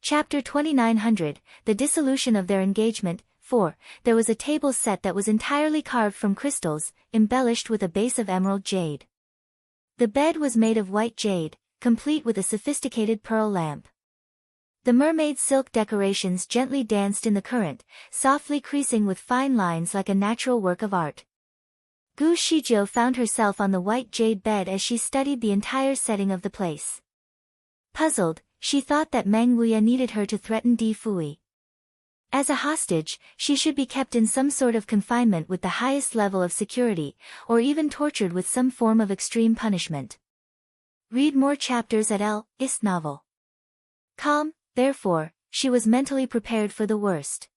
Chapter 2900, The Dissolution of Their Engagement. 4. There was a table set that was entirely carved from crystals, embellished with a base of emerald jade. The bed was made of white jade, complete with a sophisticated pearl lamp. The mermaid silk decorations gently danced in the current, softly creasing with fine lines like a natural work of art. Gu Shizhou found herself on the white jade bed as she studied the entire setting of the place. Puzzled, she thought that Meng Wuya needed her to threaten Di Fui. As a hostage, she should be kept in some sort of confinement with the highest level of security, or even tortured with some form of extreme punishment. Read more chapters at L.is novel. Calm, therefore, she was mentally prepared for the worst.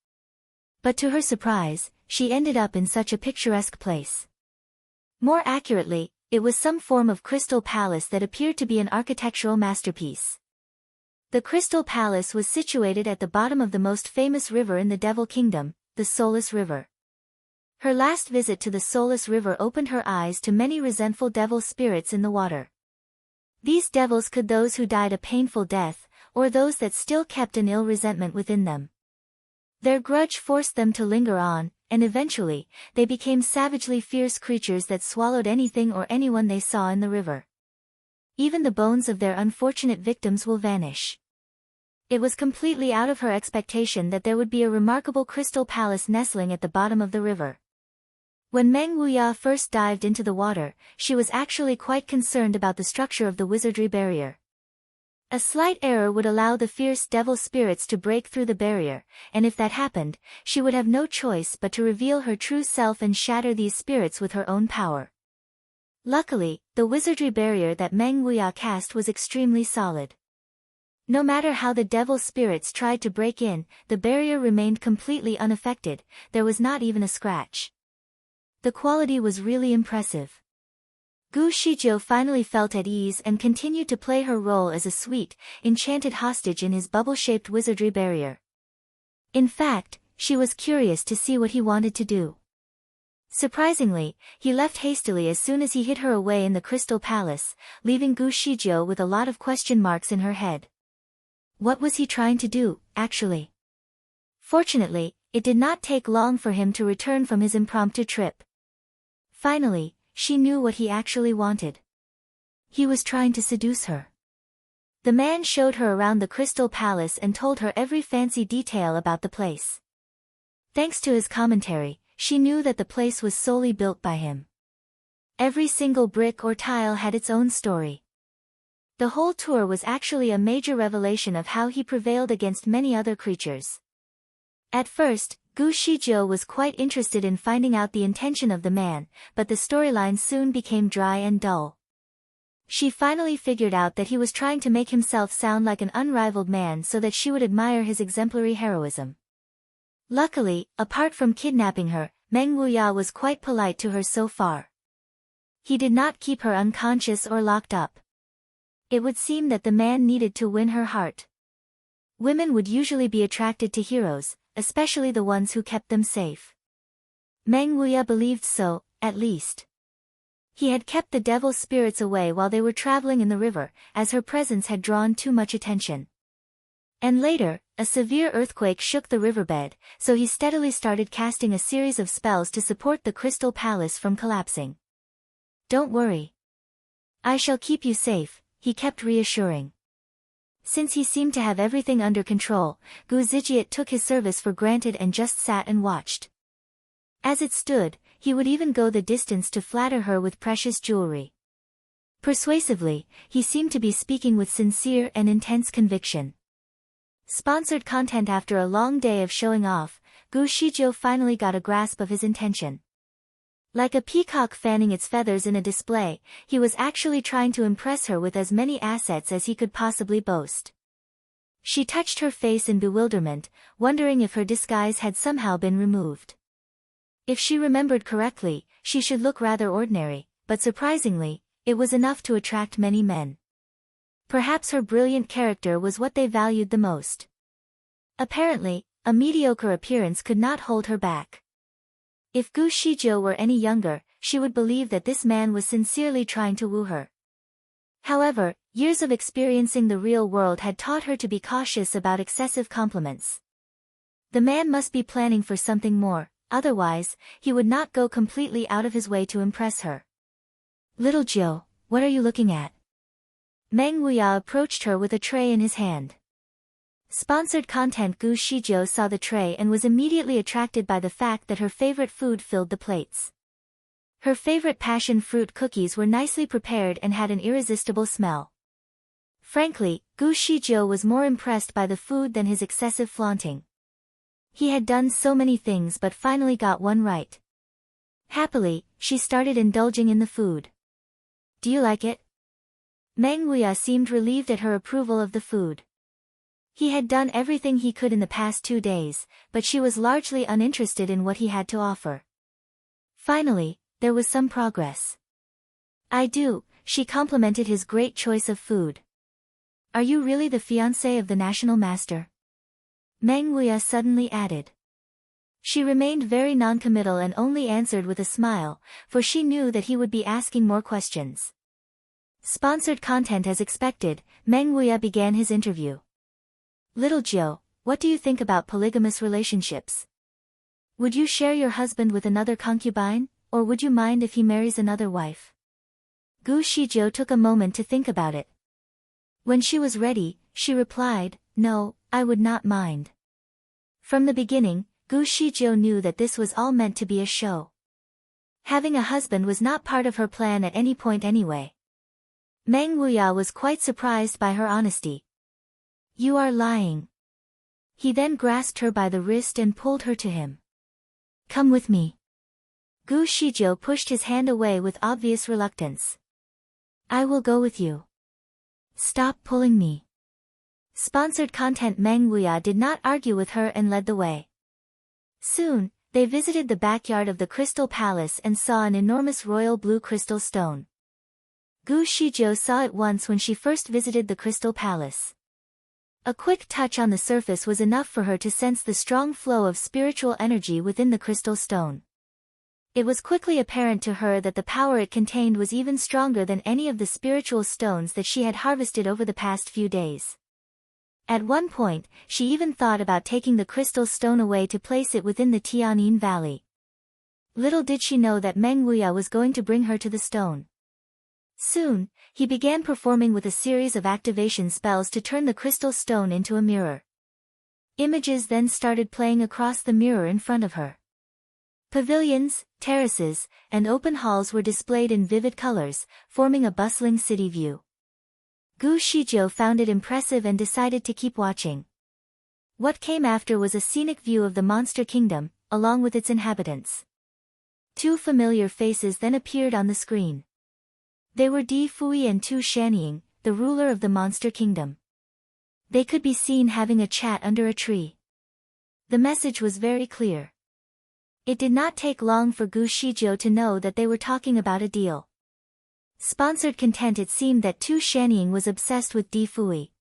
But to her surprise, she ended up in such a picturesque place. More accurately, it was some form of crystal palace that appeared to be an architectural masterpiece. The Crystal Palace was situated at the bottom of the most famous river in the Devil Kingdom, the Soulless River. Her last visit to the Soulless River opened her eyes to many resentful devil spirits in the water. These devils could those who died a painful death, or those that still kept an ill resentment within them. Their grudge forced them to linger on, and eventually, they became savagely fierce creatures that swallowed anything or anyone they saw in the river. Even the bones of their unfortunate victims will vanish. It was completely out of her expectation that there would be a remarkable crystal palace nestling at the bottom of the river. When Meng Wuya first dived into the water, she was actually quite concerned about the structure of the wizardry barrier. A slight error would allow the fierce devil spirits to break through the barrier, and if that happened, she would have no choice but to reveal her true self and shatter these spirits with her own power. Luckily, the wizardry barrier that Meng Wuya cast was extremely solid. No matter how the devil spirits tried to break in, the barrier remained completely unaffected, there was not even a scratch. The quality was really impressive. Gu Shizhou finally felt at ease and continued to play her role as a sweet, enchanted hostage in his bubble-shaped wizardry barrier. In fact, she was curious to see what he wanted to do. Surprisingly, he left hastily as soon as he hid her away in the Crystal Palace, leaving Gu Shizhou with a lot of question marks in her head. What was he trying to do, actually? Fortunately, it did not take long for him to return from his impromptu trip. Finally, she knew what he actually wanted. He was trying to seduce her. The man showed her around the Crystal Palace and told her every fancy detail about the place. Thanks to his commentary, she knew that the place was solely built by him. Every single brick or tile had its own story. The whole tour was actually a major revelation of how he prevailed against many other creatures. At first, Gu Shizhou was quite interested in finding out the intention of the man, but the storyline soon became dry and dull. She finally figured out that he was trying to make himself sound like an unrivaled man so that she would admire his exemplary heroism. Luckily, apart from kidnapping her, Meng Wuya was quite polite to her so far. He did not keep her unconscious or locked up. It would seem that the man needed to win her heart. Women would usually be attracted to heroes, especially the ones who kept them safe. Meng Wuya believed so, at least. He had kept the devil spirits away while they were traveling in the river, as her presence had drawn too much attention. And later, a severe earthquake shook the riverbed, so he steadily started casting a series of spells to support the Crystal Palace from collapsing. Don't worry. I shall keep you safe, he kept reassuring. Since he seemed to have everything under control, Gu Zijiat took his service for granted and just sat and watched. As it stood, he would even go the distance to flatter her with precious jewelry. Persuasively, he seemed to be speaking with sincere and intense conviction. Sponsored content. After a long day of showing off, Gu Shizhou finally got a grasp of his intention. Like a peacock fanning its feathers in a display, he was actually trying to impress her with as many assets as he could possibly boast. She touched her face in bewilderment, wondering if her disguise had somehow been removed. If she remembered correctly, she should look rather ordinary, but surprisingly, it was enough to attract many men. Perhaps her brilliant character was what they valued the most. Apparently, a mediocre appearance could not hold her back. If Gu Shizhou were any younger, she would believe that this man was sincerely trying to woo her. However, Years of experiencing the real world had taught her to be cautious about excessive compliments. The man must be planning for something more, otherwise, he would not go completely out of his way to impress her. "Little Jiu, what are you looking at?" Meng Wuya approached her with a tray in his hand. Sponsored content. Gu Shijiu saw the tray and was immediately attracted by the fact that her favorite food filled the plates. Her favorite passion fruit cookies were nicely prepared and had an irresistible smell. Frankly, Gu Shijiu was more impressed by the food than his excessive flaunting. He had done so many things but finally got one right. Happily, she started indulging in the food. "Do you like it?" Meng Wuya seemed relieved at her approval of the food. He had done everything he could in the past 2 days, but she was largely uninterested in what he had to offer. Finally, there was some progress. "I do," she complimented his great choice of food. "Are you really the fiancé of the national master?" Meng Wuya suddenly added. She remained very noncommittal and only answered with a smile, for she knew that he would be asking more questions. Sponsored content. As expected, Meng Wuya began his interview. "Little Jiu, what do you think about polygamous relationships? Would you share your husband with another concubine, or would you mind if he marries another wife?" Gu Shijiu took a moment to think about it. When she was ready, she replied, "No, I would not mind." From the beginning, Gu Shijiu knew that this was all meant to be a show. Having a husband was not part of her plan at any point anyway. Meng Wuya was quite surprised by her honesty. "You are lying." He then grasped her by the wrist and pulled her to him. "Come with me." Gu Shijiu pushed his hand away with obvious reluctance. "I will go with you." "Stop pulling me." Sponsored content. Meng Wuya did not argue with her and led the way. Soon, they visited the backyard of the Crystal Palace and saw an enormous royal blue crystal stone. Gu Shijiu saw it once when she first visited the Crystal Palace. A quick touch on the surface was enough for her to sense the strong flow of spiritual energy within the crystal stone. It was quickly apparent to her that the power it contained was even stronger than any of the spiritual stones that she had harvested over the past few days. At one point, she even thought about taking the crystal stone away to place it within the Tianyin Valley. Little did she know that Meng Wuya was going to bring her to the stone. Soon, he began performing with a series of activation spells to turn the crystal stone into a mirror. Images then started playing across the mirror in front of her. Pavilions, terraces, and open halls were displayed in vivid colors, forming a bustling city view. Gu Shijiu found it impressive and decided to keep watching. What came after was a scenic view of the monster kingdom, along with its inhabitants. 2 familiar faces then appeared on the screen. They were Di Fui and Tu Shanying, the ruler of the monster kingdom. They could be seen having a chat under a tree. The message was very clear. It did not take long for Gu Shijiu to know that they were talking about a deal. Sponsored content. It seemed that Tu Shanying was obsessed with Di Fui.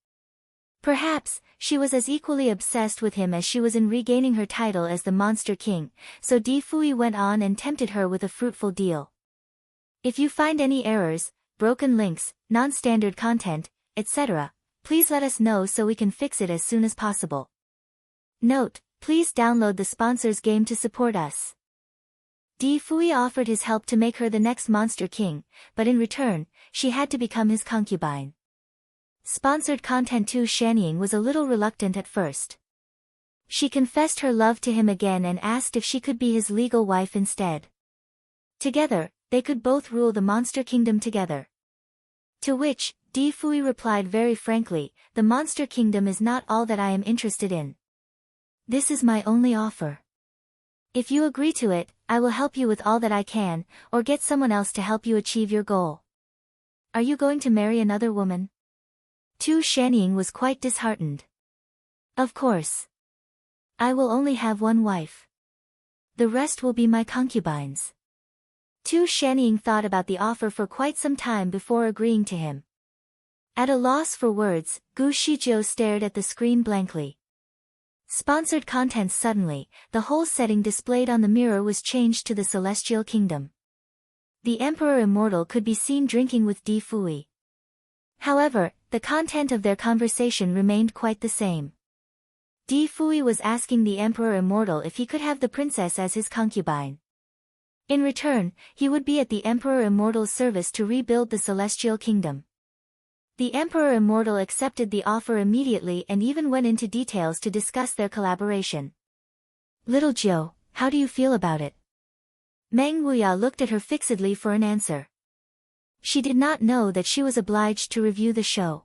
Perhaps, she was as equally obsessed with him as she was in regaining her title as the Monster King, so Di Fui went on and tempted her with a fruitful deal. If you find any errors, broken links, non-standard content, etc., please let us know so we can fix it as soon as possible. Note, please download the sponsor's game to support us. Di Fui offered his help to make her the next Monster King, but in return, she had to become his concubine. Sponsored content. Tu Shanying was a little reluctant at first. She confessed her love to him again and asked if she could be his legal wife instead. Together, they could both rule the monster kingdom together. To which, Di Fui replied very frankly, "The monster kingdom is not all that I am interested in. This is my only offer. If you agree to it, I will help you with all that I can, or get someone else to help you achieve your goal." "Are you going to marry another woman?" Tu Shanying was quite disheartened. "Of course. I will only have one wife. The rest will be my concubines." Tu Shanying thought about the offer for quite some time before agreeing to him. At a loss for words, Gu Shijiu stared at the screen blankly. Sponsored content. Suddenly, the whole setting displayed on the mirror was changed to the Celestial Kingdom. The Emperor Immortal could be seen drinking with Di Fui. However, the content of their conversation remained quite the same. Di Fui was asking the Emperor Immortal if he could have the princess as his concubine. In return, he would be at the Emperor Immortal's service to rebuild the Celestial Kingdom. The Emperor Immortal accepted the offer immediately and even went into details to discuss their collaboration. "Little Jiu, how do you feel about it?" Meng Wuya looked at her fixedly for an answer. She did not know that she was obliged to review the show.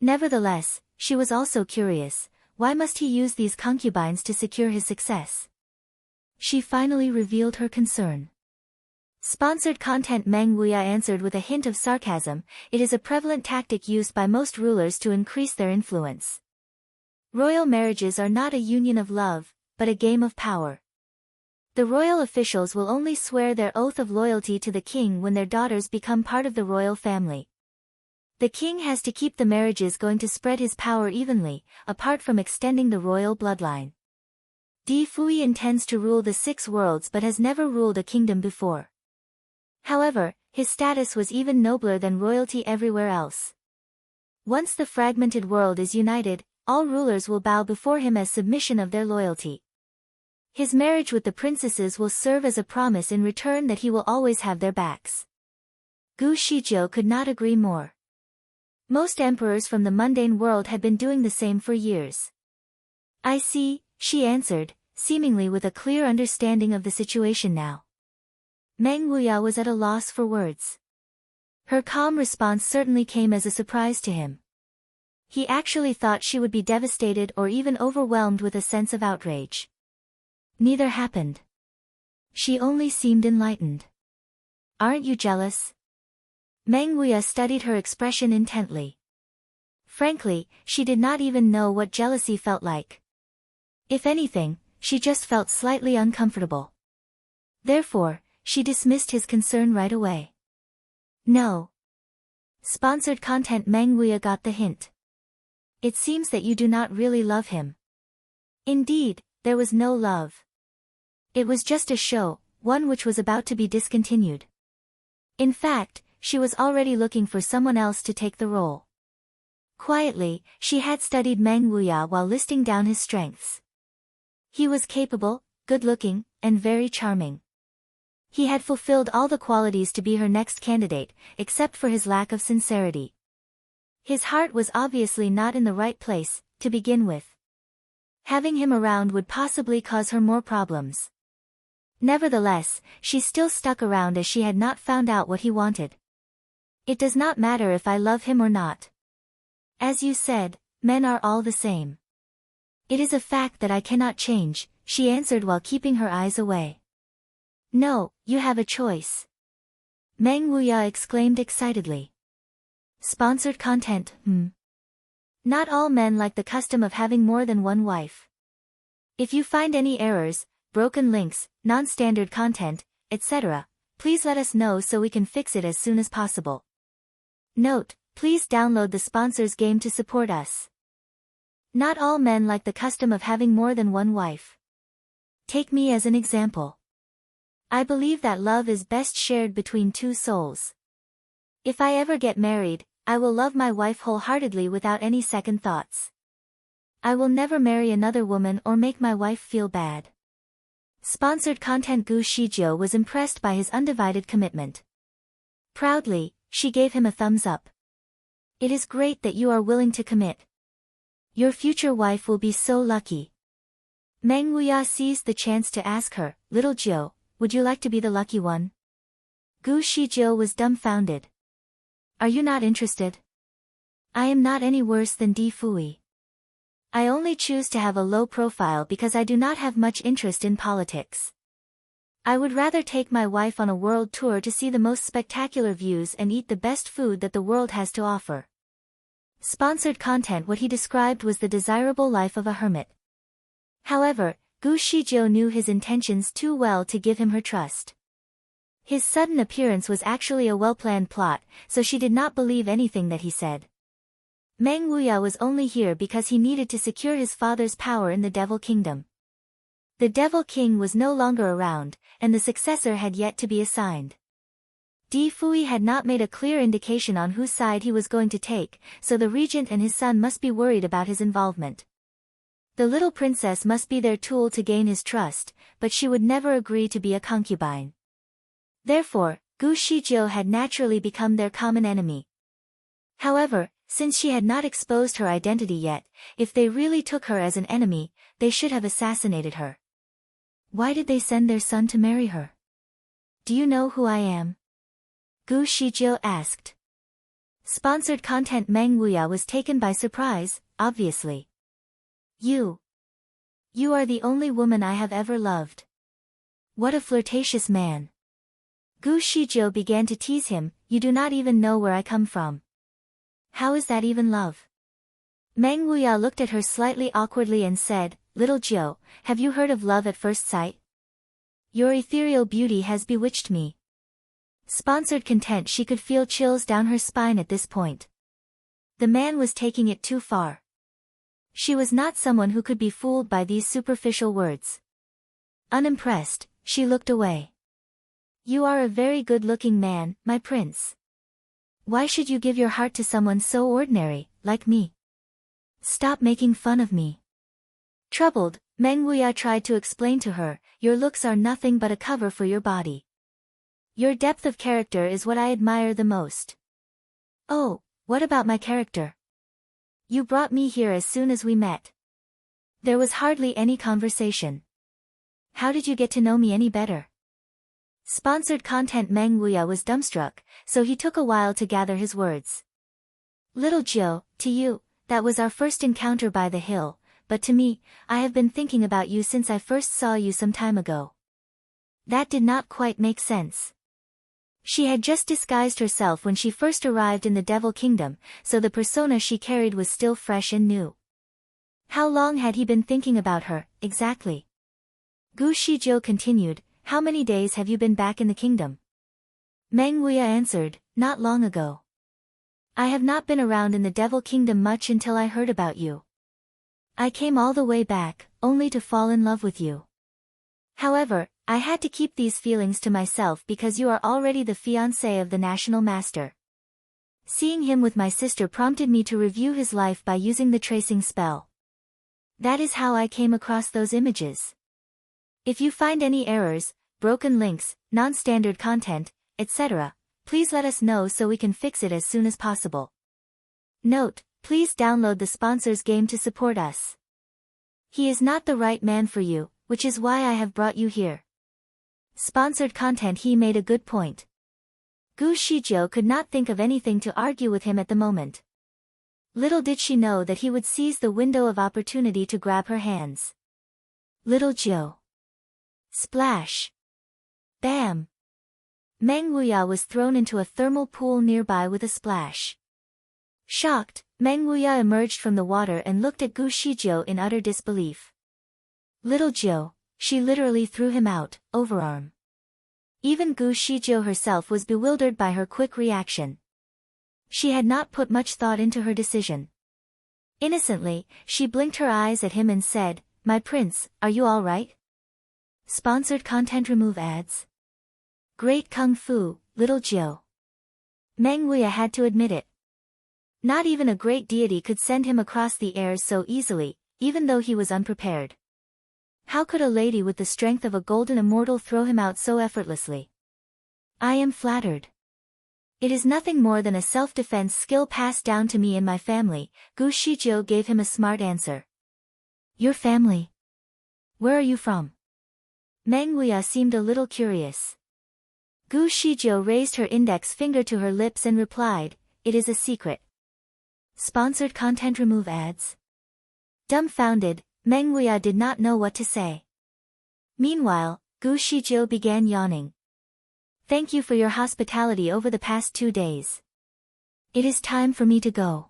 Nevertheless, she was also curious, why must he use these concubines to secure his success? She finally revealed her concern. Sponsored content. Meng Wuya answered with a hint of sarcasm, it is a prevalent tactic used by most rulers to increase their influence. Royal marriages are not a union of love, but a game of power. The royal officials will only swear their oath of loyalty to the king when their daughters become part of the royal family. The king has to keep the marriages going to spread his power evenly, apart from extending the royal bloodline. Di Fui intends to rule the 6 worlds but has never ruled a kingdom before. However, his status was even nobler than royalty everywhere else. Once the fragmented world is united, all rulers will bow before him as submission of their loyalty. His marriage with the princesses will serve as a promise in return that he will always have their backs. Gu Shijiu could not agree more. Most emperors from the mundane world had been doing the same for years. "I see," she answered, seemingly with a clear understanding of the situation now. Meng Wuya was at a loss for words. Her calm response certainly came as a surprise to him. He actually thought she would be devastated or even overwhelmed with a sense of outrage. Neither happened. She only seemed enlightened. "Aren't you jealous?" Meng Wuya studied her expression intently. Frankly, she did not even know what jealousy felt like. If anything, she just felt slightly uncomfortable. Therefore, she dismissed his concern right away. "No." Sponsored content. Meng Wuya got the hint. "It seems that you do not really love him." Indeed, there was no love. It was just a show, one which was about to be discontinued. In fact, she was already looking for someone else to take the role. Quietly, she had studied Meng Wuya while listing down his strengths. He was capable, good-looking, and very charming. He had fulfilled all the qualities to be her next candidate, except for his lack of sincerity. His heart was obviously not in the right place, to begin with. Having him around would possibly cause her more problems. Nevertheless, she still stuck around as she had not found out what he wanted. "It does not matter if I love him or not. As you said, men are all the same. It is a fact that I cannot change," she answered while keeping her eyes away. "No, you have a choice." Meng Wuya exclaimed excitedly. Sponsored content. Not all men like the custom of having more than one wife. If you find any errors, broken links, non-standard content, etc., please let us know so we can fix it as soon as possible. Note, please download the sponsors game to support us. Not all men like the custom of having more than one wife. Take me as an example. I believe that love is best shared between 2 souls. If I ever get married, I will love my wife wholeheartedly without any second thoughts. I will never marry another woman or make my wife feel bad. Sponsored content. Gu Shijiu was impressed by his undivided commitment. Proudly, she gave him a thumbs up. "It is great that you are willing to commit. Your future wife will be so lucky." Meng Wuya seized the chance to ask her, "Little Jiu, would you like to be the lucky one?" Gu Shijiu was dumbfounded. "Are you not interested?" "I am not any worse than Di Fui. I only choose to have a low profile because I do not have much interest in politics. I would rather take my wife on a world tour to see the most spectacular views and eat the best food that the world has to offer." Sponsored content. What he described was the desirable life of a hermit. However, Gu Shijiu knew his intentions too well to give him her trust. His sudden appearance was actually a well-planned plot, so she did not believe anything that he said. Meng Wuya was only here because he needed to secure his father's power in the Devil Kingdom. The Devil King was no longer around, and the successor had yet to be assigned. Di Fui had not made a clear indication on whose side he was going to take, so the regent and his son must be worried about his involvement. The little princess must be their tool to gain his trust, but she would never agree to be a concubine. Therefore, Gu Shijiu had naturally become their common enemy. However, since she had not exposed her identity yet, if they really took her as an enemy, they should have assassinated her. Why did they send their son to marry her? Do you know who I am? Gu Shijiu asked. Sponsored content. Meng Wuya was taken by surprise, obviously. You are the only woman I have ever loved. What a flirtatious man. Gu Shijiu began to tease him, you do not even know where I come from. How is that even love? Meng Wuya looked at her slightly awkwardly and said, Little Jiu, have you heard of love at first sight? Your ethereal beauty has bewitched me. Sponsored content. She could feel chills down her spine at this point. The man was taking it too far. She was not someone who could be fooled by these superficial words. Unimpressed, she looked away. You are a very good-looking man, my prince. Why should you give your heart to someone so ordinary, like me? Stop making fun of me. Troubled, Meng Wuya tried to explain to her, your looks are nothing but a cover for your body. Your depth of character is what I admire the most. Oh, what about my character? You brought me here as soon as we met. There was hardly any conversation. How did you get to know me any better? Sponsored content. Meng Wuya was dumbstruck, so he took a while to gather his words. Little Jiu, to you, that was our first encounter by the hill, but to me, I have been thinking about you since I first saw you some time ago. That did not quite make sense. She had just disguised herself when she first arrived in the Devil Kingdom, so the persona she carried was still fresh and new. How long had he been thinking about her, exactly? Gu Shijiu continued, how many days have you been back in the kingdom? Meng Wuya answered, not long ago. I have not been around in the Devil Kingdom much until I heard about you. I came all the way back, only to fall in love with you. However, I had to keep these feelings to myself because you are already the fiancé of the National Master. Seeing him with my sister prompted me to review his life by using the tracing spell. That is how I came across those images. If you find any errors, broken links, non-standard content, etc., please let us know so we can fix it as soon as possible. Note, please download the sponsor's game to support us. He is not the right man for you, which is why I have brought you here. Sponsored content. He made a good point. Gu Shijiu could not think of anything to argue with him at the moment. Little did she know that he would seize the window of opportunity to grab her hands. Little Jiu. Splash. Bam. Meng Wuya was thrown into a thermal pool nearby with a splash. Shocked, Meng Wuya emerged from the water and looked at Gu Shijiu in utter disbelief. Little Jiu, she literally threw him out, overarm. Even Gu Shijiu herself was bewildered by her quick reaction. She had not put much thought into her decision. Innocently, she blinked her eyes at him and said, my prince, are you all right? Sponsored content. Remove ads. Great kung fu, Little Jiu. Meng Wuya had to admit it. Not even a great deity could send him across the airs so easily, even though he was unprepared. How could a lady with the strength of a golden immortal throw him out so effortlessly? I am flattered. It is nothing more than a self-defense skill passed down to me and my family. Gu Shijiu gave him a smart answer. Your family? Where are you from? Meng Wuya seemed a little curious. Gu Shijiu raised her index finger to her lips and replied, it is a secret. Sponsored content. Remove ads. Dumbfounded, Meng Wuya did not know what to say. Meanwhile, Gu Shijiu began yawning. Thank you for your hospitality over the past 2 days. It is time for me to go.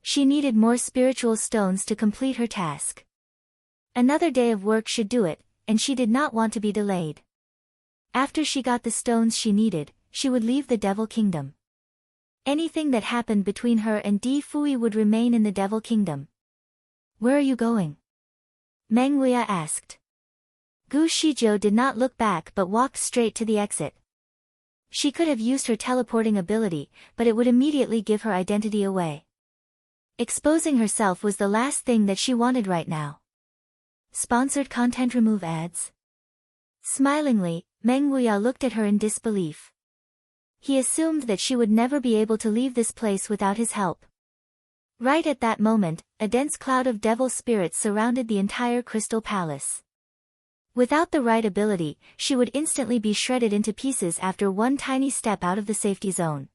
She needed more spiritual stones to complete her task. Another day of work should do it, and she did not want to be delayed. After she got the stones she needed, she would leave the Devil Kingdom. Anything that happened between her and Di Fui would remain in the Devil Kingdom. Where are you going? Meng Wuya asked. Gu Shijiu did not look back but walked straight to the exit. She could have used her teleporting ability, but it would immediately give her identity away. Exposing herself was the last thing that she wanted right now. Sponsored content. Remove ads. Smilingly, Meng Wuya looked at her in disbelief. He assumed that she would never be able to leave this place without his help. Right at that moment, a dense cloud of devil spirits surrounded the entire Crystal Palace. Without the right ability, she would instantly be shredded into pieces after one tiny step out of the safety zone.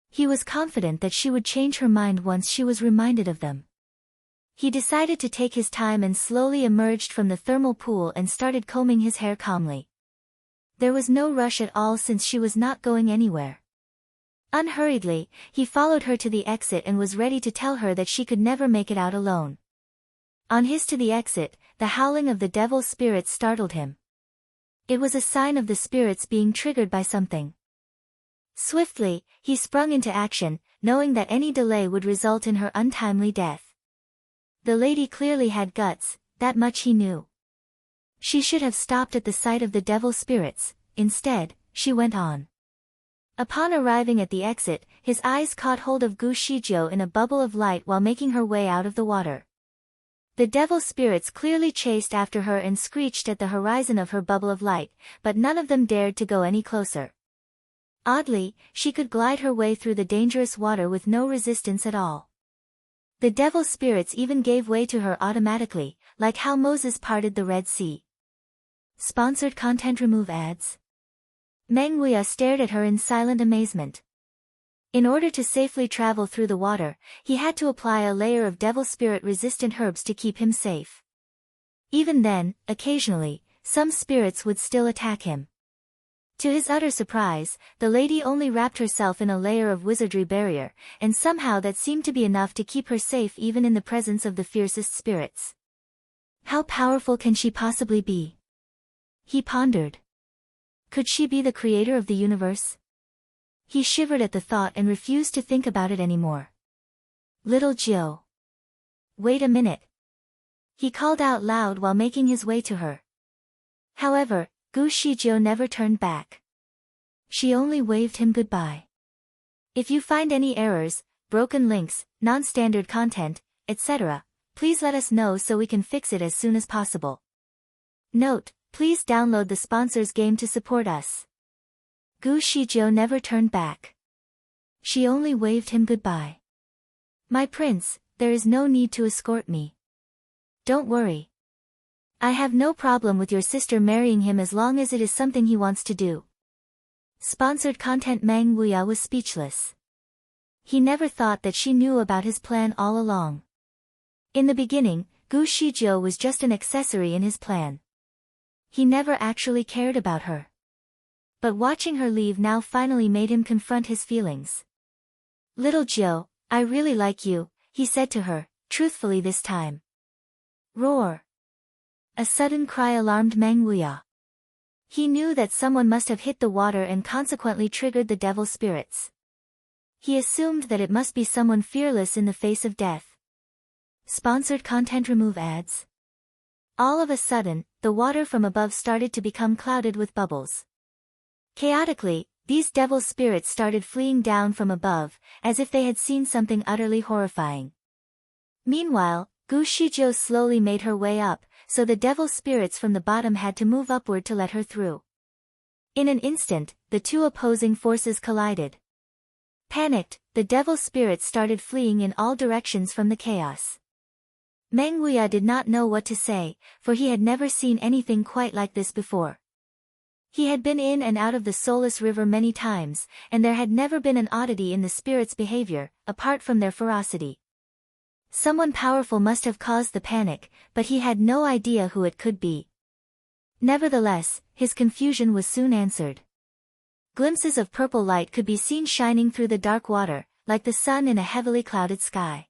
He was confident that she would change her mind once she was reminded of them. He decided to take his time and slowly emerged from the thermal pool and started combing his hair calmly. There was no rush at all since she was not going anywhere. Unhurriedly, he followed her to the exit and was ready to tell her that she could never make it out alone. On his to the exit, the howling of the devil spirits startled him. It was a sign of the spirits being triggered by something. Swiftly, he sprung into action, knowing that any delay would result in her untimely death. The lady clearly had guts, that much he knew. She should have stopped at the sight of the devil spirits. Instead, she went on. Upon arriving at the exit, his eyes caught hold of Gu Shijiu in a bubble of light while making her way out of the water. The devil spirits clearly chased after her and screeched at the horizon of her bubble of light, but none of them dared to go any closer. Oddly, she could glide her way through the dangerous water with no resistance at all. The devil spirits even gave way to her automatically, like how Moses parted the Red Sea. Sponsored content. Remove ads. Meng Wuya stared at her in silent amazement. In order to safely travel through the water, he had to apply a layer of devil spirit-resistant herbs to keep him safe. Even then, occasionally, some spirits would still attack him. To his utter surprise, the lady only wrapped herself in a layer of wizardry barrier, and somehow that seemed to be enough to keep her safe even in the presence of the fiercest spirits. How powerful can she possibly be? He pondered. Could she be the creator of the universe? He shivered at the thought and refused to think about it anymore. Little Jiu. Wait a minute. He called out loud while making his way to her. However, Gu Shijiu never turned back. She only waved him goodbye. If you find any errors, broken links, non-standard content, etc., please let us know so we can fix it as soon as possible. Note, please download the sponsor's game to support us. Gu Shijiu never turned back. She only waved him goodbye. My prince, there is no need to escort me. Don't worry. I have no problem with your sister marrying him as long as it is something he wants to do. Sponsored content. Meng Wuya was speechless. He never thought that she knew about his plan all along. In the beginning, Gu Shijiu was just an accessory in his plan. He never actually cared about her. But watching her leave now finally made him confront his feelings. Little Jiu, I really like you, he said to her, truthfully this time. Roar. A sudden cry alarmed Meng Wuya. He knew that someone must have hit the water and consequently triggered the devil spirits. He assumed that it must be someone fearless in the face of death. Sponsored content. Remove ads. All of a sudden, the water from above started to become clouded with bubbles. Chaotically, these devil spirits started fleeing down from above, as if they had seen something utterly horrifying. Meanwhile, Gu Shijiu slowly made her way up, so the devil spirits from the bottom had to move upward to let her through. In an instant, the two opposing forces collided. Panicked, the devil spirits started fleeing in all directions from the chaos. Meng Wuya did not know what to say, for he had never seen anything quite like this before. He had been in and out of the soulless river many times, and there had never been an oddity in the spirits' behavior, apart from their ferocity. Someone powerful must have caused the panic, but he had no idea who it could be. Nevertheless, his confusion was soon answered. Glimpses of purple light could be seen shining through the dark water, like the sun in a heavily clouded sky.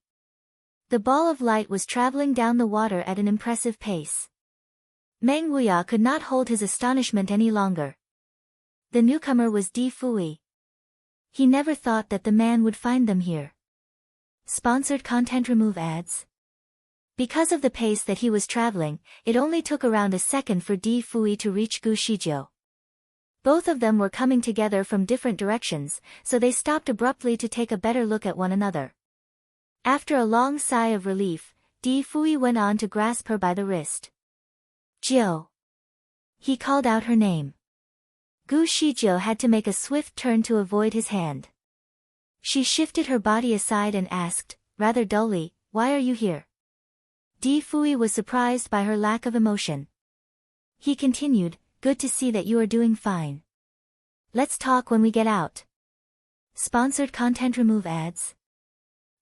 The ball of light was traveling down the water at an impressive pace. Meng Wuya could not hold his astonishment any longer. The newcomer was Di Fui. He never thought that the man would find them here. Sponsored content. Remove ads. Because of the pace that he was traveling, it only took around a second for Di Fui to reach Gu Shijiu. Both of them were coming together from different directions, so they stopped abruptly to take a better look at one another. After a long sigh of relief, Di Fui went on to grasp her by the wrist. "Jiu." He called out her name. Gu Shijiu had to make a swift turn to avoid his hand. She shifted her body aside and asked, rather dully, "Why are you here?" Di Fui was surprised by her lack of emotion. He continued, "Good to see that you are doing fine. Let's talk when we get out." Sponsored content. Remove ads.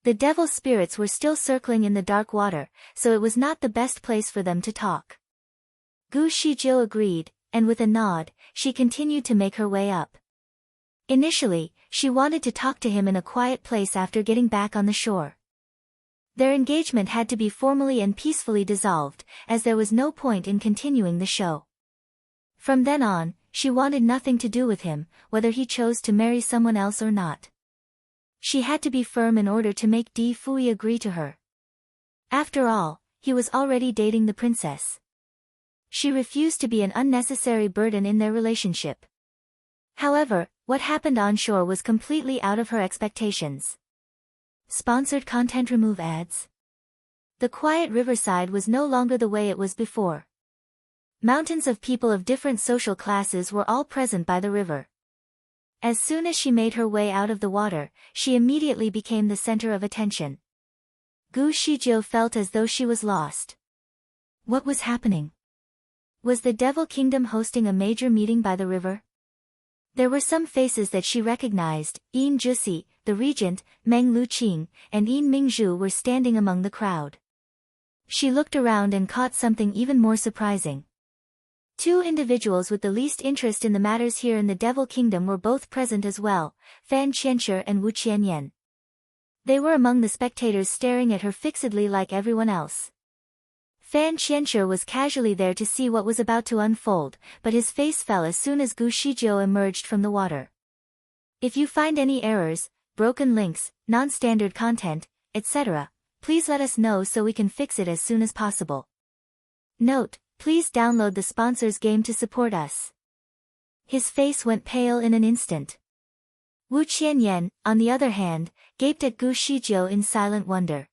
The devil spirits were still circling in the dark water, so it was not the best place for them to talk. Gu Shijiu agreed, and with a nod, she continued to make her way up. Initially, she wanted to talk to him in a quiet place after getting back on the shore. Their engagement had to be formally and peacefully dissolved, as there was no point in continuing the show. From then on, she wanted nothing to do with him, whether he chose to marry someone else or not. She had to be firm in order to make Di Fui agree to her. After all, he was already dating the princess. She refused to be an unnecessary burden in their relationship. However, what happened on shore was completely out of her expectations. Sponsored content. Remove ads. The quiet riverside was no longer the way it was before. Mountains of people of different social classes were all present by the river. As soon as she made her way out of the water, she immediately became the center of attention. Gu Shijiu felt as though she was lost. What was happening? Was the Devil Kingdom hosting a major meeting by the river? There were some faces that she recognized. Yin Jusi, the regent, Meng Luqing, and Yin Mingzhu were standing among the crowd. She looked around and caught something even more surprising. Two individuals with the least interest in the matters here in the Devil Kingdom were both present as well, Fan Qianshi and Wu Qianyan. They were among the spectators staring at her fixedly like everyone else. Fan Qianshi was casually there to see what was about to unfold, but his face fell as soon as Gu Shijiu emerged from the water. If you find any errors, broken links, non-standard content, etc., please let us know so we can fix it as soon as possible. Note: please download the sponsor's game to support us. His face went pale in an instant. Wu Qianyan, on the other hand, gaped at Gu Shijiu in silent wonder.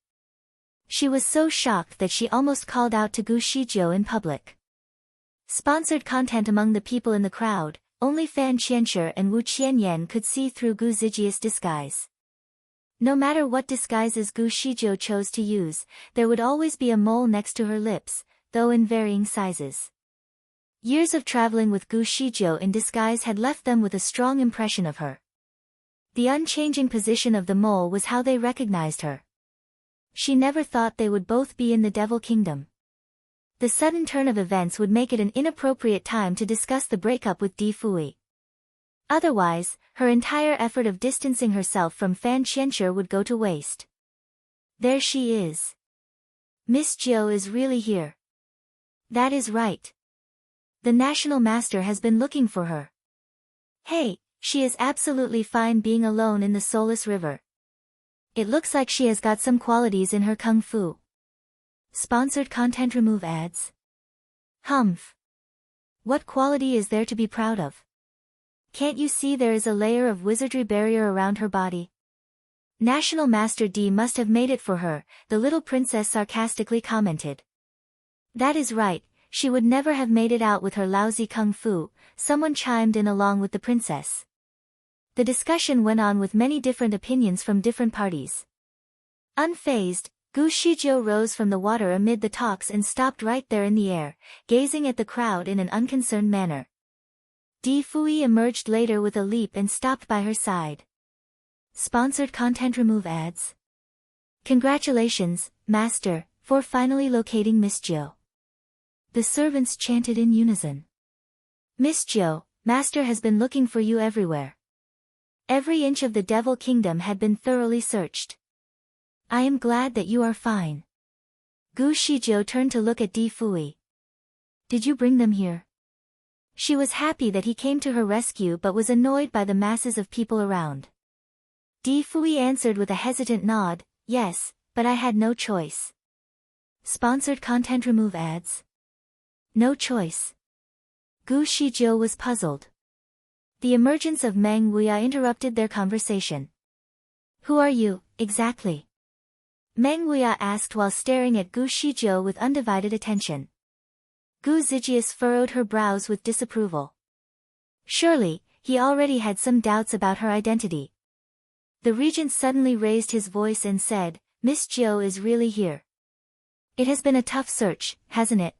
She was so shocked that she almost called out to Gu Shijiu in public. Sponsored content. Among the people in the crowd, only Fan Qianshi and Wu Qianyan could see through Gu Zijia's disguise. No matter what disguises Gu Shijiu chose to use, there would always be a mole next to her lips, though in varying sizes. Years of traveling with Gu Shijiu in disguise had left them with a strong impression of her. The unchanging position of the mole was how they recognized her. She never thought they would both be in the Devil Kingdom. The sudden turn of events would make it an inappropriate time to discuss the breakup with Di Fui. Otherwise, her entire effort of distancing herself from Fan Qianshi would go to waste. There she is. Miss Jiu is really here. That is right. The National Master has been looking for her. Hey, she is absolutely fine being alone in the soulless river. It looks like she has got some qualities in her kung fu. Sponsored content. Remove ads. Humph. What quality is there to be proud of? Can't you see there is a layer of wizardry barrier around her body? National Master D must have made it for her, the little princess sarcastically commented. That is right, she would never have made it out with her lousy kung fu, someone chimed in along with the princess. The discussion went on with many different opinions from different parties. Unfazed, Gu Shijiu rose from the water amid the talks and stopped right there in the air, gazing at the crowd in an unconcerned manner. Di Fui emerged later with a leap and stopped by her side. Sponsored content. Remove ads. Congratulations, Master, for finally locating Miss Jiu. The servants chanted in unison. Miss Jiu, Master has been looking for you everywhere. Every inch of the Devil Kingdom had been thoroughly searched. I am glad that you are fine. Gu Shijiu turned to look at Di Fui. Did you bring them here? She was happy that he came to her rescue but was annoyed by the masses of people around. Di Fui answered with a hesitant nod, yes, but I had no choice. Sponsored content. Remove ads. No choice. Gu Shijiu was puzzled. The emergence of Meng Wuya interrupted their conversation. Who are you, exactly? Meng Wuya asked while staring at Gu Shijiu with undivided attention. Gu Zijius furrowed her brows with disapproval. Surely, he already had some doubts about her identity. The regent suddenly raised his voice and said, Miss Jiu is really here. It has been a tough search, hasn't it?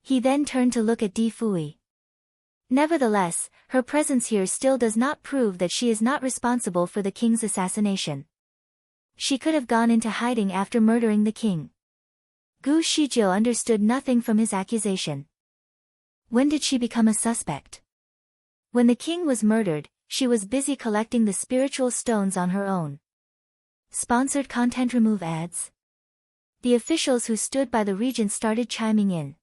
He then turned to look at Di Fui. Nevertheless, her presence here still does not prove that she is not responsible for the king's assassination. She could have gone into hiding after murdering the king. Gu Shijiu understood nothing from his accusation. When did she become a suspect? When the king was murdered, she was busy collecting the spiritual stones on her own. Sponsored content. Remove ads. The officials who stood by the regent started chiming in.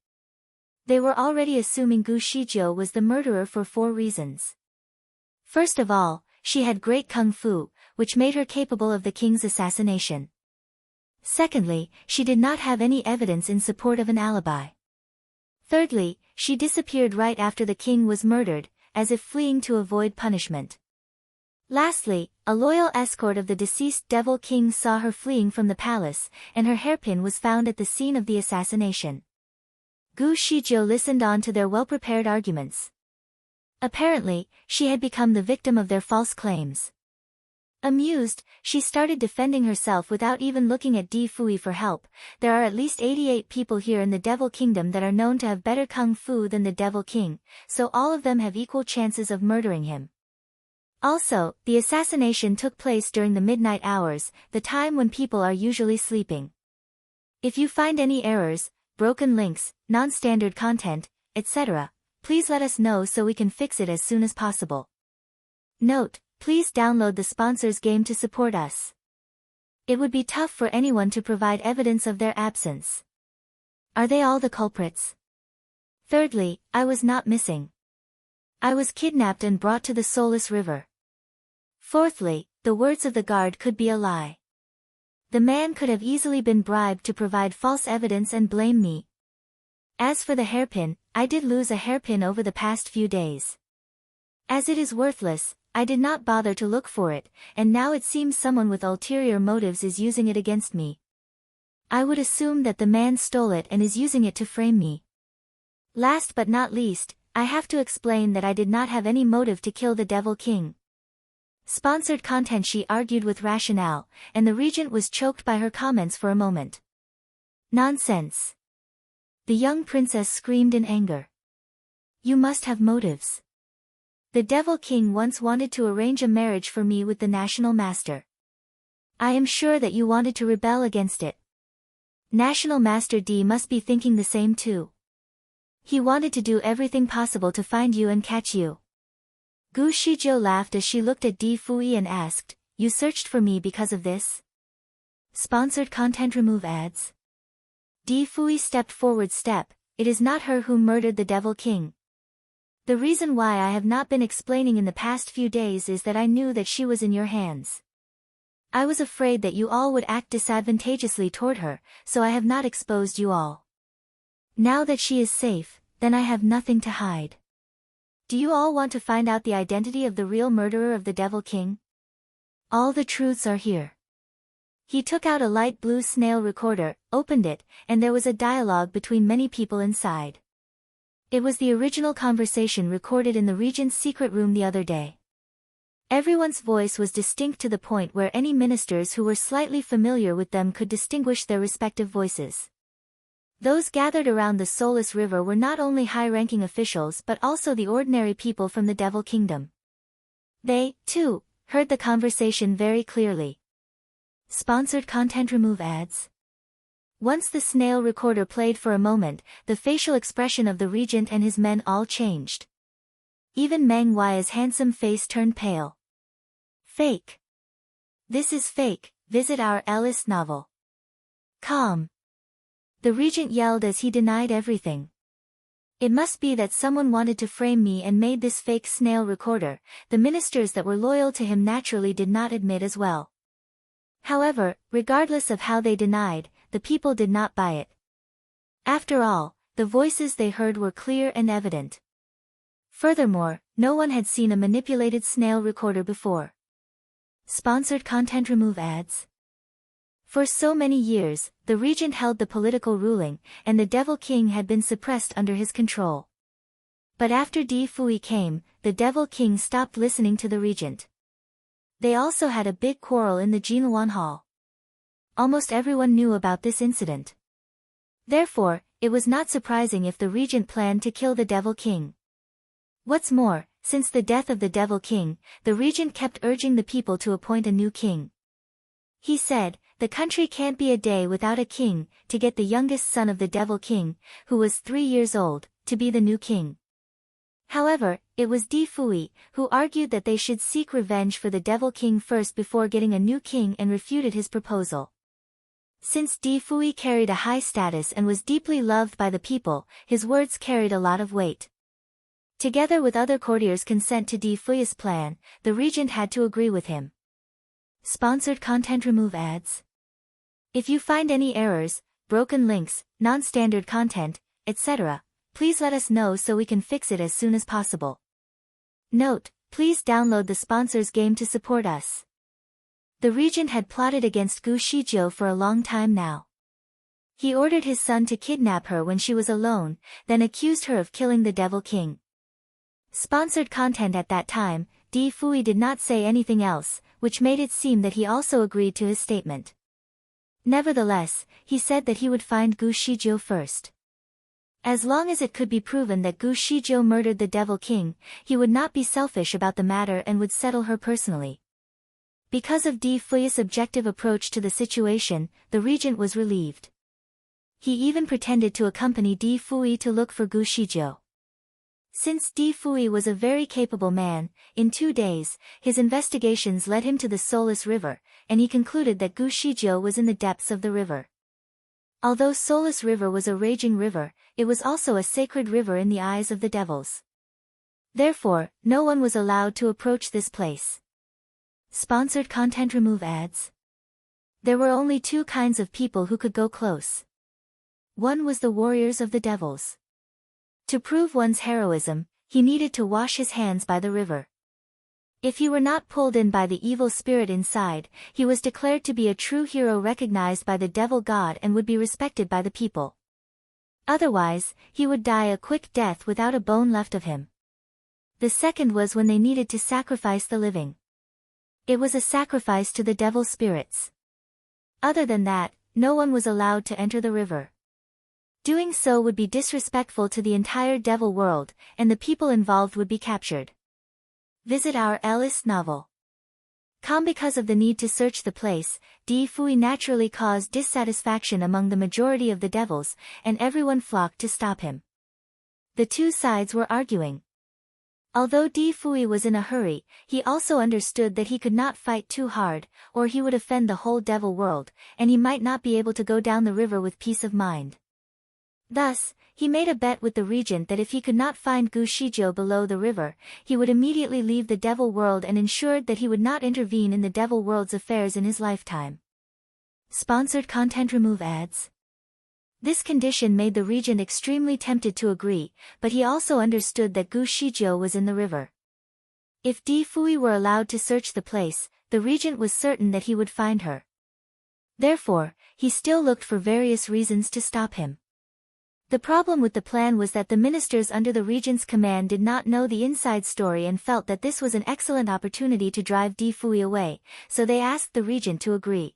They were already assuming Gu Shijiu was the murderer for 4 reasons. First of all, she had great kung fu, which made her capable of the king's assassination. Secondly, she did not have any evidence in support of an alibi. Thirdly, she disappeared right after the king was murdered, as if fleeing to avoid punishment. Lastly, a loyal escort of the deceased devil king saw her fleeing from the palace, and her hairpin was found at the scene of the assassination. Gu Shijiu listened on to their well-prepared arguments. Apparently, she had become the victim of their false claims. Amused, she started defending herself without even looking at Di Fui for help. There are at least 88 people here in the Devil Kingdom that are known to have better kung fu than the Devil King, so all of them have equal chances of murdering him. Also, the assassination took place during the midnight hours, the time when people are usually sleeping. If you find any errors, broken links, non-standard content, etc., please let us know so we can fix it as soon as possible. Note: please download the sponsor's game to support us. It would be tough for anyone to provide evidence of their absence. Are they all the culprits? Thirdly, I was not missing. I was kidnapped and brought to the Soulless River. Fourthly, the words of the guard could be a lie. The man could have easily been bribed to provide false evidence and blame me. As for the hairpin, I did lose a hairpin over the past few days. As it is worthless, I did not bother to look for it, and now it seems someone with ulterior motives is using it against me. I would assume that the man stole it and is using it to frame me. Last but not least, I have to explain that I did not have any motive to kill the Devil King. Sponsored content. She argued with rationale, and the regent was choked by her comments for a moment. Nonsense! The young princess screamed in anger. You must have motives. The Devil King once wanted to arrange a marriage for me with the National Master. I am sure that you wanted to rebel against it. National Master D must be thinking the same too. He wanted to do everything possible to find you and catch you. Gu Shijiu laughed as she looked at Di Fui and asked, You searched for me because of this? Sponsored content. Remove ads. Di Fui stepped forward. It is not her who murdered the Devil King. The reason why I have not been explaining in the past few days is that I knew that she was in your hands. I was afraid that you all would act disadvantageously toward her, so I have not exposed you all. Now that she is safe, then I have nothing to hide. Do you all want to find out the identity of the real murderer of the Devil King? All the truths are here. He took out a light blue snail recorder, opened it, and there was a dialogue between many people inside. It was the original conversation recorded in the regent's secret room the other day. Everyone's voice was distinct to the point where any ministers who were slightly familiar with them could distinguish their respective voices. Those gathered around the Soulless River were not only high-ranking officials but also the ordinary people from the Devil Kingdom. They, too, heard the conversation very clearly. Sponsored content. Remove ads. Once the snail recorder played for a moment, the facial expression of the regent and his men all changed. Even Meng Yu's handsome face turned pale. Fake. This is fake. Visit our Ellis novel. Calm. The regent yelled as he denied everything. It must be that someone wanted to frame me and made this fake snail recorder. The ministers that were loyal to him naturally did not admit as well. However, regardless of how they denied, the people did not buy it. After all, the voices they heard were clear and evident. Furthermore, no one had seen a manipulated snail recorder before. Sponsored content. Remove ads. For so many years, the regent held the political ruling, and the Devil King had been suppressed under his control. But after Di Fui came, the Devil King stopped listening to the regent. They also had a big quarrel in the Jinuan Hall. Almost everyone knew about this incident. Therefore, it was not surprising if the regent planned to kill the Devil King. What's more, since the death of the Devil King, the regent kept urging the people to appoint a new king. He said, "The country can't be a day without a king," to get the youngest son of the Devil King, who was 3 years old, to be the new king. However, it was Di Fui, who argued that they should seek revenge for the Devil King first before getting a new king, and refuted his proposal. Since Di Fui carried a high status and was deeply loved by the people, his words carried a lot of weight. Together with other courtiers' consent to Di Fui's plan, the regent had to agree with him. Sponsored content. Remove ads. If you find any errors, broken links, non-standard content, etc., please let us know so we can fix it as soon as possible. Note, please download the sponsor's game to support us. The regent had plotted against Gu Shijiu for a long time now. He ordered his son to kidnap her when she was alone, then accused her of killing the Devil King. Sponsored content. At that time, Di Fui did not say anything else, which made it seem that he also agreed to his statement. Nevertheless, he said that he would find Gu Shijiu first. As long as it could be proven that Gu Shijiu murdered the Devil King, he would not be selfish about the matter and would settle her personally. Because of Di Fui's objective approach to the situation, the regent was relieved. He even pretended to accompany Di Fui to look for Gu Shijiu. Since Di Fui was a very capable man, in 2 days, his investigations led him to the Soulless River, and he concluded that Gu Shijiu was in the depths of the river. Although Soulless River was a raging river, it was also a sacred river in the eyes of the devils. Therefore, no one was allowed to approach this place. Sponsored content. Remove ads. There were only 2 kinds of people who could go close. One was the warriors of the devils. To prove one's heroism, he needed to wash his hands by the river. If he were not pulled in by the evil spirit inside, he was declared to be a true hero recognized by the devil god and would be respected by the people. Otherwise, he would die a quick death without a bone left of him. The second was when they needed to sacrifice the living. It was a sacrifice to the devil spirits. Other than that, no one was allowed to enter the river. Doing so would be disrespectful to the entire devil world, and the people involved would be captured. Visit our Ellis novel. Because of the need to search the place, Di Fui naturally caused dissatisfaction among the majority of the devils, and everyone flocked to stop him. The 2 sides were arguing. Although Di Fui was in a hurry, he also understood that he could not fight too hard, or he would offend the whole devil world, and he might not be able to go down the river with peace of mind. Thus, he made a bet with the regent that if he could not find Gu Shijiu below the river, he would immediately leave the devil world, and ensured that he would not intervene in the devil world's affairs in his lifetime. Sponsored content. Remove ads. This condition made the regent extremely tempted to agree, but he also understood that Gu Shijiu was in the river. If Di Fui were allowed to search the place, the regent was certain that he would find her. Therefore, he still looked for various reasons to stop him. The problem with the plan was that the ministers under the regent's command did not know the inside story and felt that this was an excellent opportunity to drive Di Fui away, so they asked the regent to agree.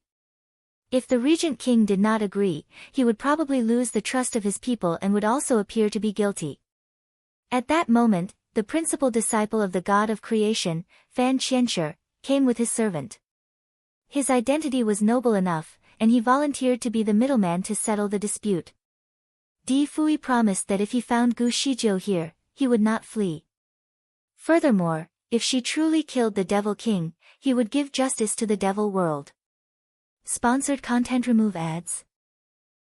If the regent king did not agree, he would probably lose the trust of his people and would also appear to be guilty. At that moment, the principal disciple of the god of creation, Fan Qianshi, came with his servant. His identity was noble enough, and he volunteered to be the middleman to settle the dispute. Di Fui promised that if he found Gu Shijiu here, he would not flee. Furthermore, if she truly killed the Devil King, he would give justice to the devil world. Sponsored content. Remove ads.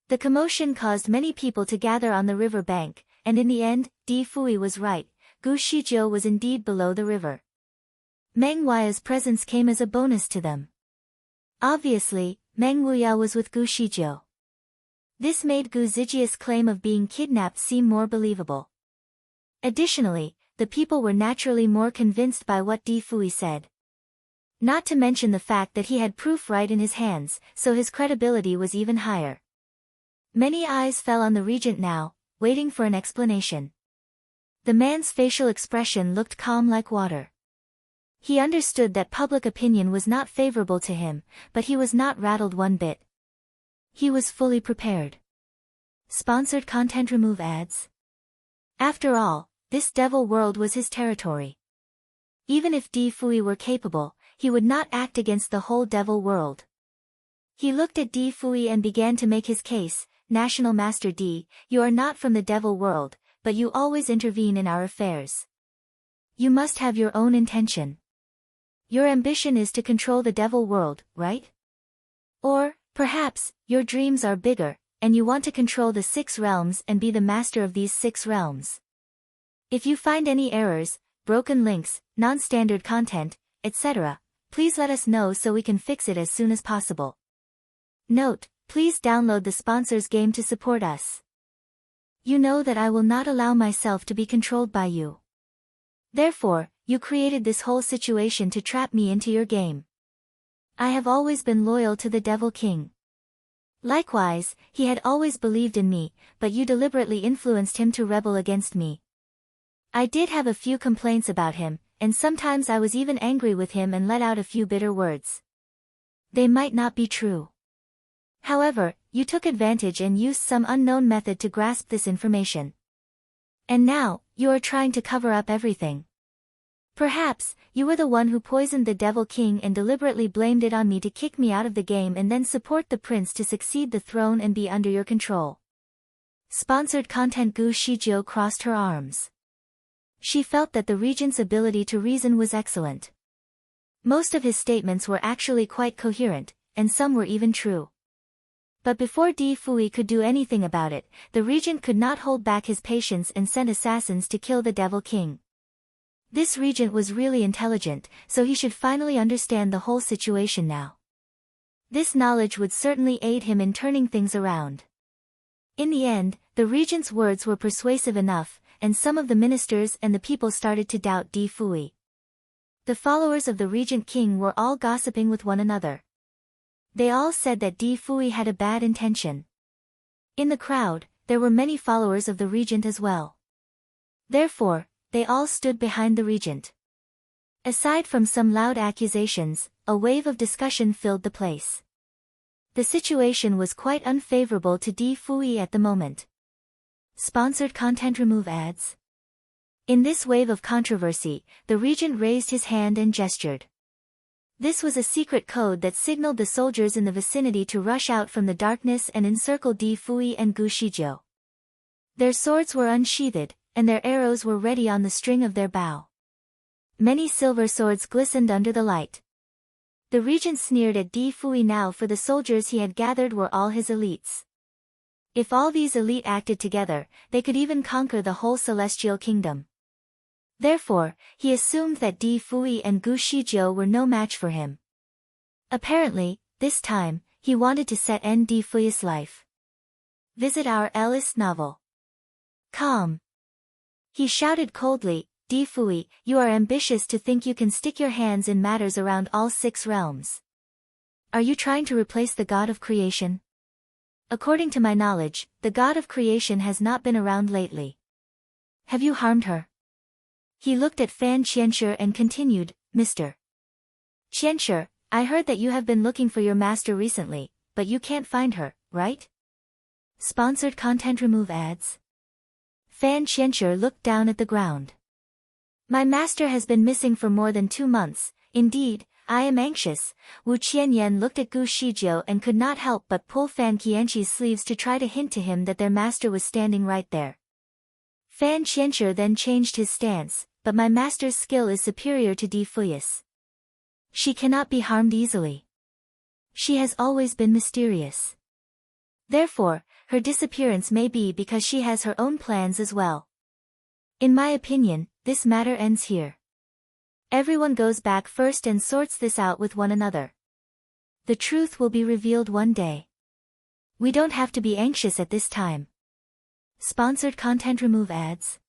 The commotion caused many people to gather on the river bank, and in the end, Di Fui was right, Gu Shijiu was indeed below the river. Meng Huaya's presence came as a bonus to them. Obviously, Meng Huaya was with Gu Shijiu. This made Gu Zijia's claim of being kidnapped seem more believable. Additionally, the people were naturally more convinced by what Di Fui said. Not to mention the fact that he had proof right in his hands, so his credibility was even higher. Many eyes fell on the regent now, waiting for an explanation. The man's facial expression looked calm like water. He understood that public opinion was not favorable to him, but he was not rattled one bit. He was fully prepared. Sponsored content. Remove ads. After all, this devil world was his territory. Even if Di Fui were capable, he would not act against the whole devil world. He looked at Di Fui and began to make his case. National Master Di, you are not from the devil world, but you always intervene in our affairs. You must have your own intention. Your ambition is to control the devil world, right? Or, perhaps, your dreams are bigger, and you want to control the 6 realms and be the master of these 6 realms. If you find any errors, broken links, non-standard content, etc., please let us know so we can fix it as soon as possible. Note, please download the sponsor's game to support us. You know that I will not allow myself to be controlled by you. Therefore, you created this whole situation to trap me into your game. I have always been loyal to the Devil King. Likewise, he had always believed in me, but you deliberately influenced him to rebel against me. I did have a few complaints about him, and sometimes I was even angry with him and let out a few bitter words. They might not be true. However, you took advantage and used some unknown method to grasp this information. And now, you are trying to cover up everything. Perhaps, you were the one who poisoned the Devil King and deliberately blamed it on me to kick me out of the game and then support the prince to succeed the throne and be under your control. Sponsored content. Gu Shijiu crossed her arms. She felt that the regent's ability to reason was excellent. Most of his statements were actually quite coherent, and some were even true. But before Di Fui could do anything about it, the regent could not hold back his patience and sent assassins to kill the Devil King. This regent was really intelligent, so he should finally understand the whole situation now. This knowledge would certainly aid him in turning things around. In the end, the regent's words were persuasive enough, and some of the ministers and the people started to doubt Di Fui. The followers of the regent king were all gossiping with one another. They all said that Di Fui had a bad intention. In the crowd, there were many followers of the regent as well. Therefore, they all stood behind the regent. Aside from some loud accusations, a wave of discussion filled the place. The situation was quite unfavorable to Di Fui at the moment. Sponsored content. Remove ads. In this wave of controversy, the regent raised his hand and gestured. This was a secret code that signaled the soldiers in the vicinity to rush out from the darkness and encircle Di Fui and Gu Shijiu. Their swords were unsheathed, and their arrows were ready on the string of their bow. Many silver swords glistened under the light. The regent sneered at Di Fui now, for the soldiers he had gathered were all his elites. If all these elite acted together, they could even conquer the whole celestial kingdom. Therefore, he assumed that Di Fui and Gu Shijiu were no match for him. Apparently, this time, he wanted to set end Di Fui's life. Visit our Ellis novel. Calm. He shouted coldly, Di Fui, you are ambitious to think you can stick your hands in matters around all 6 realms. Are you trying to replace the god of creation? According to my knowledge, the god of creation has not been around lately. Have you harmed her? He looked at Fan Qianshi and continued, Mr. Qianshi, I heard that you have been looking for your master recently, but you can't find her, right? Sponsored content. Remove ads. Fan Qianshi looked down at the ground. My master has been missing for more than 2 months, indeed, I am anxious. Wu Qianyan looked at Gu Shijiu and could not help but pull Fan Qianshi's sleeves to try to hint to him that their master was standing right there. Fan Qianshi then changed his stance, but my master's skill is superior to Di Fui's. She cannot be harmed easily. She has always been mysterious. Therefore, her disappearance may be because she has her own plans as well. In my opinion, this matter ends here. Everyone goes back first and sorts this out with one another. The truth will be revealed one day. We don't have to be anxious at this time. Sponsored content. Remove ads.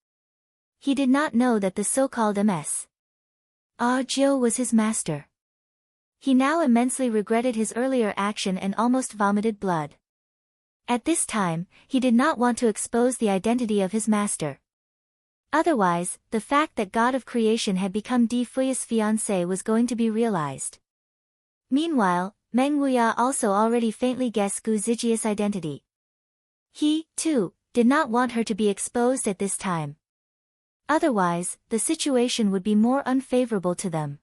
He did not know that the so-called Ms. Jiu was his master. He now immensely regretted his earlier action and almost vomited blood. At this time, he did not want to expose the identity of his master. Otherwise, the fact that God of Creation had become Di Fui's fiancé was going to be realized. Meanwhile, Meng Wuya also already faintly guessed Gu Zijia's identity. He, too, did not want her to be exposed at this time. Otherwise, the situation would be more unfavorable to them.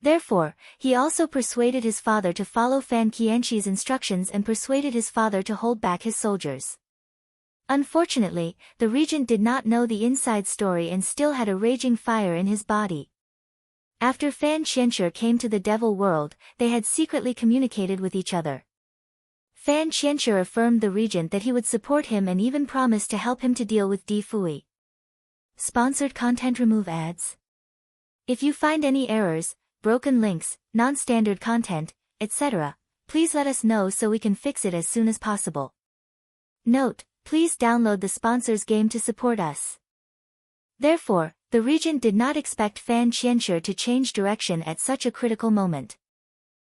Therefore, he also persuaded his father to follow Fan Qianqi's instructions and persuaded his father to hold back his soldiers. Unfortunately, the regent did not know the inside story and still had a raging fire in his body. After Fan Qianshi came to the devil world, they had secretly communicated with each other. Fan Qianshi affirmed the regent that he would support him and even promised to help him to deal with Di Fui. Sponsored content. Remove ads. If you find any errors, broken links, non-standard content, etc., please let us know so we can fix it as soon as possible. Note, please download the sponsor's game to support us. Therefore, the regent did not expect Fan Qianshi to change direction at such a critical moment.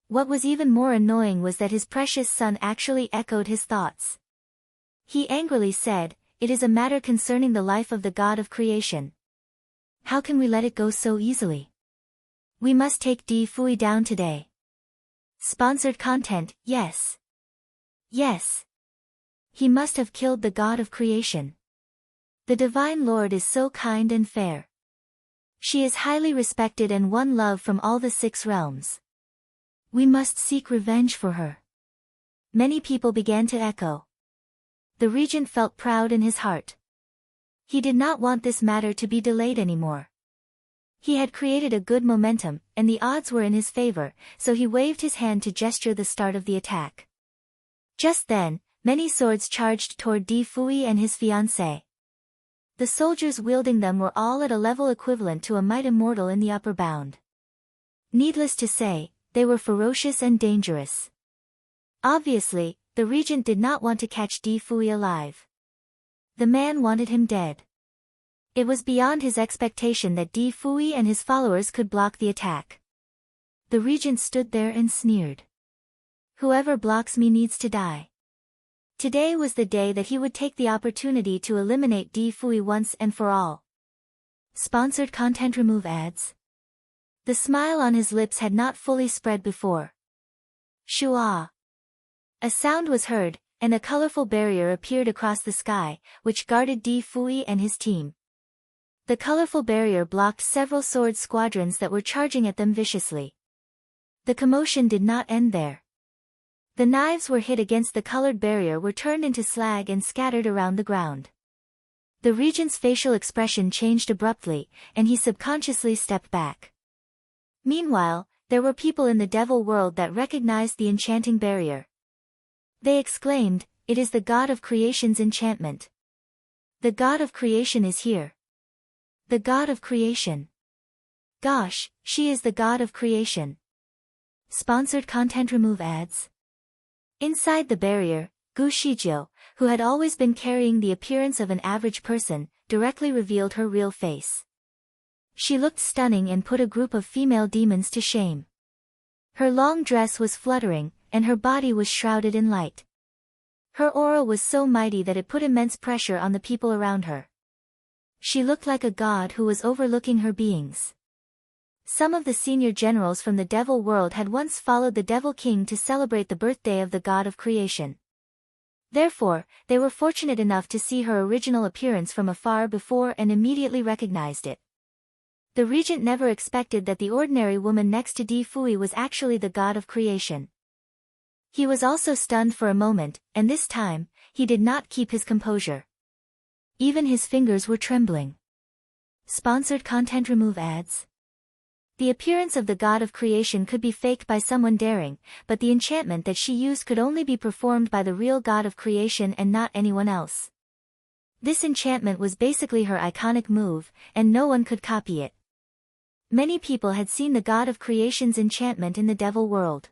What was even more annoying was that his precious son actually echoed his thoughts. He angrily said, "It is a matter concerning the life of the God of Creation. How can we let it go so easily? We must take Di Fui down today." Sponsored content. Yes. Yes. He must have killed the God of Creation. The Divine Lord is so kind and fair. She is highly respected and won love from all the 6 realms. We must seek revenge for her. Many people began to echo. The regent felt proud in his heart. He did not want this matter to be delayed anymore. He had created a good momentum, and the odds were in his favor, so he waved his hand to gesture the start of the attack. Just then, many swords charged toward Di Fui and his fiancée. The soldiers wielding them were all at a level equivalent to a might immortal in the upper bound. Needless to say, they were ferocious and dangerous. Obviously, the regent did not want to catch Di Fui alive. The man wanted him dead. It was beyond his expectation that Di Fui and his followers could block the attack. The regent stood there and sneered. "Whoever blocks me needs to die." Today was the day that he would take the opportunity to eliminate Di Fui once and for all. Sponsored content. Remove ads. The smile on his lips had not fully spread before. Shua. A sound was heard, and a colorful barrier appeared across the sky, which guarded Di Fui and his team. The colorful barrier blocked several sword squadrons that were charging at them viciously. The commotion did not end there. The knives were hit against the colored barrier were turned into slag and scattered around the ground. The regent's facial expression changed abruptly, and he subconsciously stepped back. Meanwhile, there were people in the devil world that recognized the enchanting barrier. They exclaimed, "It is the God of Creation's enchantment. The God of Creation is here. The God of Creation. Gosh, she is the God of Creation." Sponsored content. Remove ads. Inside the barrier, Gu Shizhou, who had always been carrying the appearance of an average person, directly revealed her real face. She looked stunning and put a group of female demons to shame. Her long dress was fluttering, and her body was shrouded in light. Her aura was so mighty that it put immense pressure on the people around her. She looked like a god who was overlooking her beings. Some of the senior generals from the devil world had once followed the devil king to celebrate the birthday of the God of Creation. Therefore, they were fortunate enough to see her original appearance from afar before and immediately recognized it. The regent never expected that the ordinary woman next to Di Fui was actually the God of Creation. He was also stunned for a moment, and this time, he did not keep his composure. Even his fingers were trembling. Sponsored content. Remove ads. The appearance of the God of Creation could be faked by someone daring, but the enchantment that she used could only be performed by the real God of Creation and not anyone else. This enchantment was basically her iconic move, and no one could copy it. Many people had seen the God of Creation's enchantment in the devil world.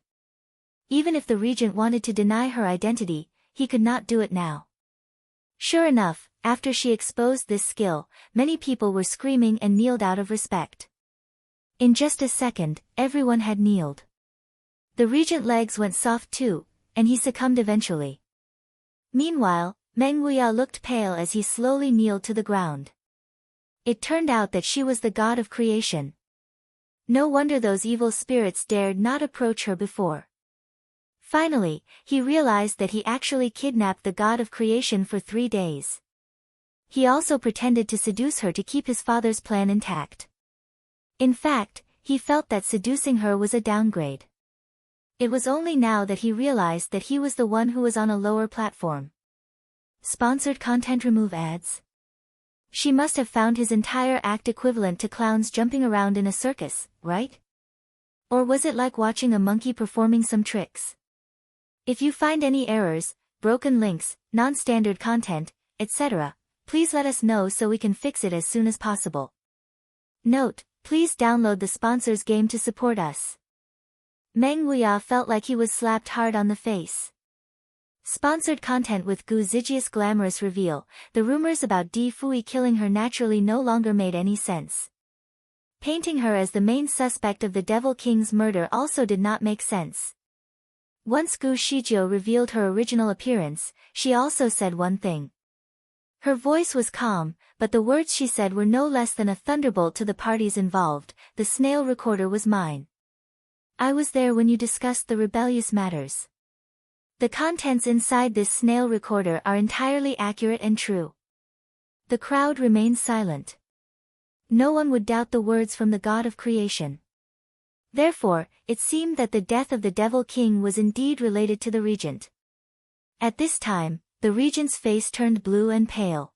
Even if the regent wanted to deny her identity, he could not do it now. Sure enough, after she exposed this skill, many people were screaming and kneeled out of respect. In just a second, everyone had kneeled. The regent's legs went soft too, and he succumbed eventually. Meanwhile, Meng Wuya looked pale as he slowly kneeled to the ground. It turned out that she was the god of creation. No wonder those evil spirits dared not approach her before. Finally, he realized that he actually kidnapped the god of creation for 3 days. He also pretended to seduce her to keep his father's plan intact. In fact, he felt that seducing her was a downgrade. It was only now that he realized that he was the one who was on a lower platform. Sponsored content. Remove ads. She must have found his entire act equivalent to clowns jumping around in a circus, right? Or was it like watching a monkey performing some tricks? If you find any errors, broken links, non-standard content, etc., please let us know so we can fix it as soon as possible. Note, please download the sponsor's game to support us. Meng Wuya felt like he was slapped hard on the face. Sponsored content. With Gu Zijia's glamorous reveal, the rumors about Di Fui killing her naturally no longer made any sense. Painting her as the main suspect of the Devil King's murder also did not make sense. Once Gu Shijio revealed her original appearance, she also said one thing. Her voice was calm, but the words she said were no less than a thunderbolt to the parties involved. The snail recorder was mine. I was there when you discussed the rebellious matters. The contents inside this snail recorder are entirely accurate and true. The crowd remained silent. No one would doubt the words from the god of creation. Therefore, it seemed that the death of the Devil King was indeed related to the regent. At this time, the regent's face turned blue and pale.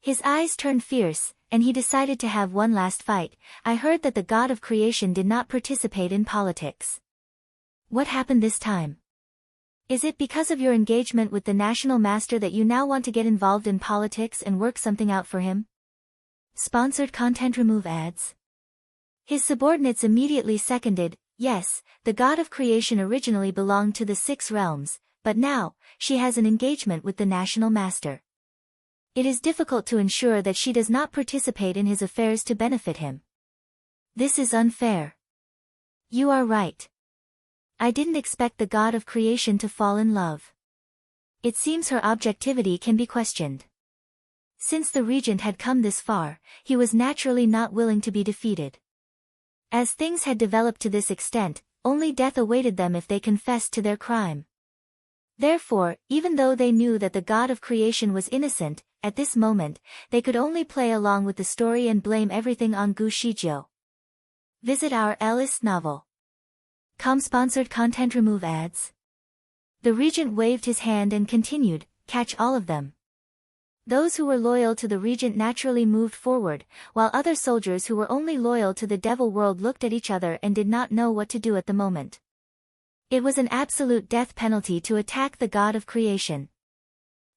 His eyes turned fierce, and he decided to have one last fight. I heard that the god of creation did not participate in politics. What happened this time? Is it because of your engagement with the national master that you now want to get involved in politics and work something out for him? Sponsored content. Remove ads. His subordinates immediately seconded, yes, the god of creation originally belonged to the 6 realms, but now, she has an engagement with the national master. It is difficult to ensure that she does not participate in his affairs to benefit him. This is unfair. You are right. I didn't expect the god of creation to fall in love. It seems her objectivity can be questioned. Since the regent had come this far, he was naturally not willing to be defeated. As things had developed to this extent, only death awaited them if they confessed to their crime. Therefore, even though they knew that the god of creation was innocent, at this moment, they could only play along with the story and blame everything on Gu Shijio. Visit our Ellis novel. Sponsored content. Remove ads. The regent waved his hand and continued, catch all of them. Those who were loyal to the regent naturally moved forward, while other soldiers who were only loyal to the devil world looked at each other and did not know what to do at the moment. It was an absolute death penalty to attack the god of creation.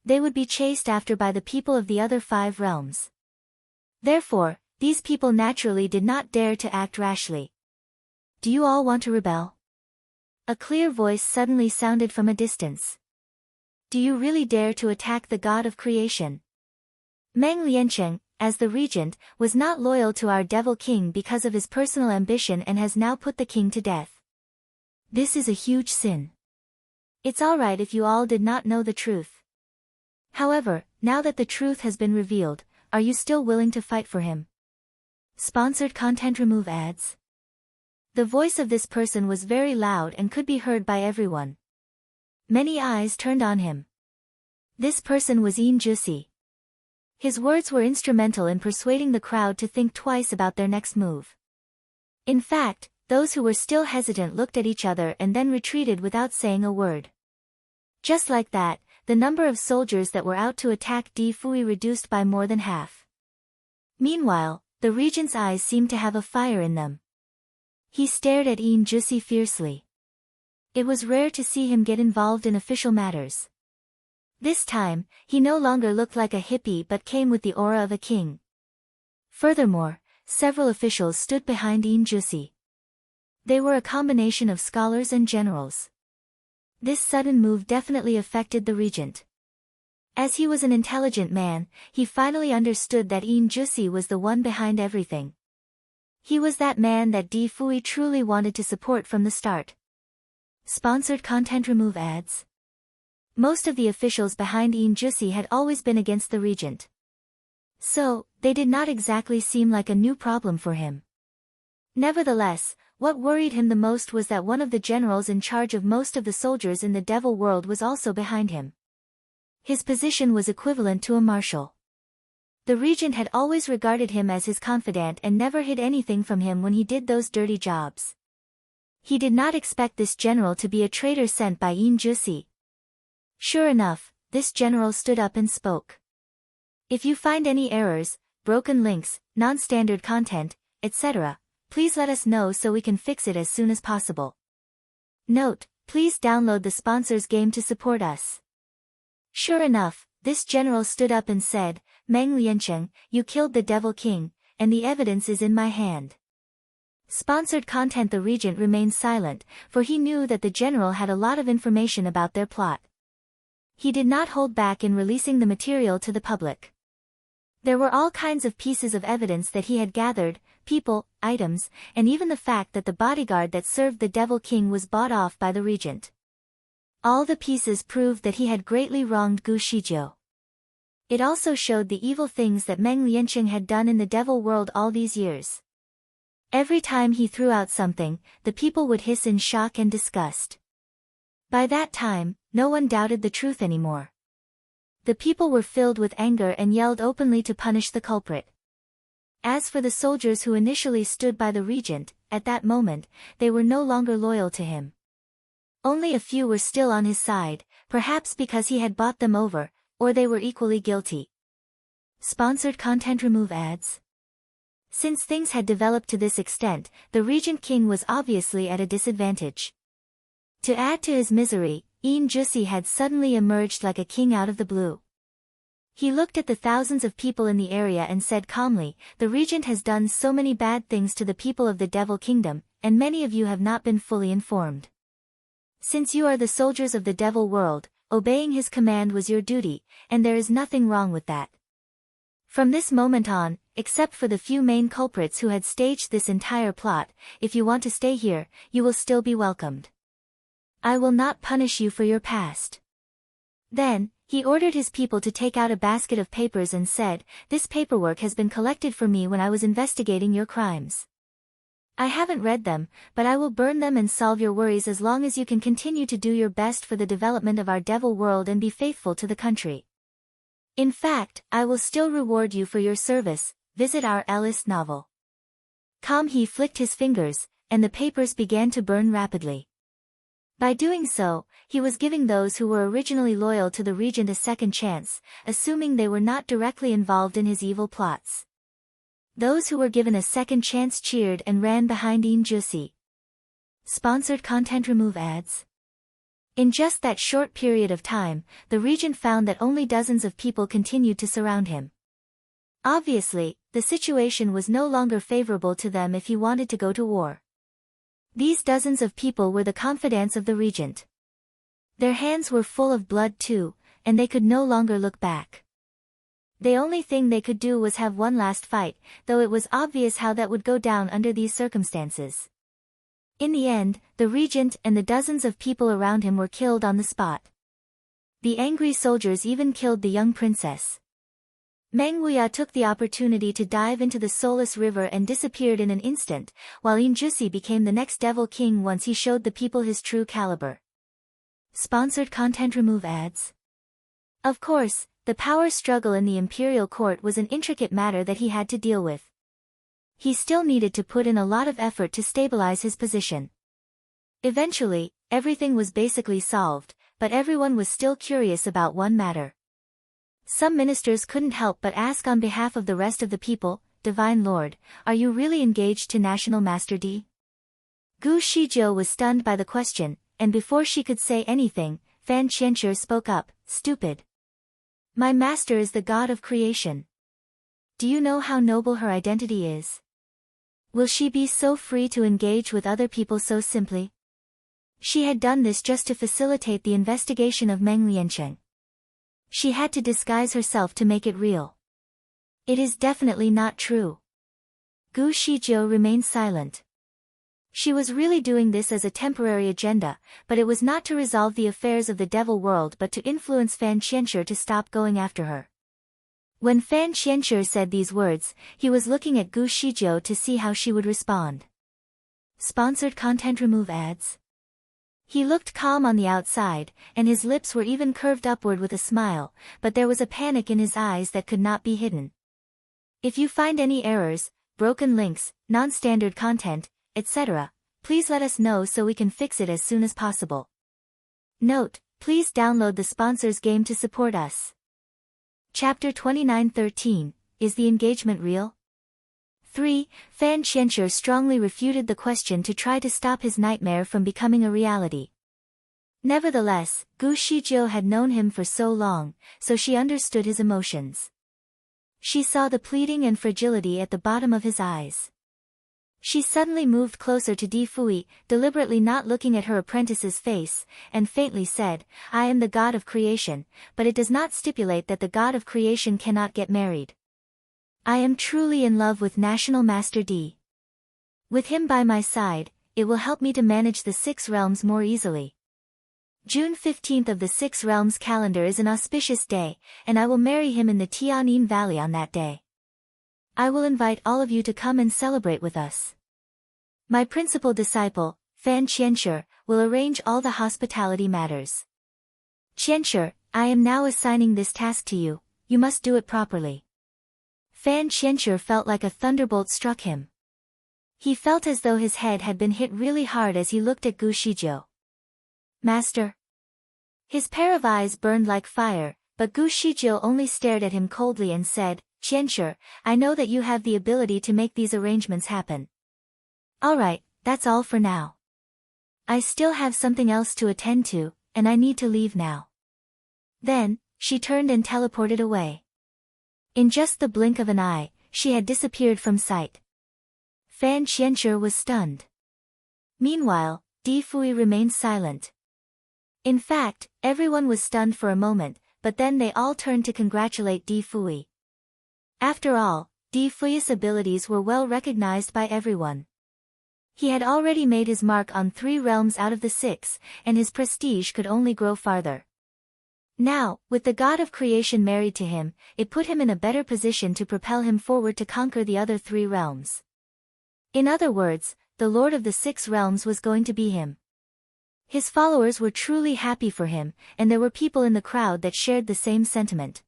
They would be chased after by the people of the other 5 realms. Therefore, these people naturally did not dare to act rashly. Do you all want to rebel? A clear voice suddenly sounded from a distance. Do you really dare to attack the god of creation? Meng Liancheng, as the regent, was not loyal to our devil king because of his personal ambition and has now put the king to death. This is a huge sin. It's alright if you all did not know the truth. However, now that the truth has been revealed, are you still willing to fight for him? Sponsored content. Remove ads. The voice of this person was very loud and could be heard by everyone. Many eyes turned on him. This person was Yin Jusi. His words were instrumental in persuading the crowd to think twice about their next move. In fact, those who were still hesitant looked at each other and then retreated without saying a word. Just like that, the number of soldiers that were out to attack Di Fui reduced by more than half. Meanwhile, the regent's eyes seemed to have a fire in them. He stared at Yin Jusi fiercely. It was rare to see him get involved in official matters. This time, he no longer looked like a hippie but came with the aura of a king. Furthermore, several officials stood behind Yin Jusi. They were a combination of scholars and generals. This sudden move definitely affected the regent. As he was an intelligent man, he finally understood that Yin Jusi was the one behind everything. He was that man that Di Fui truly wanted to support from the start. Sponsored content. Remove ads. Most of the officials behind Yin Jusi had always been against the regent. So, they did not exactly seem like a new problem for him. Nevertheless, what worried him the most was that one of the generals in charge of most of the soldiers in the devil world was also behind him. His position was equivalent to a marshal. The regent had always regarded him as his confidant and never hid anything from him when he did those dirty jobs. He did not expect this general to be a traitor sent by Yin Jusi. Sure enough, this general stood up and spoke. If you find any errors, broken links, non-standard content, etc., please let us know so we can fix it as soon as possible. Note, please download the sponsors game to support us. Sure enough, this general stood up and said, Meng Liancheng, you killed the Devil King, and the evidence is in my hand. Sponsored content. The regent remained silent, for he knew that the general had a lot of information about their plot. He did not hold back in releasing the material to the public. There were all kinds of pieces of evidence that he had gathered, people, items, and even the fact that the bodyguard that served the Devil King was bought off by the regent. All the pieces proved that he had greatly wronged Gu Shijiu. It also showed the evil things that Meng Liancheng had done in the devil world all these years. Every time he threw out something, the people would hiss in shock and disgust. By that time, no one doubted the truth anymore. The people were filled with anger and yelled openly to punish the culprit. As for the soldiers who initially stood by the regent, at that moment, they were no longer loyal to him. Only a few were still on his side, perhaps because he had bought them over, or they were equally guilty. Sponsored content. Remove ads. Since things had developed to this extent, the regent king was obviously at a disadvantage. To add to his misery, Yin Jusi had suddenly emerged like a king out of the blue. He looked at the thousands of people in the area and said calmly, the regent has done so many bad things to the people of the Devil Kingdom, and many of you have not been fully informed. Since you are the soldiers of the Devil world, obeying his command was your duty, and there is nothing wrong with that. From this moment on, except for the few main culprits who had staged this entire plot, if you want to stay here, you will still be welcomed. I will not punish you for your past. Then, he ordered his people to take out a basket of papers and said, this paperwork has been collected for me when I was investigating your crimes. I haven't read them, but I will burn them and solve your worries as long as you can continue to do your best for the development of our devil world and be faithful to the country. In fact, I will still reward you for your service. Visit our Alice novel. He flicked his fingers, and the papers began to burn rapidly. By doing so, he was giving those who were originally loyal to the regent a second chance, assuming they were not directly involved in his evil plots. Those who were given a second chance cheered and ran behind Yin Jusi. Sponsored content. Remove ads. In just that short period of time, the regent found that only dozens of people continued to surround him. Obviously, the situation was no longer favorable to them if he wanted to go to war. These dozens of people were the confidants of the regent. Their hands were full of blood too, and they could no longer look back. The only thing they could do was have one last fight, though it was obvious how that would go down under these circumstances. In the end, the regent and the dozens of people around him were killed on the spot. The angry soldiers even killed the young princess. Meng Wuya took the opportunity to dive into the soulless river and disappeared in an instant, while Yin Jusi became the next devil king once he showed the people his true caliber. Sponsored content. Remove ads. Of course, the power struggle in the imperial court was an intricate matter that he had to deal with. He still needed to put in a lot of effort to stabilize his position. Eventually, everything was basically solved, but everyone was still curious about one matter. Some ministers couldn't help but ask on behalf of the rest of the people, Divine Lord, are you really engaged to National Master D? Gu Shijiu was stunned by the question, and before she could say anything, Fan Qianshi spoke up, stupid. My master is the god of creation. Do you know how noble her identity is? Will she be so free to engage with other people so simply? She had done this just to facilitate the investigation of Meng Liancheng. She had to disguise herself to make it real. It is definitely not true. Gu Shijiu remained silent. She was really doing this as a temporary agenda, but it was not to resolve the affairs of the devil world but to influence Fan Qianxue to stop going after her. When Fan Qianxue said these words, he was looking at Gu Shijiu to see how she would respond. Sponsored content. Remove ads. He looked calm on the outside, and his lips were even curved upward with a smile, but there was a panic in his eyes that could not be hidden. If you find any errors, broken links, non-standard content, etc., please let us know so we can fix it as soon as possible. Note, please download the sponsors game to support us. Chapter 29:13, Is the engagement real? 3. Fan Qianxue strongly refuted the question to try to stop his nightmare from becoming a reality. Nevertheless, Gu Shijiu had known him for so long, so she understood his emotions. She saw the pleading and fragility at the bottom of his eyes. She suddenly moved closer to Di Fui, deliberately not looking at her apprentice's face, and faintly said, I am the god of creation, but it does not stipulate that the god of creation cannot get married. I am truly in love with National Master Di. With him by my side, it will help me to manage the 6 realms more easily. June 15th of the 6 realms calendar is an auspicious day, and I will marry him in the Tianin Valley on that day. I will invite all of you to come and celebrate with us. My principal disciple, Fan Qianxue, will arrange all the hospitality matters. Qianxue, I am now assigning this task to you, you must do it properly. Fan Qianxue felt like a thunderbolt struck him. He felt as though his head had been hit really hard as he looked at Gu Shijiu. Master. His pair of eyes burned like fire, but Gu Shijiu only stared at him coldly and said, Qianxue, I know that you have the ability to make these arrangements happen. Alright, that's all for now. I still have something else to attend to, and I need to leave now. Then, she turned and teleported away. In just the blink of an eye, she had disappeared from sight. Fan Qianxue was stunned. Meanwhile, Di Fui remained silent. In fact, everyone was stunned for a moment, but then they all turned to congratulate Di Fui. After all, Di Fui's abilities were well recognized by everyone. He had already made his mark on 3 realms out of the 6, and his prestige could only grow farther. Now, with the god of creation married to him, it put him in a better position to propel him forward to conquer the other 3 realms. In other words, the lord of the 6 realms was going to be him. His followers were truly happy for him, and there were people in the crowd that shared the same sentiment.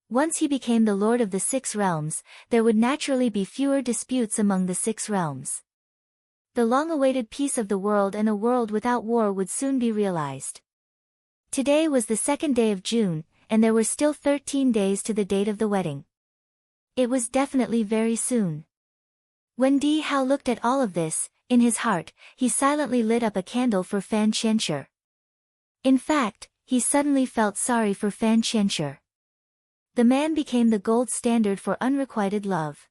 Once he became the lord of the 6 realms, there would naturally be fewer disputes among the 6 realms. The long-awaited peace of the world and a world without war would soon be realized. Today was the 2nd day of June, and there were still 13 days to the date of the wedding. It was definitely very soon. When Di Hao looked at all of this, in his heart, he silently lit up a candle for Fan Qianxue. In fact, he suddenly felt sorry for Fan Qianxue. The man became the gold standard for unrequited love.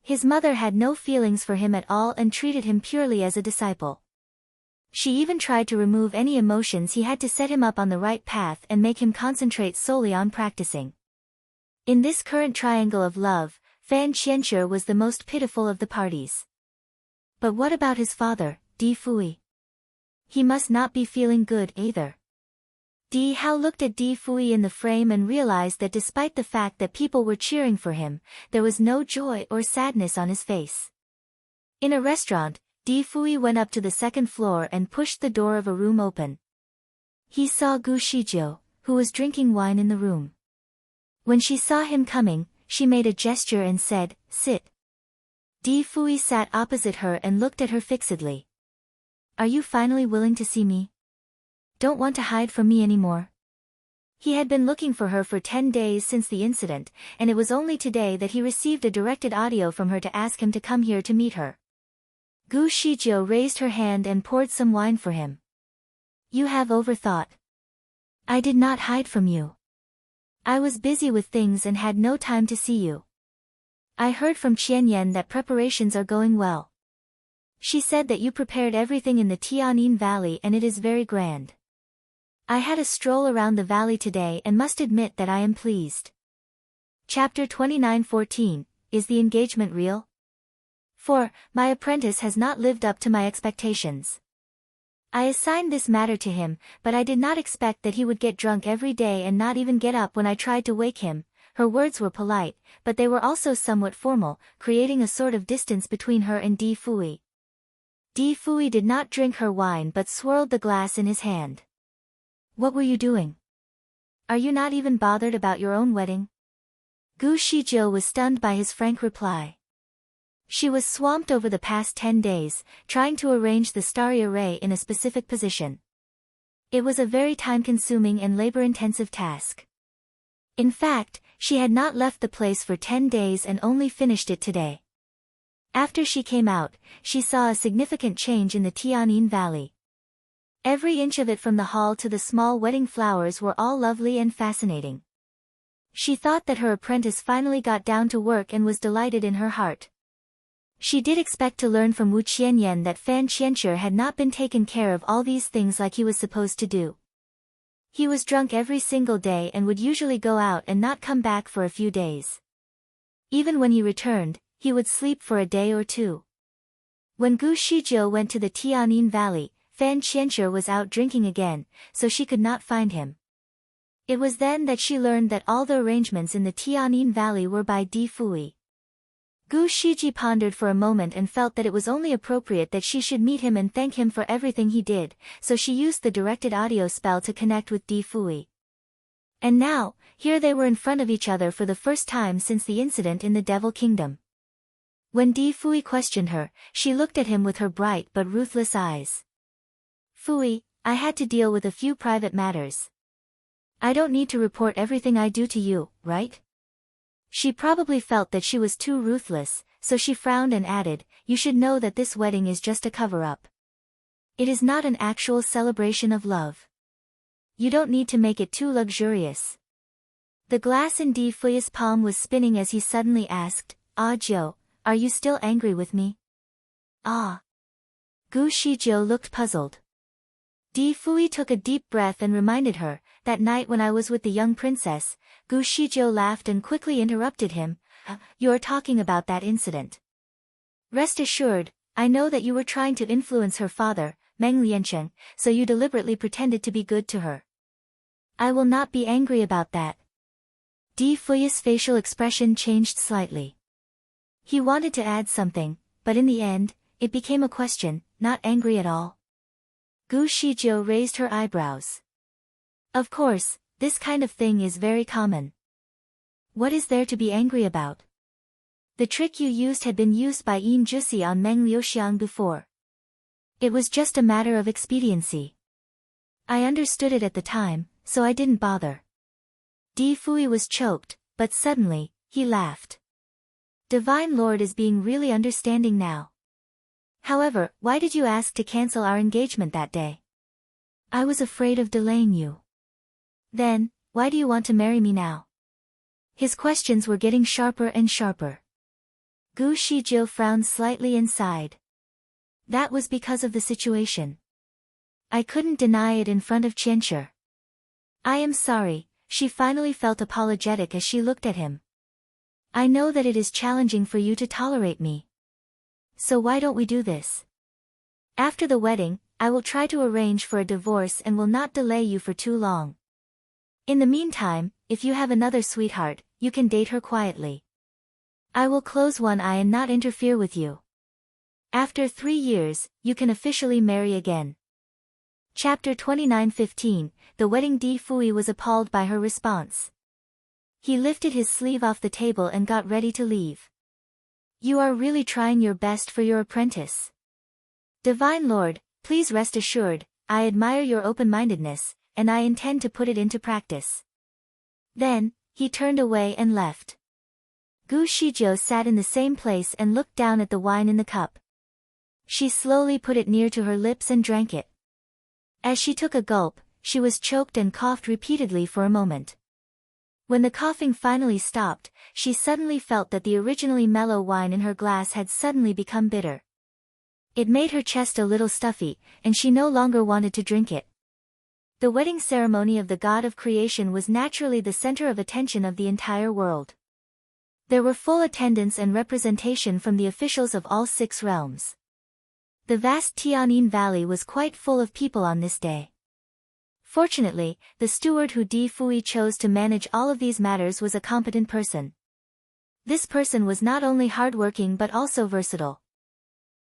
His mother had no feelings for him at all and treated him purely as a disciple. She even tried to remove any emotions he had to set him up on the right path and make him concentrate solely on practicing. In this current triangle of love, Fan Qianxue was the most pitiful of the parties. But what about his father, Di Fui? He must not be feeling good either. Di Hao looked at Di Fui in the frame and realized that despite the fact that people were cheering for him, there was no joy or sadness on his face. In a restaurant, Di Fui went up to the 2nd floor and pushed the door of a room open. He saw Gu Shijiu, who was drinking wine in the room. When she saw him coming, she made a gesture and said, Sit. Di Fui sat opposite her and looked at her fixedly. Are you finally willing to see me? Don't want to hide from me anymore? He had been looking for her for 10 days since the incident, and it was only today that he received a directed audio from her to ask him to come here to meet her. Gu Shijiu raised her hand and poured some wine for him. You have overthought. I did not hide from you. I was busy with things and had no time to see you. I heard from Qianyan that preparations are going well. She said that you prepared everything in the Tianin Valley and it is very grand. I had a stroll around the valley today and must admit that I am pleased. Chapter 29:14, Is the engagement real? 4. My apprentice has not lived up to my expectations. I assigned this matter to him, but I did not expect that he would get drunk every day and not even get up when I tried to wake him. Her words were polite, but they were also somewhat formal, creating a sort of distance between her and Di Fui. Di Fui did not drink her wine but swirled the glass in his hand. What were you doing? Are you not even bothered about your own wedding? Gu Shijiu was stunned by his frank reply. She was swamped over the past 10 days, trying to arrange the starry array in a specific position. It was a very time-consuming and labor-intensive task. In fact, she had not left the place for 10 days and only finished it today. After she came out, she saw a significant change in the Tianin Valley. Every inch of it from the hall to the small wedding flowers were all lovely and fascinating. She thought that her apprentice finally got down to work and was delighted in her heart. She did expect to learn from Wu Qianyan that Fan Qianshi had not been taken care of all these things like he was supposed to do. He was drunk every single day and would usually go out and not come back for a few days. Even when he returned, he would sleep for a day or two. When Gu Shijiu went to the Tianin Valley, Fan Qianshi was out drinking again, so she could not find him. It was then that she learned that all the arrangements in the Tianin Valley were by Di Fui. Gu Shiji pondered for a moment and felt that it was only appropriate that she should meet him and thank him for everything he did, so she used the directed audio spell to connect with Di Fui. And now, here they were in front of each other for the first time since the incident in the Devil Kingdom. When Di Fui questioned her, she looked at him with her bright but ruthless eyes. Fui, I had to deal with a few private matters. I don't need to report everything I do to you, right? She probably felt that she was too ruthless, so she frowned and added, You should know that this wedding is just a cover-up. It is not an actual celebration of love. You don't need to make it too luxurious. The glass in Di Fui's palm was spinning as he suddenly asked, Ah Jiu, are you still angry with me? Ah. Gu Shijiu looked puzzled. Di Fui took a deep breath and reminded her, that night when I was with the young princess. Gu Shijiu laughed and quickly interrupted him, You are talking about that incident. Rest assured, I know that you were trying to influence her father, Meng Liancheng, so you deliberately pretended to be good to her. I will not be angry about that. Di Fui's facial expression changed slightly. He wanted to add something, but in the end, it became a question, not angry at all. Gu Shijiu raised her eyebrows. Of course, this kind of thing is very common. What is there to be angry about? The trick you used had been used by Yin Jusi on Meng Liuxiang before. It was just a matter of expediency. I understood it at the time, so I didn't bother. Di Fui was choked, but suddenly, he laughed. Divine Lord is being really understanding now. However, why did you ask to cancel our engagement that day? I was afraid of delaying you. Then, why do you want to marry me now? His questions were getting sharper and sharper. Gu Shijiu frowned slightly and sighed. That was because of the situation. I couldn't deny it in front of Qianshi. I am sorry, she finally felt apologetic as she looked at him. I know that it is challenging for you to tolerate me. So why don't we do this? After the wedding, I will try to arrange for a divorce and will not delay you for too long. In the meantime, if you have another sweetheart, you can date her quietly. I will close one eye and not interfere with you. After 3 years, you can officially marry again. Chapter 29:15, The Wedding. Di Fui was appalled by her response. He lifted his sleeve off the table and got ready to leave. You are really trying your best for your apprentice. Divine Lord, please rest assured, I admire your open-mindedness, and I intend to put it into practice. Then, he turned away and left. Gu Shijiu sat in the same place and looked down at the wine in the cup. She slowly put it near to her lips and drank it. As she took a gulp, she was choked and coughed repeatedly for a moment. When the coughing finally stopped, she suddenly felt that the originally mellow wine in her glass had suddenly become bitter. It made her chest a little stuffy, and she no longer wanted to drink it. The wedding ceremony of the god of creation was naturally the center of attention of the entire world. There were full attendance and representation from the officials of all 6 realms. The vast Tianyin Valley was quite full of people on this day. Fortunately, the steward who Di Fui chose to manage all of these matters was a competent person. This person was not only hardworking but also versatile.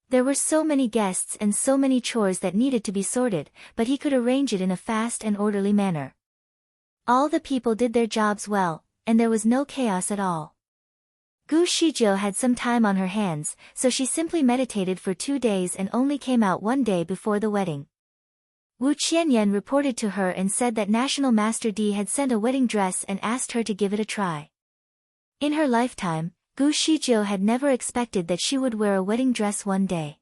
There were so many guests and so many chores that needed to be sorted, but he could arrange it in a fast and orderly manner. All the people did their jobs well, and there was no chaos at all. Gu Shizhou had some time on her hands, so she simply meditated for 2 days and only came out 1 day before the wedding. Wu Qianyan reported to her and said that National Master Di had sent a wedding dress and asked her to give it a try. In her lifetime, Gu Shizhou had never expected that she would wear a wedding dress one day.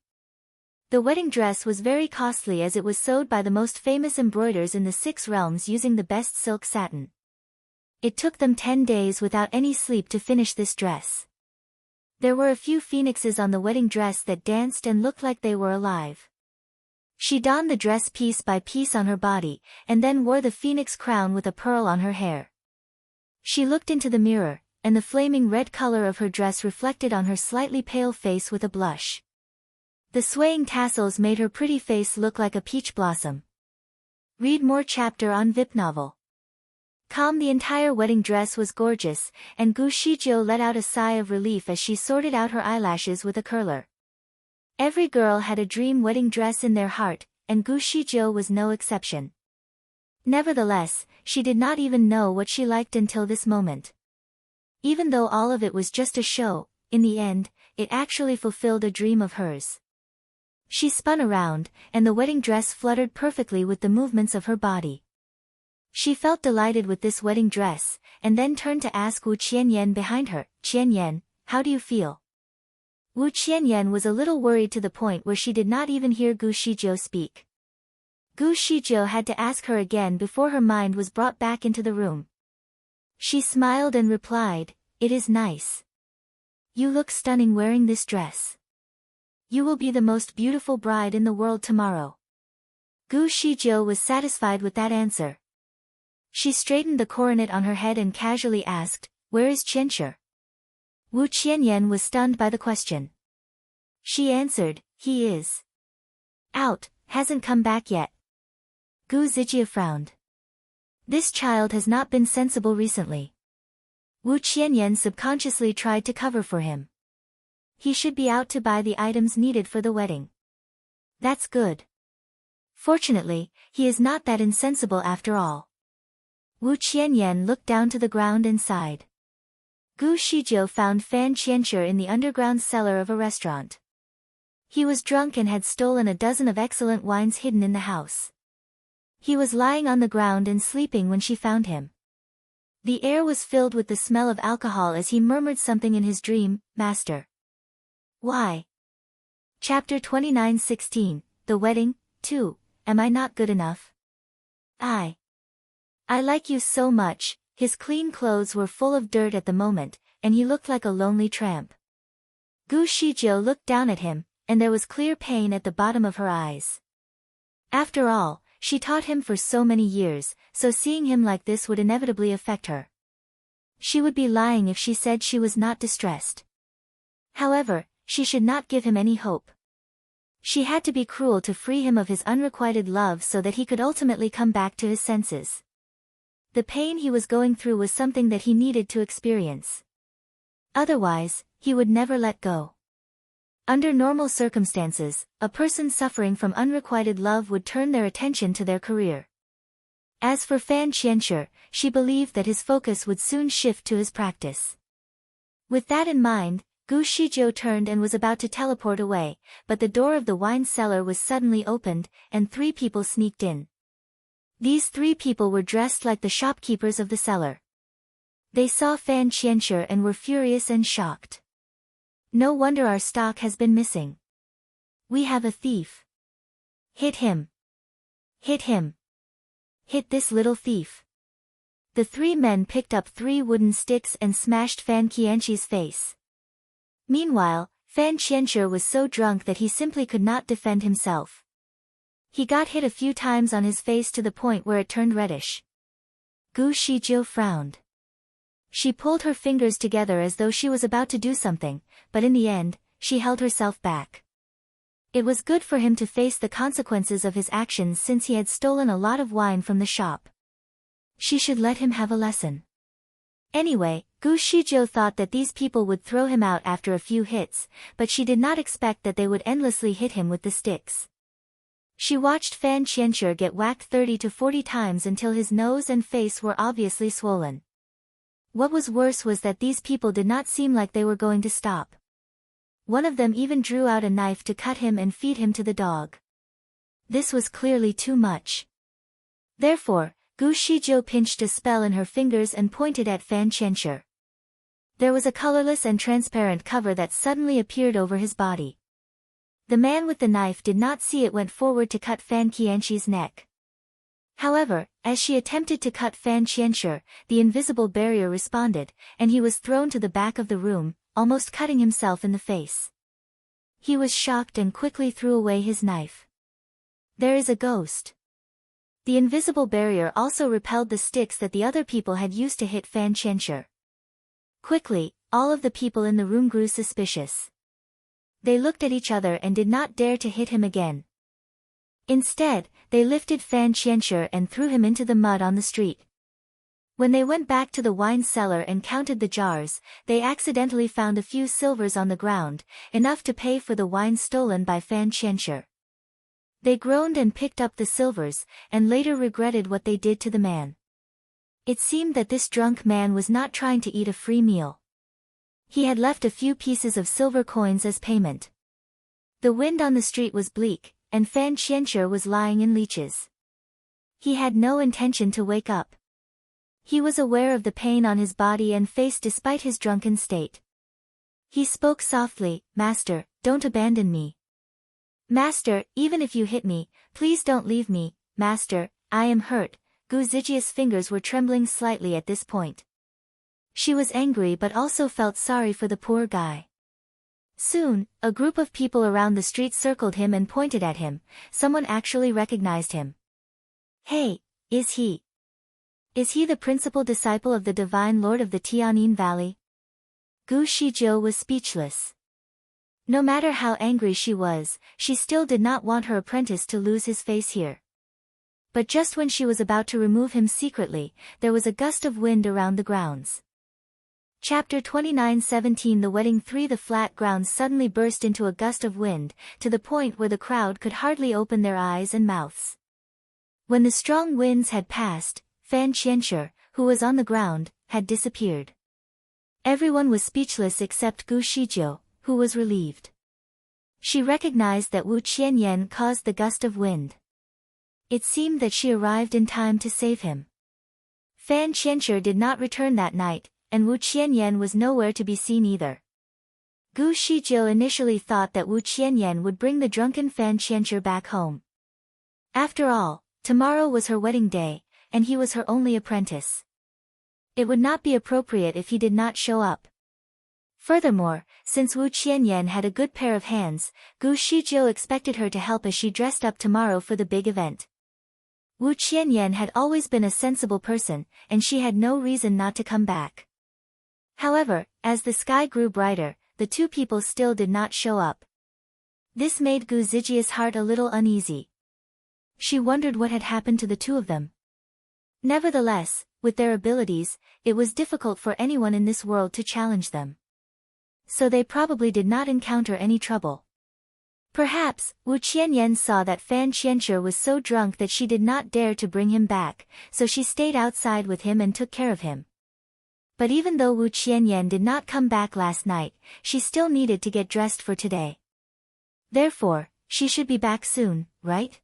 The wedding dress was very costly as it was sewed by the most famous embroiders in the 6 realms using the best silk satin. It took them 10 days without any sleep to finish this dress. There were a few phoenixes on the wedding dress that danced and looked like they were alive. She donned the dress piece by piece on her body, and then wore the phoenix crown with a pearl on her hair. She looked into the mirror, and the flaming red color of her dress reflected on her slightly pale face with a blush. The swaying tassels made her pretty face look like a peach blossom. Read more chapter on VIP novel. The entire wedding dress was gorgeous, and Gu Shizhou let out a sigh of relief as she sorted out her eyelashes with a curler. Every girl had a dream wedding dress in their heart, and Gu Shizhou was no exception. Nevertheless, she did not even know what she liked until this moment. Even though all of it was just a show, in the end, it actually fulfilled a dream of hers. She spun around, and the wedding dress fluttered perfectly with the movements of her body. She felt delighted with this wedding dress, and then turned to ask Wu Qianyan behind her, "Qianyan, how do you feel?" Wu Qianyan was a little worried to the point where she did not even hear Gu Shizhou speak. Gu Shizhou had to ask her again before her mind was brought back into the room. She smiled and replied, "It is nice. You look stunning wearing this dress. You will be the most beautiful bride in the world tomorrow." Gu Shizhou was satisfied with that answer. She straightened the coronet on her head and casually asked, "Where is Qianshi?" Wu Qianyan was stunned by the question. She answered, "He is out, hasn't come back yet." Gu Zijia frowned. This child has not been sensible recently. Wu Qianyan subconsciously tried to cover for him. He should be out to buy the items needed for the wedding. That's good. Fortunately, he is not that insensible after all. Wu Qianyan looked down to the ground and sighed. Gu Shizhou found Fan Qianshi in the underground cellar of a restaurant. He was drunk and had stolen a dozen of excellent wines hidden in the house. He was lying on the ground and sleeping when she found him. The air was filled with the smell of alcohol as he murmured something in his dream, "Master." Why? Chapter 29:16, The Wedding, 2, Am I Not Good Enough? I like you so much. His clean clothes were full of dirt at the moment, and he looked like a lonely tramp. Gu Shizhou looked down at him, and there was clear pain at the bottom of her eyes. After all, she taught him for so many years, so seeing him like this would inevitably affect her. She would be lying if she said she was not distressed. However, she should not give him any hope. She had to be cruel to free him of his unrequited love so that he could ultimately come back to his senses. The pain he was going through was something that he needed to experience. Otherwise, he would never let go. Under normal circumstances, a person suffering from unrequited love would turn their attention to their career. As for Fan Qianshi, she believed that his focus would soon shift to his practice. With that in mind, Gu Shizhou turned and was about to teleport away, but the door of the wine cellar was suddenly opened, and 3 people sneaked in. These 3 people were dressed like the shopkeepers of the cellar. They saw Fan Qianshi and were furious and shocked. "No wonder our stock has been missing. We have a thief. Hit him. Hit him. Hit this little thief." The 3 men picked up 3 wooden sticks and smashed Fan Qianshi's face. Meanwhile, Fan Qianshi was so drunk that he simply could not defend himself. He got hit a few times on his face to the point where it turned reddish. Gu Shijiu frowned. She pulled her fingers together as though she was about to do something, but in the end, she held herself back. It was good for him to face the consequences of his actions since he had stolen a lot of wine from the shop. She should let him have a lesson. Anyway, Gu Shijiu thought that these people would throw him out after a few hits, but she did not expect that they would endlessly hit him with the sticks. She watched Fan Qianxue get whacked 30 to 40 times until his nose and face were obviously swollen. What was worse was that these people did not seem like they were going to stop. One of them even drew out a knife to cut him and feed him to the dog. This was clearly too much. Therefore, Gu Shijiu pinched a spell in her fingers and pointed at Fan Qianxue. There was a colorless and transparent cover that suddenly appeared over his body. The man with the knife did not see it, went forward to cut Fan Qianxi's neck. However, as she attempted to cut Fan Qianxue, the invisible barrier responded, and he was thrown to the back of the room, almost cutting himself in the face. He was shocked and quickly threw away his knife. There is a ghost. The invisible barrier also repelled the sticks that the other people had used to hit Fan Qianxue. Quickly, all of the people in the room grew suspicious. They looked at each other and did not dare to hit him again. Instead, they lifted Fan Qianxue and threw him into the mud on the street. When they went back to the wine cellar and counted the jars, they accidentally found a few silvers on the ground, enough to pay for the wine stolen by Fan Qianxue. They groaned and picked up the silvers, and later regretted what they did to the man. It seemed that this drunk man was not trying to eat a free meal. He had left a few pieces of silver coins as payment. The wind on the street was bleak, and Fan Qianxue was lying in leeches. He had no intention to wake up. He was aware of the pain on his body and face despite his drunken state. He spoke softly, "Master, don't abandon me. Master, even if you hit me, please don't leave me, Master, I am hurt." Gu Zijia's fingers were trembling slightly at this point. She was angry but also felt sorry for the poor guy. Soon, a group of people around the street circled him and pointed at him. Someone actually recognized him. "Hey, is he the principal disciple of the Divine Lord of the Tianyin Valley?" Gu Shijiu was speechless. No matter how angry she was, she still did not want her apprentice to lose his face here. But just when she was about to remove him secretly, there was a gust of wind around the grounds. Chapter 29:17 The Wedding 3 The flat grounds suddenly burst into a gust of wind, to the point where the crowd could hardly open their eyes and mouths. When the strong winds had passed, Fan Qianxue, who was on the ground, had disappeared. Everyone was speechless except Gu Shijiu, who was relieved. She recognized that Wu Qianyan caused the gust of wind. It seemed that she arrived in time to save him. Fan Qianxue did not return that night, and Wu Qianyan was nowhere to be seen either. Gu Shijiu initially thought that Wu Qianyan would bring the drunken Fan Qianxue back home. After all, tomorrow was her wedding day, and he was her only apprentice. It would not be appropriate if he did not show up. Furthermore, since Wu Qianyan had a good pair of hands, Gu Shijiu expected her to help as she dressed up tomorrow for the big event. Wu Qianyan had always been a sensible person, and she had no reason not to come back. However, as the sky grew brighter, the two people still did not show up. This made Gu Zijia's heart a little uneasy. She wondered what had happened to the two of them. Nevertheless, with their abilities, it was difficult for anyone in this world to challenge them. So they probably did not encounter any trouble. Perhaps, Wu Qianyan saw that Fan Qianxue was so drunk that she did not dare to bring him back, so she stayed outside with him and took care of him. But even though Wu Qianyan did not come back last night, she still needed to get dressed for today. Therefore, she should be back soon, right?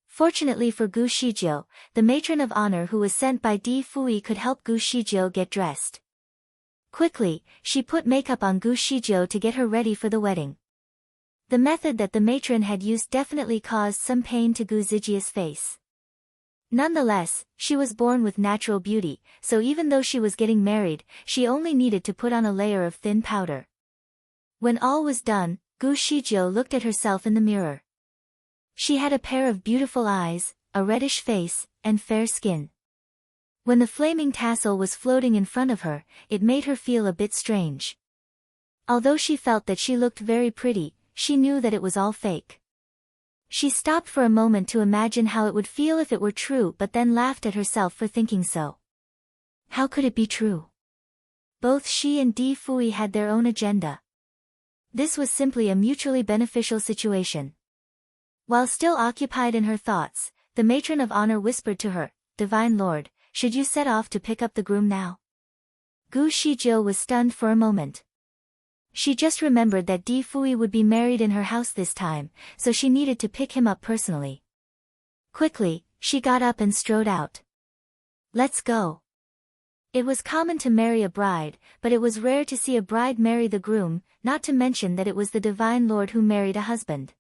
Fortunately for Gu Shijiu, the matron of honor who was sent by Di Fui could help Gu Shijiu get dressed. Quickly, she put makeup on Gu Shijiu to get her ready for the wedding. The method that the matron had used definitely caused some pain to Gu Zijia's face. Nonetheless, she was born with natural beauty, so even though she was getting married, she only needed to put on a layer of thin powder. When all was done, Gu Shijiu looked at herself in the mirror. She had a pair of beautiful eyes, a reddish face, and fair skin. When the flaming tassel was floating in front of her, it made her feel a bit strange. Although she felt that she looked very pretty, she knew that it was all fake. She stopped for a moment to imagine how it would feel if it were true, but then laughed at herself for thinking so. How could it be true? Both she and Di Fui had their own agenda. This was simply a mutually beneficial situation. While still occupied in her thoughts, the matron of honor whispered to her, "Divine Lord, should you set off to pick up the groom now?" Gu Shijiu was stunned for a moment. She just remembered that Di Fui would be married in her house this time, so she needed to pick him up personally. Quickly, she got up and strode out. Let's go. It was common to marry a bride, but it was rare to see a bride marry the groom, not to mention that it was the Divine Lord who married a husband.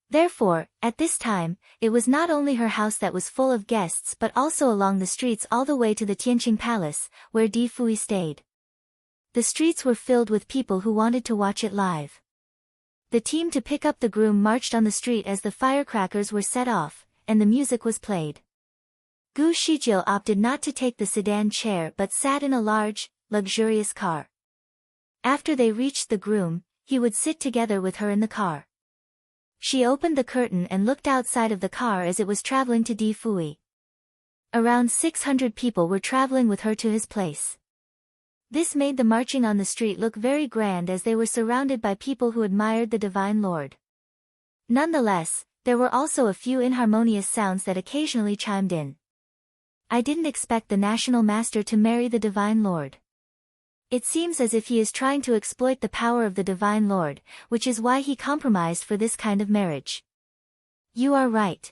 Therefore, at this time, it was not only her house that was full of guests but also along the streets all the way to the Tianqing Palace, where Di Fui stayed. The streets were filled with people who wanted to watch it live. The team to pick up the groom marched on the street as the firecrackers were set off, and the music was played. Gu Shijiu opted not to take the sedan chair but sat in a large, luxurious car. After they reached the groom, he would sit together with her in the car. She opened the curtain and looked outside of the car as it was traveling to Di Fui. Around 600 people were traveling with her to his place. This made the marching on the street look very grand as they were surrounded by people who admired the Divine Lord. Nonetheless, there were also a few inharmonious sounds that occasionally chimed in. I didn't expect the National Master to marry the Divine Lord. It seems as if he is trying to exploit the power of the Divine Lord, which is why he compromised for this kind of marriage. You are right.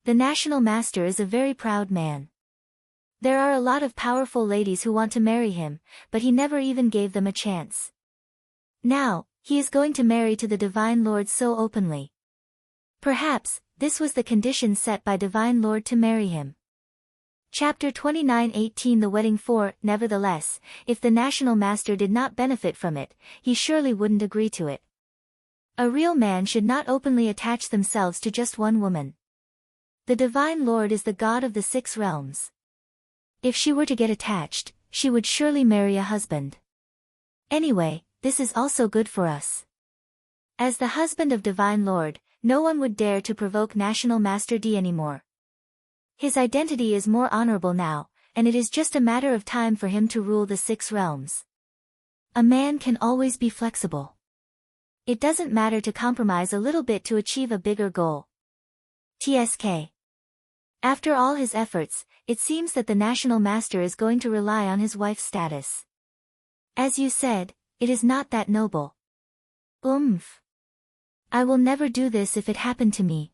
The National Master is a very proud man. There are a lot of powerful ladies who want to marry him, but he never even gave them a chance. Now, he is going to marry to the Divine Lord so openly. Perhaps, this was the condition set by Divine Lord to marry him. Chapter 29:18 The Wedding 4. Nevertheless, if the National Master did not benefit from it, he surely wouldn't agree to it. A real man should not openly attach themselves to just one woman. The Divine Lord is the God of the 6 realms. If she were to get attached, she would surely marry a husband. Anyway, this is also good for us. As the husband of Divine Lord, no one would dare to provoke National Master Di anymore. His identity is more honorable now, and it is just a matter of time for him to rule the 6 realms. A man can always be flexible. It doesn't matter to compromise a little bit to achieve a bigger goal. TSK. After all his efforts, it seems that the National Master is going to rely on his wife's status. As you said, it is not that noble. I will never do this if it happened to me.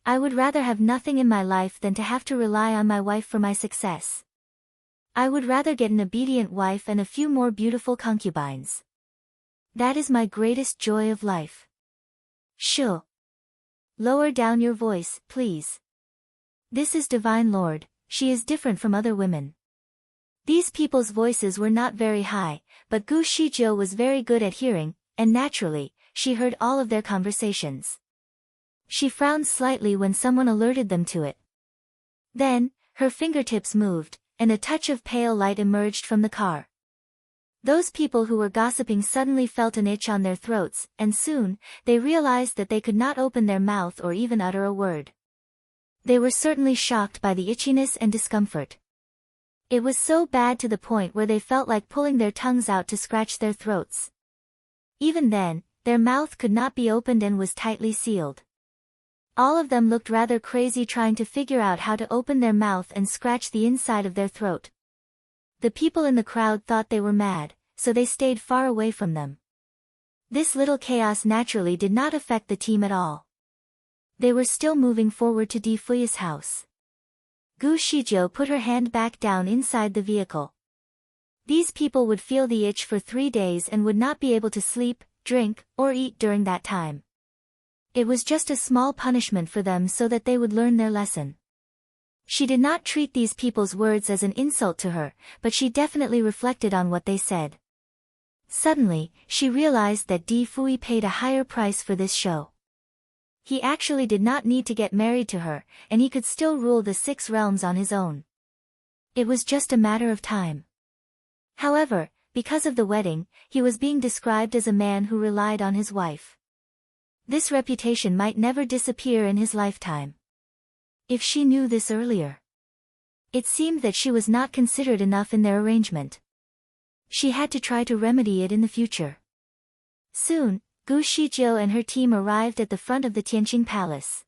I would rather have nothing in my life than to have to rely on my wife for my success. I would rather get an obedient wife and a few more beautiful concubines. That is my greatest joy of life. Shoo. Lower down your voice, please. This is Divine Lord, she is different from other women. These people's voices were not very high, but Gu Shijiu was very good at hearing, and naturally, she heard all of their conversations. She frowned slightly when someone alerted them to it. Then, her fingertips moved, and a touch of pale light emerged from the car. Those people who were gossiping suddenly felt an itch on their throats, and soon, they realized that they could not open their mouth or even utter a word. They were certainly shocked by the itchiness and discomfort. It was so bad to the point where they felt like pulling their tongues out to scratch their throats. Even then, their mouth could not be opened and was tightly sealed. All of them looked rather crazy trying to figure out how to open their mouth and scratch the inside of their throat. The people in the crowd thought they were mad, so they stayed far away from them. This little chaos naturally did not affect the team at all. They were still moving forward to Di Fui's house. Gu Shijiu put her hand back down inside the vehicle. These people would feel the itch for 3 days and would not be able to sleep, drink, or eat during that time. It was just a small punishment for them so that they would learn their lesson. She did not treat these people's words as an insult to her, but she definitely reflected on what they said. Suddenly, she realized that Di Fui paid a higher price for this show. He actually did not need to get married to her, and he could still rule the 6 realms on his own. It was just a matter of time. However, because of the wedding, he was being described as a man who relied on his wife. This reputation might never disappear in his lifetime. If she knew this earlier. It seemed that she was not considered enough in their arrangement. She had to try to remedy it in the future. Soon, Gu Shijiu and her team arrived at the front of the Tianqing Palace.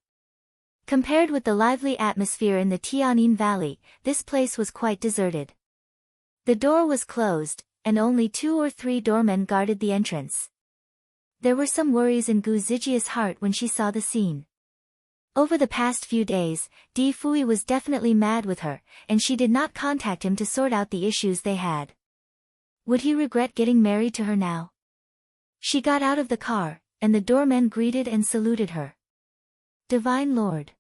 Compared with the lively atmosphere in the Tianin Valley, this place was quite deserted. The door was closed, and only 2 or 3 doormen guarded the entrance. There were some worries in Gu Zijia's heart when she saw the scene. Over the past few days, Di Fui was definitely mad with her, and she did not contact him to sort out the issues they had. Would he regret getting married to her now? She got out of the car, and the doormen greeted and saluted her. Divine Lord.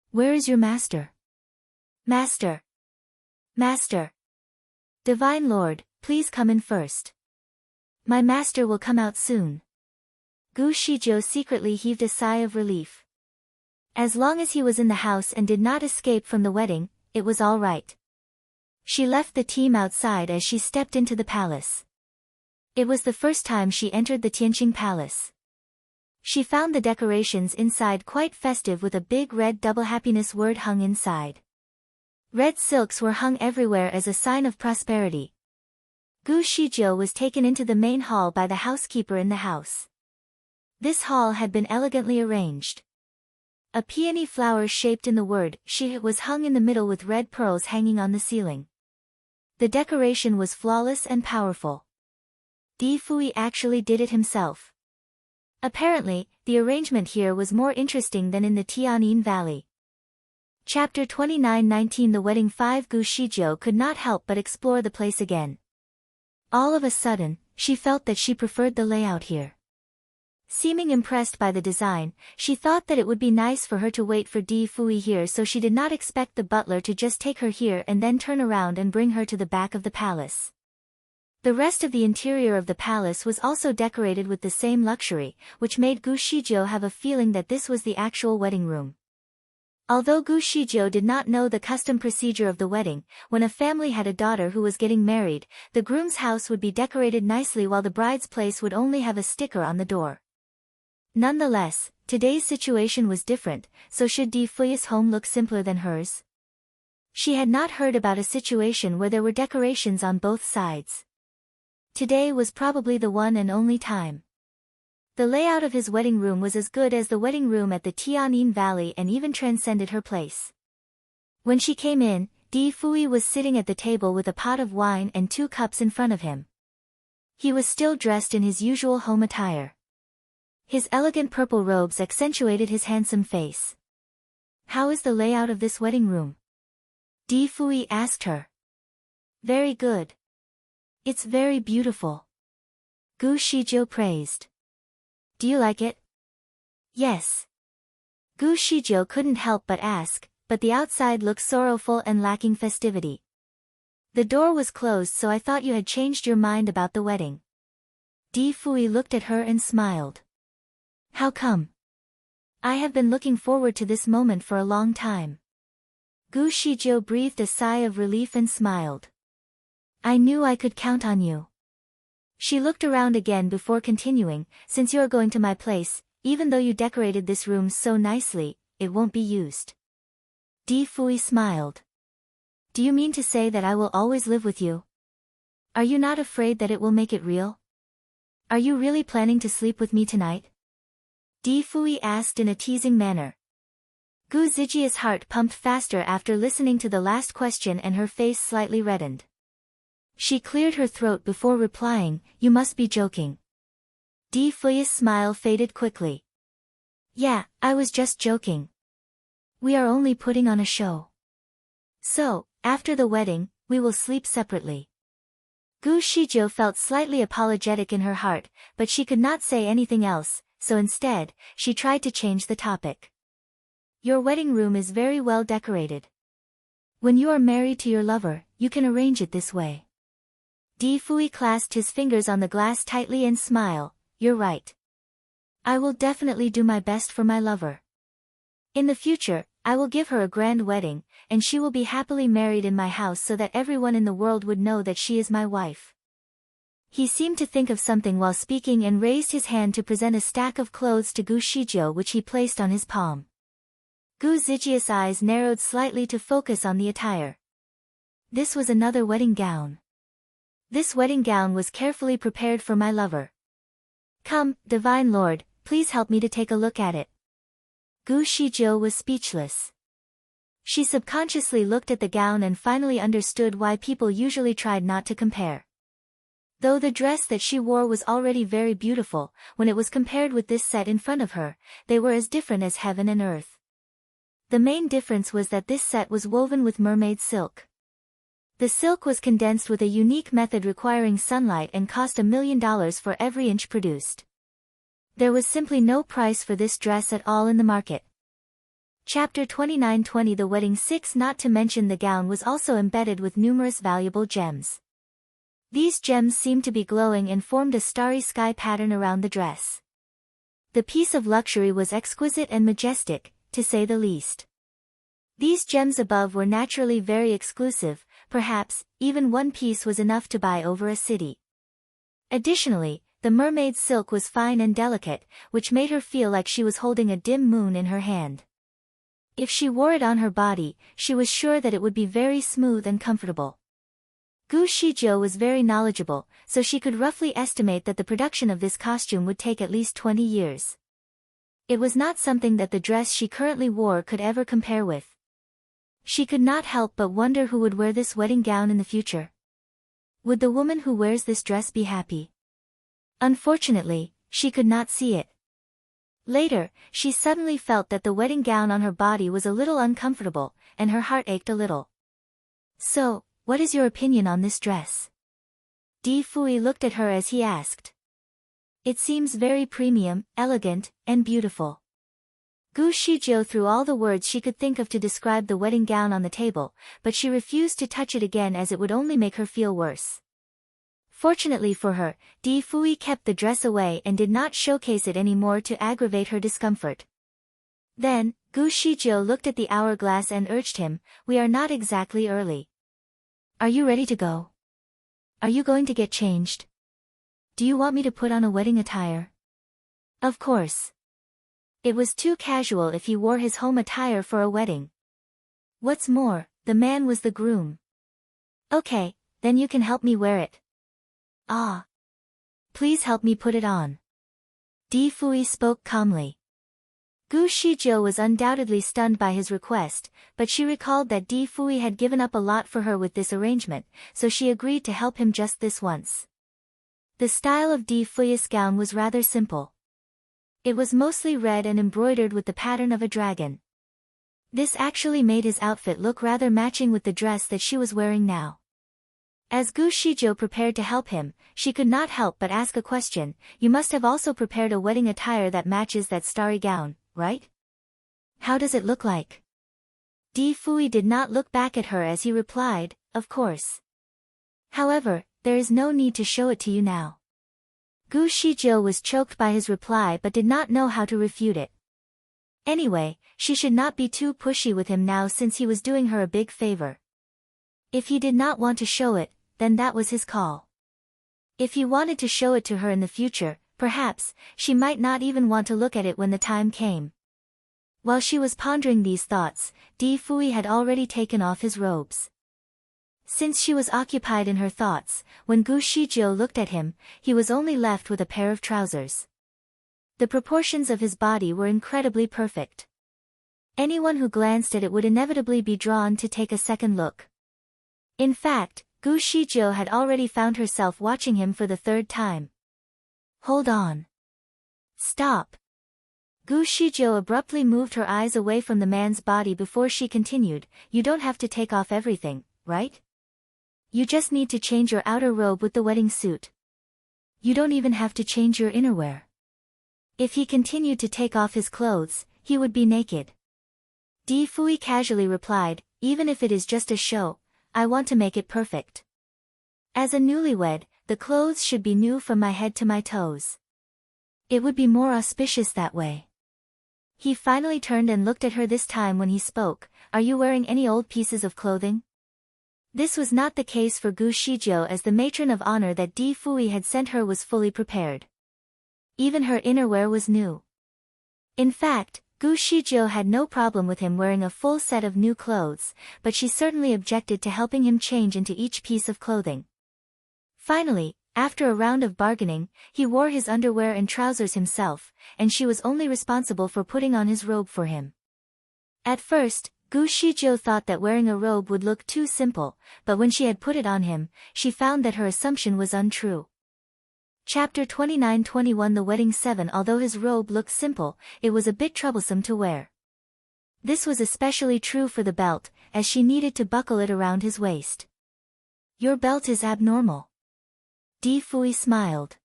Where is your master? Master. Master. Divine Lord, please come in first. My master will come out soon. Gu Shijiu secretly heaved a sigh of relief. As long as he was in the house and did not escape from the wedding, it was all right. She left the team outside as she stepped into the palace. It was the first time she entered the Tianqing Palace. She found the decorations inside quite festive with a big red double happiness word hung inside. Red silks were hung everywhere as a sign of prosperity. Gu Shijiu was taken into the main hall by the housekeeper in the house. This hall had been elegantly arranged. A peony flower shaped in the word "Shi" was hung in the middle with red pearls hanging on the ceiling. The decoration was flawless and powerful. Di Fui actually did it himself. Apparently, the arrangement here was more interesting than in the Tianin Valley. Chapter 29:19 The Wedding 5 Gu Shijiu could not help but explore the place again. All of a sudden, she felt that she preferred the layout here. Seeming impressed by the design, she thought that it would be nice for her to wait for Di Fui here, so she did not expect the butler to just take her here and then turn around and bring her to the back of the palace. The rest of the interior of the palace was also decorated with the same luxury, which made Gu Shijiu have a feeling that this was the actual wedding room. Although Gu Shijiu did not know the custom procedure of the wedding, when a family had a daughter who was getting married, the groom's house would be decorated nicely while the bride's place would only have a sticker on the door. Nonetheless, today's situation was different, so should Di Fui's home look simpler than hers? She had not heard about a situation where there were decorations on both sides. Today was probably the one and only time. The layout of his wedding room was as good as the wedding room at the Tianin Valley and even transcended her place. When she came in, Di Fui was sitting at the table with a pot of wine and 2 cups in front of him. He was still dressed in his usual home attire. His elegant purple robes accentuated his handsome face. How is the layout of this wedding room? Di Fui asked her. Very good. It's very beautiful. Gu Shijiu praised. Do you like it? Yes. Gu Shijiu couldn't help but ask, but the outside looked sorrowful and lacking festivity. The door was closed, so I thought you had changed your mind about the wedding. Di Fui looked at her and smiled. How come? I have been looking forward to this moment for a long time. Gu Shijiu breathed a sigh of relief and smiled. I knew I could count on you. She looked around again before continuing, since you are going to my place, even though you decorated this room so nicely, it won't be used. Di Fui smiled. Do you mean to say that I will always live with you? Are you not afraid that it will make it real? Are you really planning to sleep with me tonight? Di Fui asked in a teasing manner. Gu Zijia's heart pumped faster after listening to the last question and her face slightly reddened. She cleared her throat before replying, You must be joking. Di Fui's smile faded quickly. Yeah, I was just joking. We are only putting on a show. So, after the wedding, we will sleep separately. Gu Shijiu felt slightly apologetic in her heart, but she could not say anything else, so instead, she tried to change the topic. Your wedding room is very well decorated. When you are married to your lover, you can arrange it this way. Di Fui clasped his fingers on the glass tightly and smiled. You're right. I will definitely do my best for my lover. In the future, I will give her a grand wedding, and she will be happily married in my house so that everyone in the world would know that she is my wife. He seemed to think of something while speaking and raised his hand to present a stack of clothes to Gu Shijiu, which he placed on his palm. Gu Zijia's eyes narrowed slightly to focus on the attire. This was another wedding gown. This wedding gown was carefully prepared for my lover. Come, Divine Lord, please help me to take a look at it. Gu Shijiu was speechless. She subconsciously looked at the gown and finally understood why people usually tried not to compare. Though the dress that she wore was already very beautiful, when it was compared with this set in front of her, they were as different as heaven and earth. The main difference was that this set was woven with mermaid silk. The silk was condensed with a unique method requiring sunlight and cost $1 million for every inch produced. There was simply no price for this dress at all in the market. Chapter 29:20 The Wedding 6 Not to mention the gown was also embedded with numerous valuable gems. These gems seemed to be glowing and formed a starry sky pattern around the dress. The piece of luxury was exquisite and majestic, to say the least. These gems above were naturally very exclusive, perhaps, even one piece was enough to buy over a city. Additionally, the mermaid silk was fine and delicate, which made her feel like she was holding a dim moon in her hand. If she wore it on her body, she was sure that it would be very smooth and comfortable. Gu Shijiu was very knowledgeable, so she could roughly estimate that the production of this costume would take at least 20 years. It was not something that the dress she currently wore could ever compare with. She could not help but wonder who would wear this wedding gown in the future. Would the woman who wears this dress be happy? Unfortunately, she could not see it. Later, she suddenly felt that the wedding gown on her body was a little uncomfortable, and her heart ached a little. So, what is your opinion on this dress? Di Fui looked at her as he asked. It seems very premium, elegant, and beautiful. Gu Shijiu threw all the words she could think of to describe the wedding gown on the table, but she refused to touch it again as it would only make her feel worse. Fortunately for her, Di Fui kept the dress away and did not showcase it anymore to aggravate her discomfort. Then, Gu Shijiu looked at the hourglass and urged him, "We are not exactly early. Are you ready to go? Are you going to get changed? Do you want me to put on a wedding attire?" Of course. It was too casual if he wore his home attire for a wedding. What's more, the man was the groom. Okay, then you can help me wear it. Ah. Please help me put it on. Di Fui spoke calmly. Gu Shijiu was undoubtedly stunned by his request, but she recalled that Di Fui had given up a lot for her with this arrangement, so she agreed to help him just this once. The style of Di Fui's gown was rather simple. It was mostly red and embroidered with the pattern of a dragon. This actually made his outfit look rather matching with the dress that she was wearing now. As Gu Shijiu prepared to help him, she could not help but ask a question. You must have also prepared a wedding attire that matches that starry gown, right? How does it look like? Di Fui did not look back at her as he replied, of course. However, there is no need to show it to you now. Gu Shijiu was choked by his reply but did not know how to refute it. Anyway, she should not be too pushy with him now since he was doing her a big favor. If he did not want to show it, then that was his call. If he wanted to show it to her in the future, perhaps, she might not even want to look at it when the time came. While she was pondering these thoughts, Di Fui had already taken off his robes. Since she was occupied in her thoughts, when Gu Shijiu looked at him, he was only left with a pair of trousers. The proportions of his body were incredibly perfect. Anyone who glanced at it would inevitably be drawn to take a second look. In fact, Gu Shijiu had already found herself watching him for the third time. Hold on. Stop. Gu Shijiu abruptly moved her eyes away from the man's body before she continued, you don't have to take off everything, right? You just need to change your outer robe with the wedding suit. You don't even have to change your innerwear. If he continued to take off his clothes, he would be naked. Di Fui casually replied, even if it is just a show, I want to make it perfect. As a newlywed, the clothes should be new from my head to my toes. It would be more auspicious that way. He finally turned and looked at her this time when he spoke. Are you wearing any old pieces of clothing? This was not the case for Gu Shizhou, as the matron of honor that Di Fui had sent her was fully prepared. Even her innerwear was new. In fact, Gu Shizhou had no problem with him wearing a full set of new clothes, but she certainly objected to helping him change into each piece of clothing. Finally, after a round of bargaining, he wore his underwear and trousers himself, and she was only responsible for putting on his robe for him. At first, Gu Shizhou thought that wearing a robe would look too simple, but when she had put it on him, she found that her assumption was untrue. Chapter 29-21 The Wedding 7 Although his robe looked simple, it was a bit troublesome to wear. This was especially true for the belt, as she needed to buckle it around his waist. Your belt is abnormal. Di Fui smiled.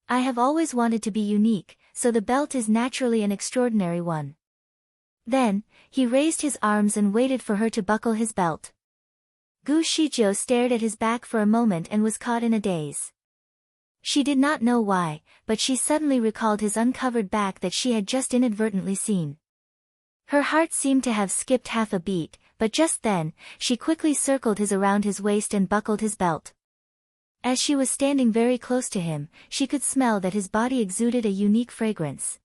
I have always wanted to be unique, so the belt is naturally an extraordinary one. Then, he raised his arms and waited for her to buckle his belt. Gu Shizhou stared at his back for a moment and was caught in a daze. She did not know why, but she suddenly recalled his uncovered back that she had just inadvertently seen. Her heart seemed to have skipped half a beat, but just then, she quickly circled his around his waist and buckled his belt. As she was standing very close to him, she could smell that his body exuded a unique fragrance.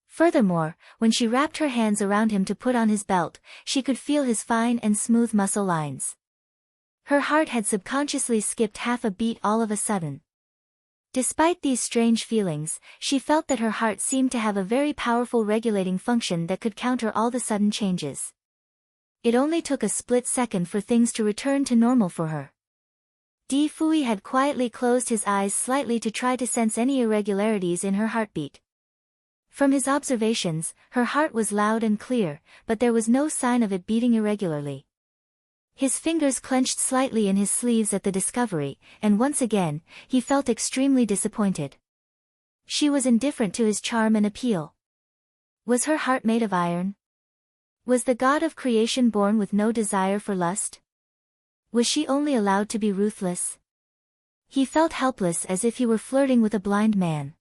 Furthermore, when she wrapped her hands around him to put on his belt, she could feel his fine and smooth muscle lines. Her heart had subconsciously skipped half a beat all of a sudden. Despite these strange feelings, she felt that her heart seemed to have a very powerful regulating function that could counter all the sudden changes. It only took a split second for things to return to normal for her. Di Fui had quietly closed his eyes slightly to try to sense any irregularities in her heartbeat. From his observations, her heart was loud and clear, but there was no sign of it beating irregularly. His fingers clenched slightly in his sleeves at the discovery, and once again, he felt extremely disappointed. She was indifferent to his charm and appeal. Was her heart made of iron? Was the god of creation born with no desire for lust? Was she only allowed to be ruthless? He felt helpless, as if he were flirting with a blind man.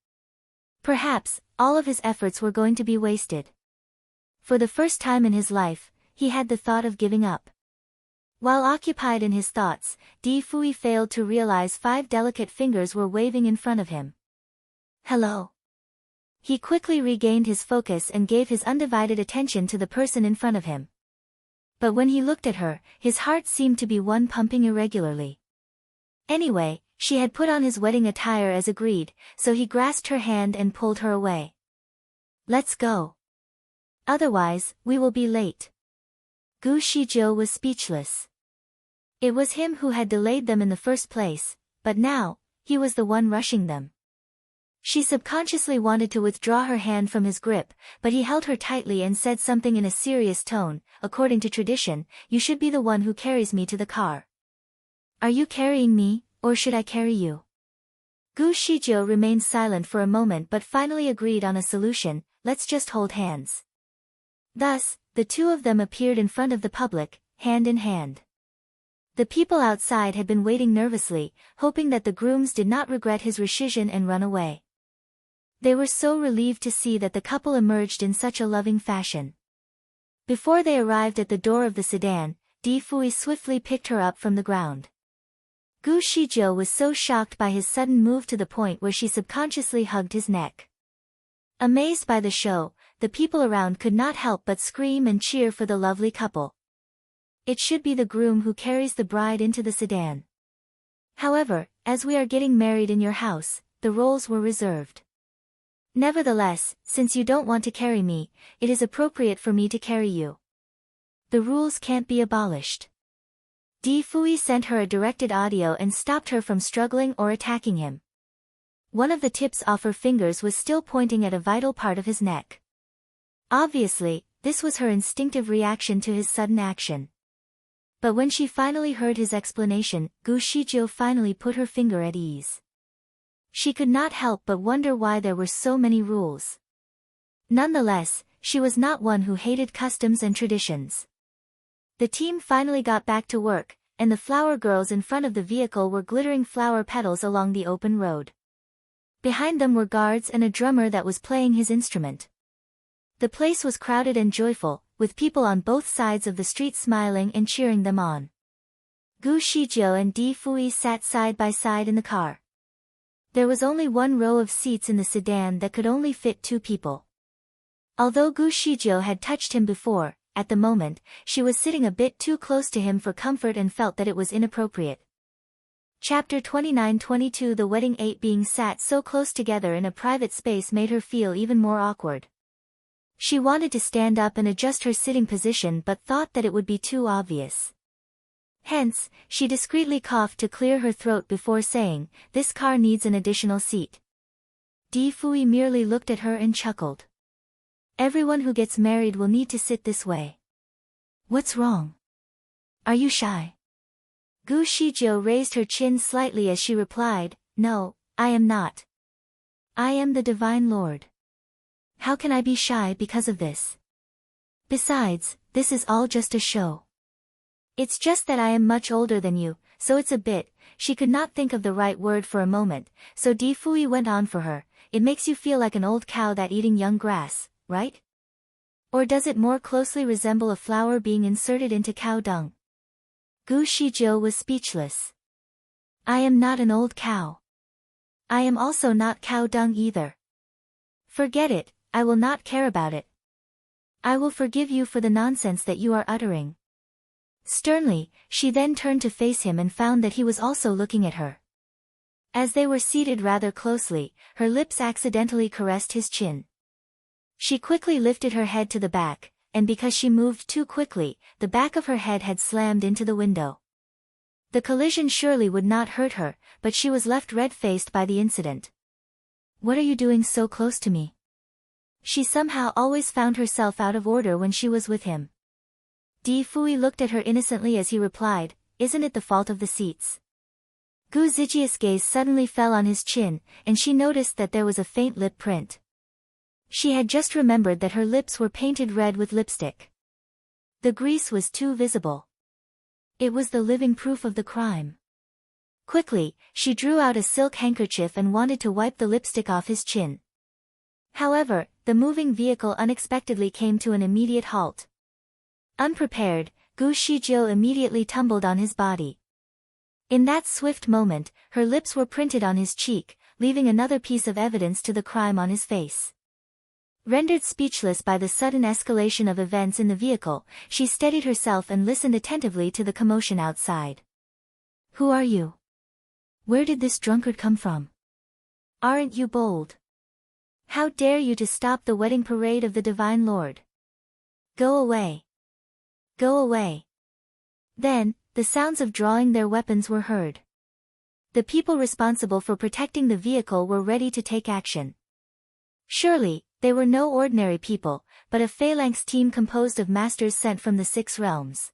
Perhaps, all of his efforts were going to be wasted. For the first time in his life, he had the thought of giving up. While occupied in his thoughts, Di Fui failed to realize 5 delicate fingers were waving in front of him. Hello. He quickly regained his focus and gave his undivided attention to the person in front of him. But when he looked at her, his heart seemed to be one pumping irregularly. Anyway, she had put on his wedding attire as agreed, so he grasped her hand and pulled her away. Let's go. Otherwise, we will be late. Gu Shizhou was speechless. It was him who had delayed them in the first place, but now, he was the one rushing them. She subconsciously wanted to withdraw her hand from his grip, but he held her tightly and said something in a serious tone. According to tradition, you should be the one who carries me to the car. Are you carrying me, or should I carry you? Gu Shizhou remained silent for a moment but finally agreed on a solution. Let's just hold hands. Thus, the two of them appeared in front of the public, hand in hand. The people outside had been waiting nervously, hoping that the grooms did not regret his rescission and run away. They were so relieved to see that the couple emerged in such a loving fashion. Before they arrived at the door of the sedan, Di Fui swiftly picked her up from the ground. Gu Shizhou was so shocked by his sudden move to the point where she subconsciously hugged his neck. Amazed by the show, the people around could not help but scream and cheer for the lovely couple. It should be the groom who carries the bride into the sedan. However, as we are getting married in your house, the roles were reserved. Nevertheless, since you don't want to carry me, it is appropriate for me to carry you. The rules can't be abolished. Di Fui sent her a directed audio and stopped her from struggling or attacking him. One of the tips off her fingers was still pointing at a vital part of his neck. Obviously, this was her instinctive reaction to his sudden action. But when she finally heard his explanation, Gu Shizhou finally put her finger at ease. She could not help but wonder why there were so many rules. Nonetheless, she was not one who hated customs and traditions. The team finally got back to work, and the flower girls in front of the vehicle were glittering flower petals along the open road. Behind them were guards and a drummer that was playing his instrument. The place was crowded and joyful, with people on both sides of the street smiling and cheering them on. Gu Shizhou and Di Fui sat side by side in the car. There was only one row of seats in the sedan that could only fit 2 people. Although Gu Shizhou had touched him before, at the moment, she was sitting a bit too close to him for comfort and felt that it was inappropriate. Chapter 29-22 The wedding 8 Being sat so close together in a private space made her feel even more awkward. She wanted to stand up and adjust her sitting position but thought that it would be too obvious. Hence, she discreetly coughed to clear her throat before saying, "This car needs an additional seat." Di Fui merely looked at her and chuckled. "Everyone who gets married will need to sit this way. What's wrong? Are you shy?" Gu Shizhou raised her chin slightly as she replied, "No, I am not. I am the Divine Lord. How can I be shy because of this? Besides, this is all just a show. It's just that I am much older than you, so it's a bit." She could not think of the right word for a moment, so Di Fui went on for her, "It makes you feel like an old cow that eating young grass, right? Or does it more closely resemble a flower being inserted into cow dung?" Gu Shizhou was speechless. "I am not an old cow. I am also not cow dung either. Forget it, I will not care about it. I will forgive you for the nonsense that you are uttering." Sternly, she then turned to face him and found that he was also looking at her. As they were seated rather closely, her lips accidentally caressed his chin. She quickly lifted her head to the back, and because she moved too quickly, the back of her head had slammed into the window. The collision surely would not hurt her, but she was left red-faced by the incident. "What are you doing so close to me?" She somehow always found herself out of order when she was with him. Di Fui looked at her innocently as he replied, "Isn't it the fault of the seats?" Gu Zijia's gaze suddenly fell on his chin, and she noticed that there was a faint lip print. She had just remembered that her lips were painted red with lipstick. The grease was too visible. It was the living proof of the crime. Quickly, she drew out a silk handkerchief and wanted to wipe the lipstick off his chin. However, the moving vehicle unexpectedly came to an immediate halt. Unprepared, Gu Shizhou immediately tumbled on his body. In that swift moment, her lips were printed on his cheek, leaving another piece of evidence to the crime on his face. Rendered speechless by the sudden escalation of events in the vehicle, she steadied herself and listened attentively to the commotion outside. "Who are you? Where did this drunkard come from? Aren't you bold? How dare you to stop the wedding parade of the Divine Lord? Go away. Go away." Then, the sounds of drawing their weapons were heard. The people responsible for protecting the vehicle were ready to take action. Surely, they were no ordinary people, but a phalanx team composed of masters sent from the 6 realms.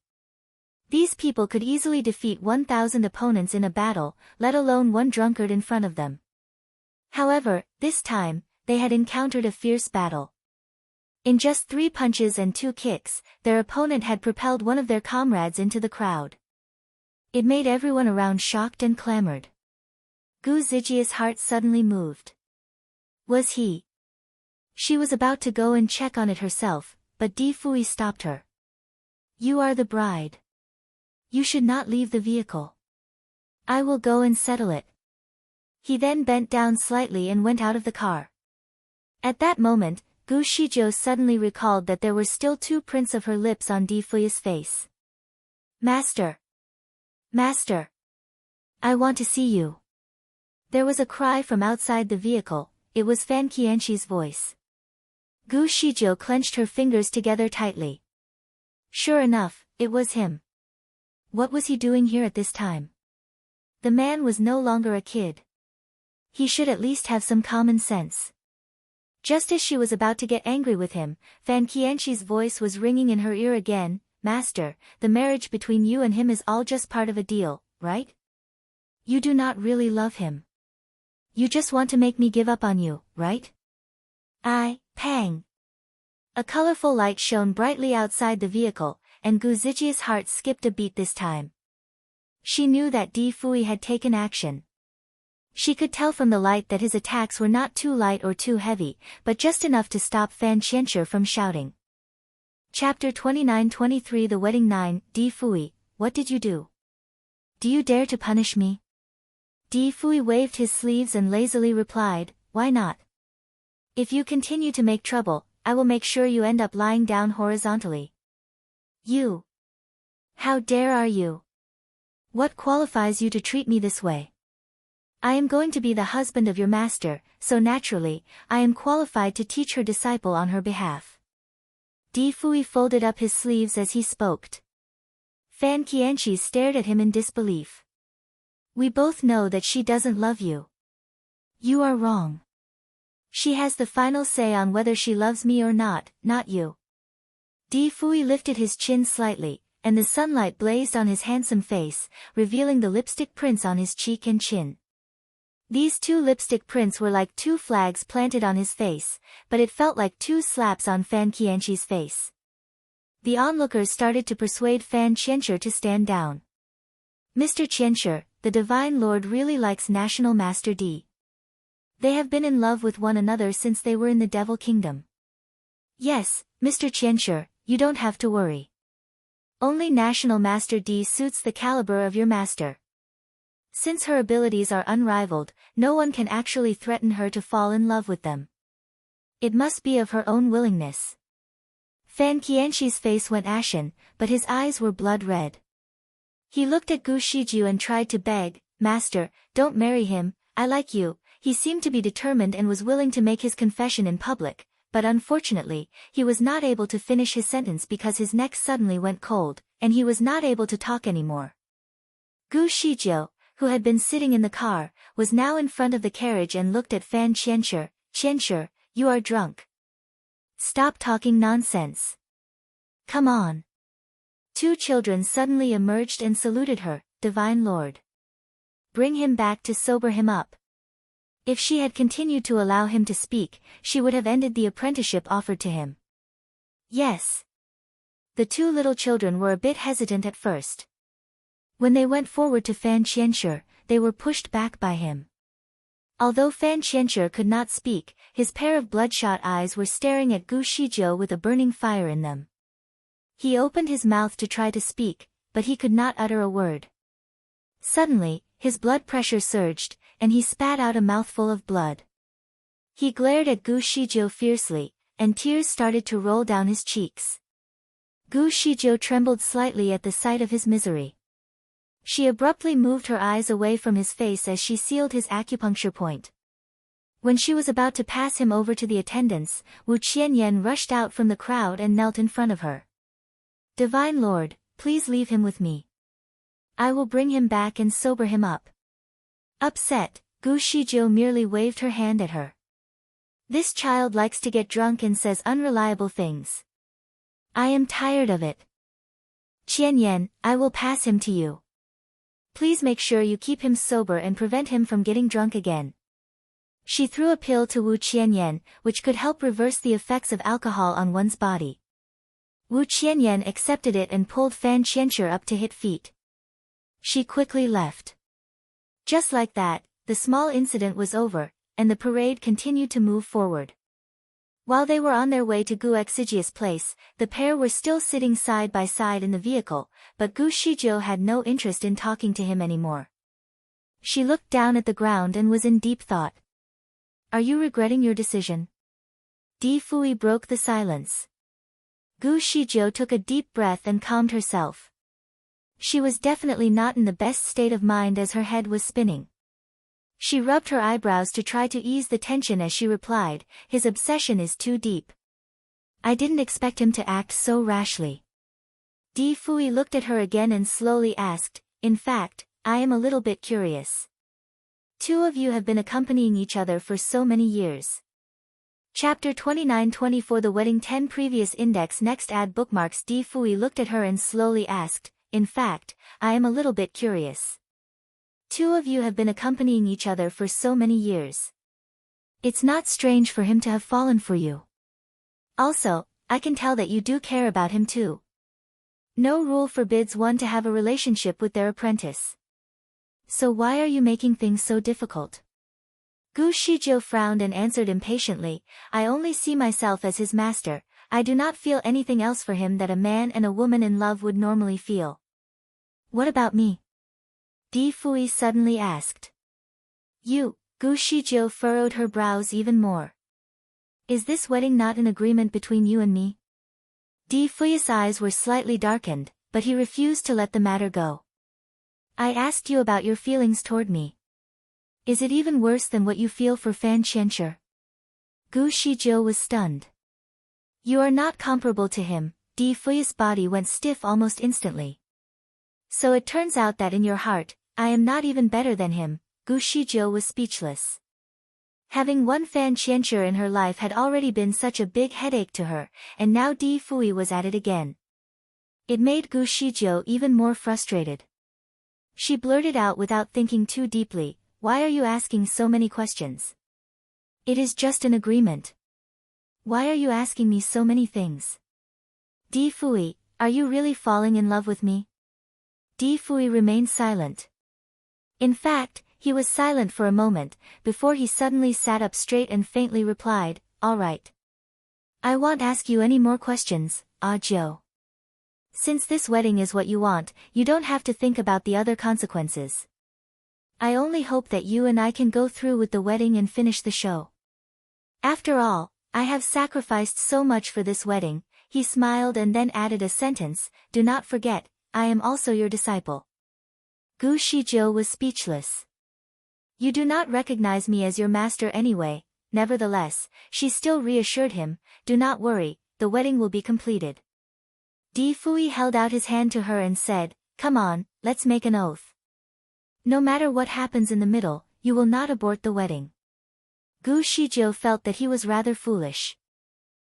These people could easily defeat 1,000 opponents in a battle, let alone one drunkard in front of them. However, this time, they had encountered a fierce battle. In just 3 punches and 2 kicks, their opponent had propelled one of their comrades into the crowd. It made everyone around shocked and clamored. Gu Zijia's heart suddenly moved. Was he? She was about to go and check on it herself, but Di Fui stopped her. "You are the bride. You should not leave the vehicle. I will go and settle it." He then bent down slightly and went out of the car. At that moment, Gu Shizhou suddenly recalled that there were still 2 prints of her lips on Di Fui's face. "Master! Master! I want to see you." There was a cry from outside the vehicle. It was Fan Qianxi's voice. Gu Shizhou clenched her fingers together tightly. Sure enough, it was him. What was he doing here at this time? The man was no longer a kid. He should at least have some common sense. Just as she was about to get angry with him, Fan Qianxi's voice was ringing in her ear again. "Master, the marriage between you and him is all just part of a deal, right? You do not really love him. You just want to make me give up on you, right?" Pang! A colorful light shone brightly outside the vehicle, and Gu Zijia's heart skipped a beat this time. She knew that Di Fui had taken action. She could tell from the light that his attacks were not too light or too heavy, but just enough to stop Fan Qianxia from shouting. Chapter 29-23 The Wedding 9, Di Fui, what did you do? Do you dare to punish me? Di Fui waved his sleeves and lazily replied, why not? If you continue to make trouble, I will make sure you end up lying down horizontally. You! How dare are you? What qualifies you to treat me this way? I am going to be the husband of your master, so naturally, I am qualified to teach her disciple on her behalf. Di Fui folded up his sleeves as he spoke. Fan Qianxi stared at him in disbelief. We both know that she doesn't love you. You are wrong. She has the final say on whether she loves me or not you. Di Fui lifted his chin slightly, and the sunlight blazed on his handsome face, revealing the lipstick prints on his cheek and chin. These two lipstick prints were like two flags planted on his face, but it felt like two slaps on Fan Qianxi's face. The onlookers started to persuade Fan Qianxia to stand down. Mr. Qianxia, the Divine Lord really likes National Master Di. They have been in love with one another since they were in the Devil Kingdom. Yes, Mr. Qianxia, you don't have to worry. Only National Master Di suits the caliber of your master. Since her abilities are unrivaled, no one can actually threaten her to fall in love with them. It must be of her own willingness. Fan Qianxi's face went ashen, but his eyes were blood red. He looked at Gu Shijiu and tried to beg, Master, don't marry him, I like you. He seemed to be determined and was willing to make his confession in public, but unfortunately, he was not able to finish his sentence because his neck suddenly went cold, and he was not able to talk anymore. Gu Shijiu, who had been sitting in the car, was now in front of the carriage and looked at Fan Qianxia. Qianxia, you are drunk. Stop talking nonsense. Come on. Two children suddenly emerged and saluted her, Divine Lord. Bring him back to sober him up. If she had continued to allow him to speak, she would have ended the apprenticeship offered to him. Yes. The two little children were a bit hesitant at first. When they went forward to Fan Qianxia, they were pushed back by him. Although Fan Qianxia could not speak, his pair of bloodshot eyes were staring at Gu Shijiu with a burning fire in them. He opened his mouth to try to speak, but he could not utter a word. Suddenly, his blood pressure surged, and he spat out a mouthful of blood. He glared at Gu Shijiu fiercely, and tears started to roll down his cheeks. Gu Shijiu trembled slightly at the sight of his misery. She abruptly moved her eyes away from his face as she sealed his acupuncture point. When she was about to pass him over to the attendants, Wu Qianyan rushed out from the crowd and knelt in front of her. Divine Lord, please leave him with me. I will bring him back and sober him up. Upset, Gu Shijiu merely waved her hand at her. This child likes to get drunk and says unreliable things. I am tired of it. Qianyan, I will pass him to you. Please make sure you keep him sober and prevent him from getting drunk again. She threw a pill to Wu Qianyan, which could help reverse the effects of alcohol on one's body. Wu Qianyan accepted it and pulled Fan Qianxia up to his feet. She quickly left. Just like that, the small incident was over, and the parade continued to move forward. While they were on their way to Gu Exigius' place, the pair were still sitting side by side in the vehicle, but Gu Shijiu had no interest in talking to him anymore. She looked down at the ground and was in deep thought. Are you regretting your decision? Di Fui broke the silence. Gu Shijiu took a deep breath and calmed herself. She was definitely not in the best state of mind as her head was spinning. She rubbed her eyebrows to try to ease the tension as she replied, his obsession is too deep. I didn't expect him to act so rashly. Di Fui looked at her again and slowly asked, in fact, I am a little bit curious. Two of you have been accompanying each other for so many years. Chapter 29-24 The Wedding 10 Previous Index Next Add Bookmarks Di Fui looked at her and slowly asked, in fact, I am a little bit curious. Two of you have been accompanying each other for so many years. It's not strange for him to have fallen for you. Also, I can tell that you do care about him too. No rule forbids one to have a relationship with their apprentice. So why are you making things so difficult? Gu Shijiu frowned and answered impatiently, I only see myself as his master, I do not feel anything else for him that a man and a woman in love would normally feel. What about me? Di Fui suddenly asked. You, Gu Shijiu furrowed her brows even more. Is this wedding not an agreement between you and me? Di Fui's eyes were slightly darkened, but he refused to let the matter go. I asked you about your feelings toward me. Is it even worse than what you feel for Fan Qianshi? Gu Shijiu was stunned. You are not comparable to him. Di Fui's body went stiff almost instantly. So it turns out that in your heart, I am not even better than him. Gu Shijiu was speechless. Having one Fan Qianshi in her life had already been such a big headache to her, and now Di Fui was at it again. It made Gu Shijiu even more frustrated. She blurted out without thinking too deeply, why are you asking so many questions? It is just an agreement. Why are you asking me so many things? Di Fui, are you really falling in love with me? Di Fui remained silent. In fact, he was silent for a moment, before he suddenly sat up straight and faintly replied, all right. I won't ask you any more questions, Ah Jiu. Since this wedding is what you want, you don't have to think about the other consequences. I only hope that you and I can go through with the wedding and finish the show. After all, I have sacrificed so much for this wedding. He smiled and then added a sentence, do not forget, I am also your disciple. Gu Shijiu was speechless. You do not recognize me as your master anyway. Nevertheless, she still reassured him, do not worry, the wedding will be completed. Di Fui held out his hand to her and said, come on, let's make an oath. No matter what happens in the middle, you will not abort the wedding. Gu Shijiu felt that he was rather foolish.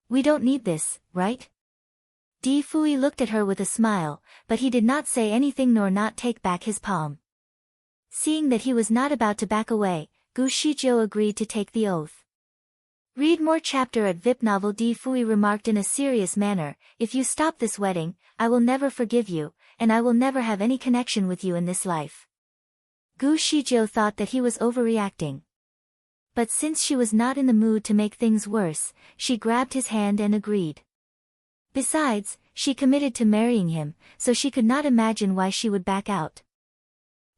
We don't need this, right? Di Fui looked at her with a smile, but he did not say anything nor not take back his palm. Seeing that he was not about to back away, Gu Shijiu agreed to take the oath. Read more chapter at VIP Novel. Di Fui remarked in a serious manner, if you stop this wedding, I will never forgive you, and I will never have any connection with you in this life. Gu Shijiu thought that he was overreacting. But since she was not in the mood to make things worse, she grabbed his hand and agreed. Besides, she committed to marrying him, so she could not imagine why she would back out.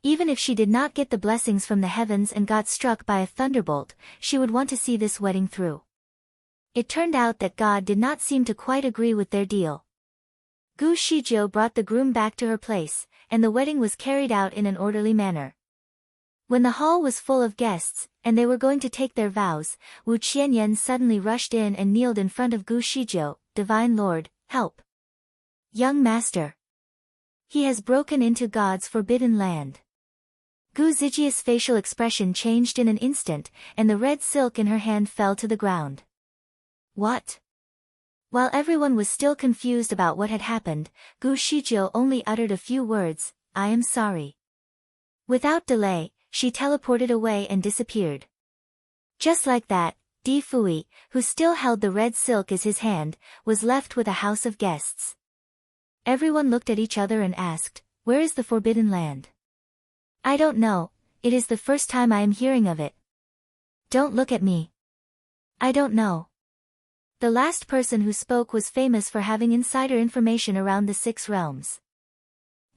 Even if she did not get the blessings from the heavens and got struck by a thunderbolt, she would want to see this wedding through. It turned out that God did not seem to quite agree with their deal. Gu Shijiu brought the groom back to her place, and the wedding was carried out in an orderly manner. When the hall was full of guests, and they were going to take their vows, Wu Qianyan suddenly rushed in and kneeled in front of Gu Shijiu, Divine Lord, help. Young master. He has broken into God's forbidden land. Gu Zijia's facial expression changed in an instant, and the red silk in her hand fell to the ground. What? While everyone was still confused about what had happened, Gu Shijiu only uttered a few words, I am sorry. Without delay, she teleported away and disappeared. Just like that, Di Fui, who still held the red silk as his hand, was left with a house of guests. Everyone looked at each other and asked, where is the forbidden land? I don't know, it is the first time I am hearing of it. Don't look at me. I don't know. The last person who spoke was famous for having insider information around the 6 realms.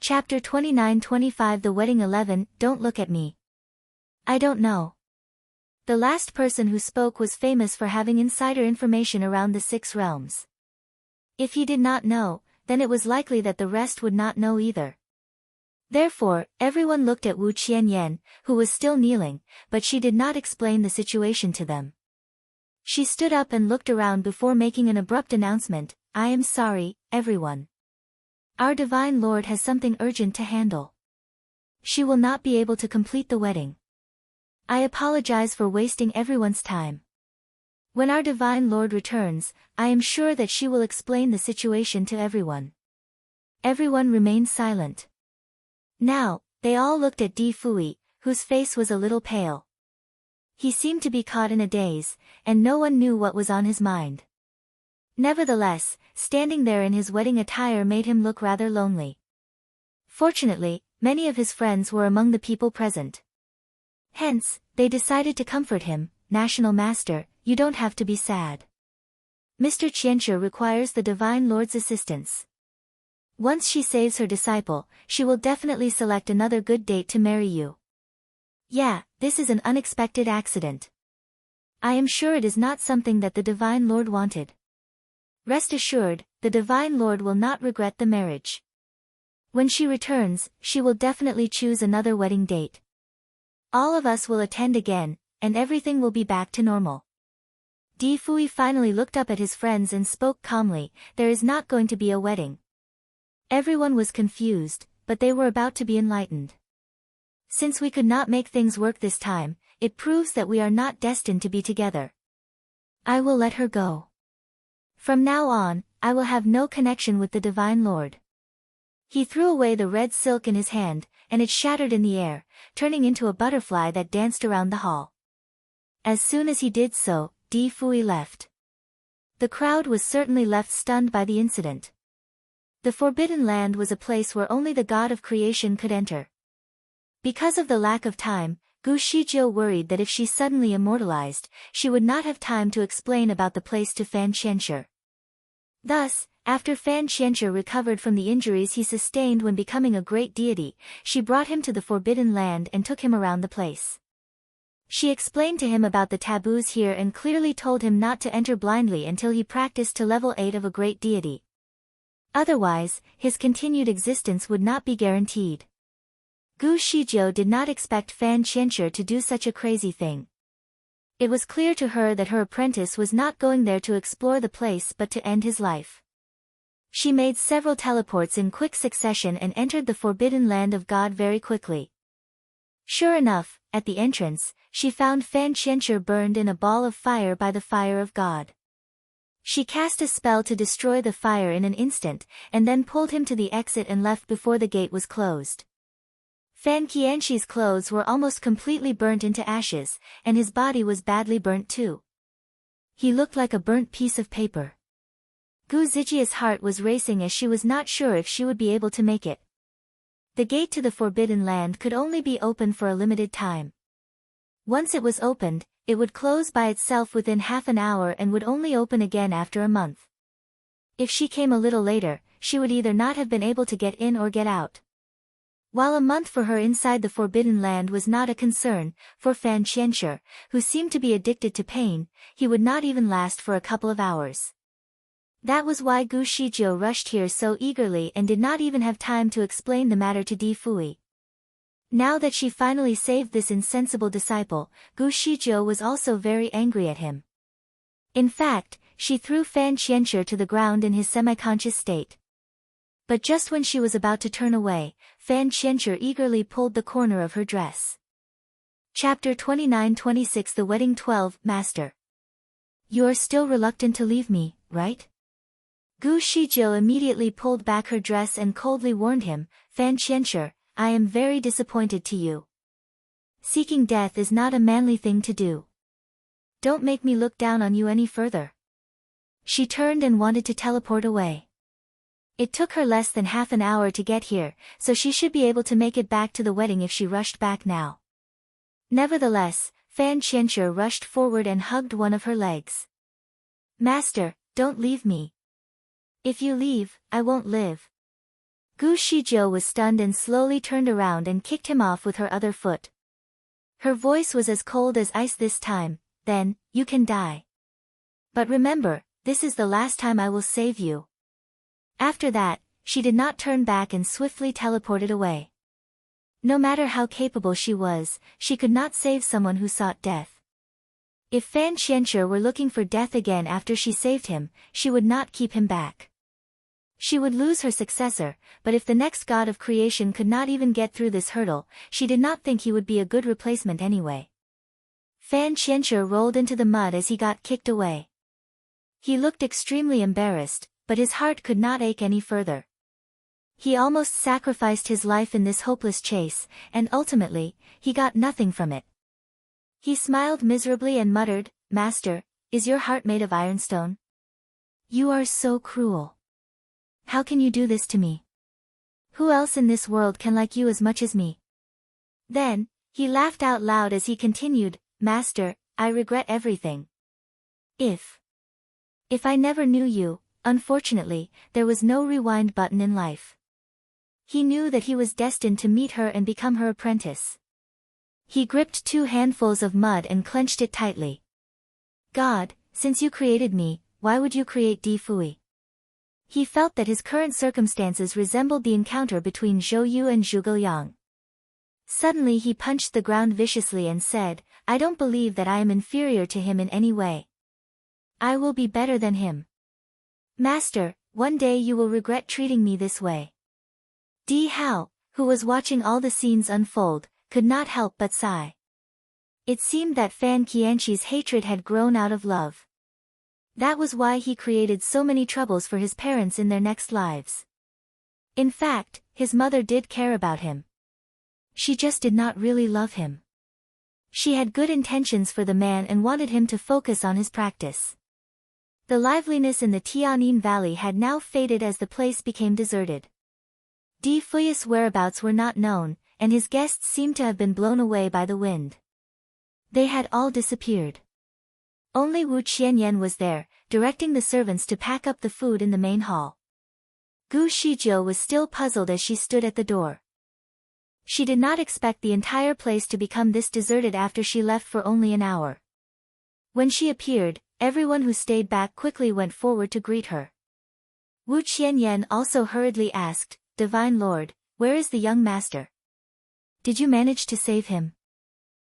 Chapter 29-25 The Wedding 11 Don't look at me. I don't know. The last person who spoke was famous for having insider information around the 6 realms. If he did not know, then it was likely that the rest would not know either. Therefore, everyone looked at Wu Qianyan, who was still kneeling, but she did not explain the situation to them. She stood up and looked around before making an abrupt announcement, I am sorry, everyone. Our Divine Lord has something urgent to handle. She will not be able to complete the wedding. I apologize for wasting everyone's time. When our Divine Lord returns, I am sure that she will explain the situation to everyone. Everyone remained silent. Now, they all looked at Di Fui, whose face was a little pale. He seemed to be caught in a daze, and no one knew what was on his mind. Nevertheless, standing there in his wedding attire made him look rather lonely. Fortunately, Many of his friends were among the people present. Hence, they decided to comfort him. National Master, you don't have to be sad. Mr. Qianshi requires the Divine Lord's assistance. Once she saves her disciple, she will definitely select another good date to marry you. Yeah, this is an unexpected accident. I am sure it is not something that the Divine Lord wanted. Rest assured, the Divine Lord will not regret the marriage. When she returns, she will definitely choose another wedding date. All of us will attend again, and everything will be back to normal. Di Fui finally looked up at his friends and spoke calmly, there is not going to be a wedding. Everyone was confused, but they were about to be enlightened. Since we could not make things work this time, it proves that we are not destined to be together. I will let her go. From now on, I will have no connection with the Divine Lord. He threw away the red silk in his hand, and it shattered in the air, turning into a butterfly that danced around the hall. As soon as he did so, Di Fui left. The crowd was certainly left stunned by the incident. The Forbidden Land was a place where only the god of creation could enter. Because of the lack of time, Gu Shijiu worried that if she suddenly immortalized, she would not have time to explain about the place to Fan Qianshi. Thus, after Fan Qianshi recovered from the injuries he sustained when becoming a great deity, she brought him to the Forbidden Land and took him around the place. She explained to him about the taboos here and clearly told him not to enter blindly until he practiced to level 8 of a great deity. Otherwise, his continued existence would not be guaranteed. Gu Shijiu did not expect Fan Qianshi to do such a crazy thing. It was clear to her that her apprentice was not going there to explore the place but to end his life. She made several teleports in quick succession and entered the Forbidden Land of God very quickly. Sure enough, at the entrance, she found Fan Qianshi burned in a ball of fire by the fire of God. She cast a spell to destroy the fire in an instant, and then pulled him to the exit and left before the gate was closed. Fan Qianshi's clothes were almost completely burnt into ashes, and his body was badly burnt too. He looked like a burnt piece of paper. Gu Zijia's heart was racing as she was not sure if she would be able to make it. The gate to the Forbidden Land could only be opened for a limited time. Once it was opened, it would close by itself within half an hour and would only open again after a month. If she came a little later, she would either not have been able to get in or get out. While a month for her inside the Forbidden Land was not a concern, for Fan Qianshi, who seemed to be addicted to pain, he would not even last for a couple of hours. That was why Gu Shijiu rushed here so eagerly and did not even have time to explain the matter to Di Fui. Now that she finally saved this insensible disciple, Gu Shijiu was also very angry at him. In fact, she threw Fan Qianshi to the ground in his semi-conscious state. But just when she was about to turn away, Fan Qianshi eagerly pulled the corner of her dress. Chapter 29-26 The Wedding 12 Master. You are still reluctant to leave me, right? Gu Shijiu immediately pulled back her dress and coldly warned him, Fan Qianshi, I am very disappointed to you. Seeking death is not a manly thing to do. Don't make me look down on you any further. She turned and wanted to teleport away. It took her less than half an hour to get here, so she should be able to make it back to the wedding if she rushed back now. Nevertheless, Fan Qianshi rushed forward and hugged one of her legs. Master, don't leave me. If you leave, I won't live. Gu Shijiu was stunned and slowly turned around and kicked him off with her other foot. Her voice was as cold as ice this time, then, you can die. But remember, this is the last time I will save you. After that, she did not turn back and swiftly teleported away. No matter how capable she was, she could not save someone who sought death. If Fan Qianshi were looking for death again after she saved him, she would not keep him back. She would lose her successor, but if the next god of creation could not even get through this hurdle, she did not think he would be a good replacement anyway. Fan Qianshi rolled into the mud as he got kicked away. He looked extremely embarrassed, but his heart could not ache any further. He almost sacrificed his life in this hopeless chase, and ultimately, he got nothing from it. He smiled miserably and muttered, Master, is your heart made of ironstone? You are so cruel. How can you do this to me? Who else in this world can like you as much as me? Then, he laughed out loud as he continued, Master, I regret everything. If I never knew you, unfortunately, there was no rewind button in life. He knew that he was destined to meet her and become her apprentice. He gripped 2 handfuls of mud and clenched it tightly. God, since you created me, why would you create Di Fui? He felt that his current circumstances resembled the encounter between Zhou Yu and Zhuge Liang. Suddenly he punched the ground viciously and said, I don't believe that I am inferior to him in any way. I will be better than him. Master, one day you will regret treating me this way. Di Hao, who was watching all the scenes unfold, could not help but sigh. It seemed that Fan Qianqi's hatred had grown out of love. That was why he created so many troubles for his parents in their next lives. In fact, his mother did care about him. She just did not really love him. She had good intentions for the man and wanted him to focus on his practice. The liveliness in the Tianin Valley had now faded as the place became deserted. Di Fui's whereabouts were not known, and his guests seemed to have been blown away by the wind. They had all disappeared. Only Wu Qianyan was there, directing the servants to pack up the food in the main hall. Gu Shijiu was still puzzled as she stood at the door. She did not expect the entire place to become this deserted after she left for only an hour. When she appeared, everyone who stayed back quickly went forward to greet her. Wu Qianyan also hurriedly asked, Divine Lord, where is the young master? Did you manage to save him?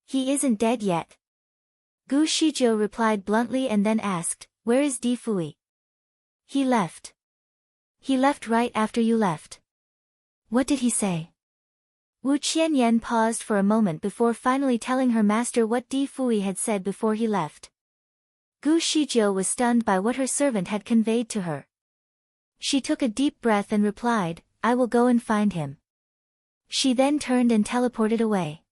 He isn't dead yet. Gu Shijiu replied bluntly and then asked, where is Di Fui? He left. He left right after you left. What did he say? Wu Qianyan paused for a moment before finally telling her master what Di Fui had said before he left. Gu Shijiu was stunned by what her servant had conveyed to her. She took a deep breath and replied, I will go and find him. She then turned and teleported away.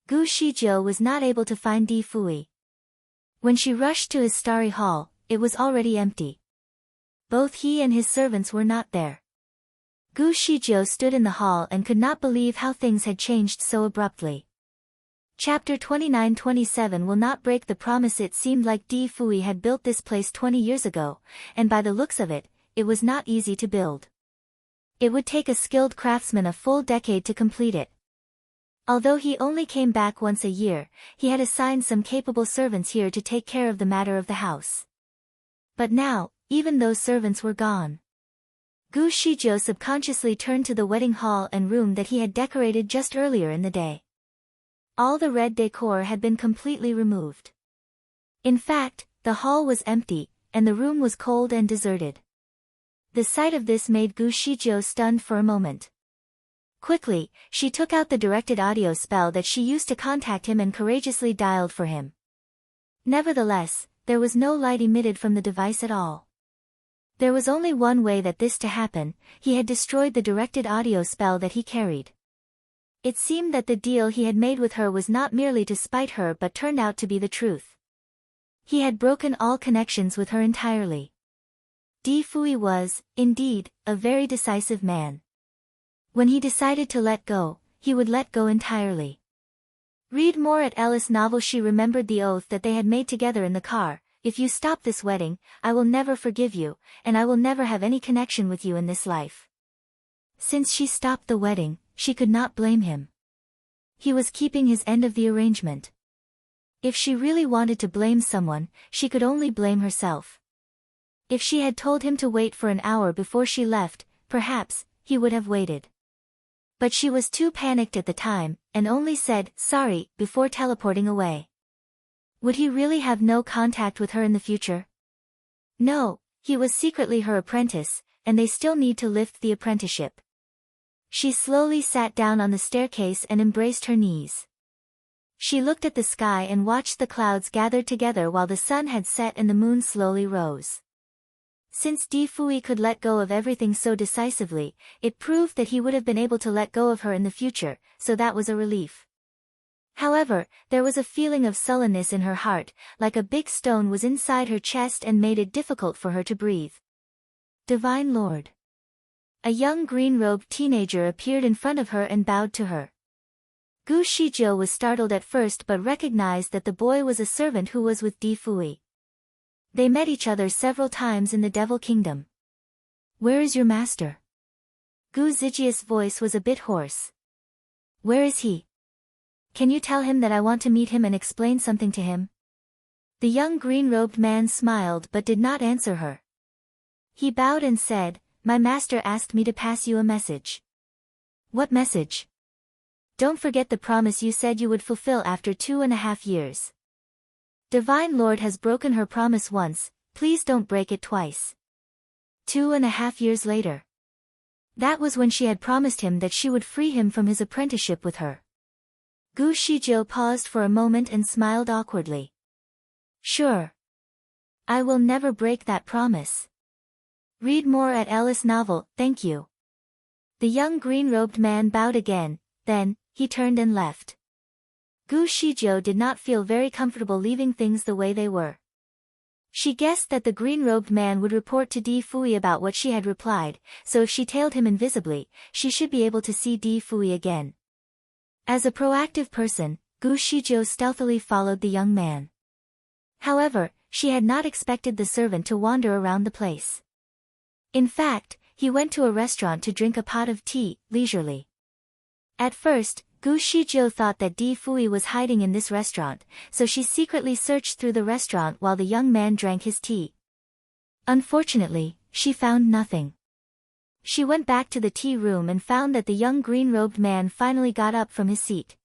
Gu Shijiu was not able to find Di Fui. When she rushed to his starry hall, it was already empty. Both he and his servants were not there. Gu Shijiu stood in the hall and could not believe how things had changed so abruptly. Chapter 29-27 will not break the promise. It seemed like Di Fui had built this place 20 years ago, and by the looks of it, it was not easy to build. It would take a skilled craftsman a full decade to complete it. Although he only came back once a year, he had assigned some capable servants here to take care of the matter of the house. But now, even those servants were gone. Gu Shijiu subconsciously turned to the wedding hall and room that he had decorated just earlier in the day. All the red decor had been completely removed. In fact, the hall was empty, and the room was cold and deserted. The sight of this made Gu Shijiu stunned for a moment. Quickly, she took out the directed audio spell that she used to contact him and courageously dialed for him. Nevertheless, there was no light emitted from the device at all. There was only one way that this to happen: he had destroyed the directed audio spell that he carried. It seemed that the deal he had made with her was not merely to spite her but turned out to be the truth. He had broken all connections with her entirely. Di Fui was, indeed, a very decisive man. When he decided to let go, he would let go entirely. Read more at Ellis novel. She remembered the oath that they had made together in the car: if you stop this wedding, I will never forgive you, and I will never have any connection with you in this life. Since she stopped the wedding, she could not blame him. He was keeping his end of the arrangement. If she really wanted to blame someone, she could only blame herself. If she had told him to wait for an hour before she left, perhaps, he would have waited. But she was too panicked at the time, and only said, sorry, before teleporting away. Would he really have no contact with her in the future? No, he was secretly her apprentice, and they still need to lift the apprenticeship. She slowly sat down on the staircase and embraced her knees. She looked at the sky and watched the clouds gather together while the sun had set and the moon slowly rose. Since Di Fui could let go of everything so decisively, it proved that he would have been able to let go of her in the future, so that was a relief. However, there was a feeling of sullenness in her heart, like a big stone was inside her chest and made it difficult for her to breathe. Divine Lord. A young green-robed teenager appeared in front of her and bowed to her. Gu Shizhou was startled at first but recognized that the boy was a servant who was with Di Fui. They met each other several times in the Devil Kingdom. "Where is your master?" Gu Zijia's voice was a bit hoarse. "Where is he? Can you tell him that I want to meet him and explain something to him?" The young green-robed man smiled but did not answer her. He bowed and said, "My master asked me to pass you a message." "What message?" "Don't forget the promise you said you would fulfill after 2.5 years. Divine Lord has broken her promise once, please don't break it twice." 2.5 years later. That was when she had promised him that she would free him from his apprenticeship with her. Gu Shizhou paused for a moment and smiled awkwardly. "Sure. I will never break that promise. Read more at Ellis novel, thank you." The young green-robed man bowed again, then, he turned and left. Gu Shizhou did not feel very comfortable leaving things the way they were. She guessed that the green-robed man would report to Di Fui about what she had replied, so if she tailed him invisibly, she should be able to see Di Fui again. As a proactive person, Gu Shizhou stealthily followed the young man. However, she had not expected the servant to wander around the place. In fact, he went to a restaurant to drink a pot of tea, leisurely. At first, Gu Shizhou thought that Di Fui was hiding in this restaurant, so she secretly searched through the restaurant while the young man drank his tea. Unfortunately, she found nothing. She went back to the tea room and found that the young green-robed man finally got up from his seat.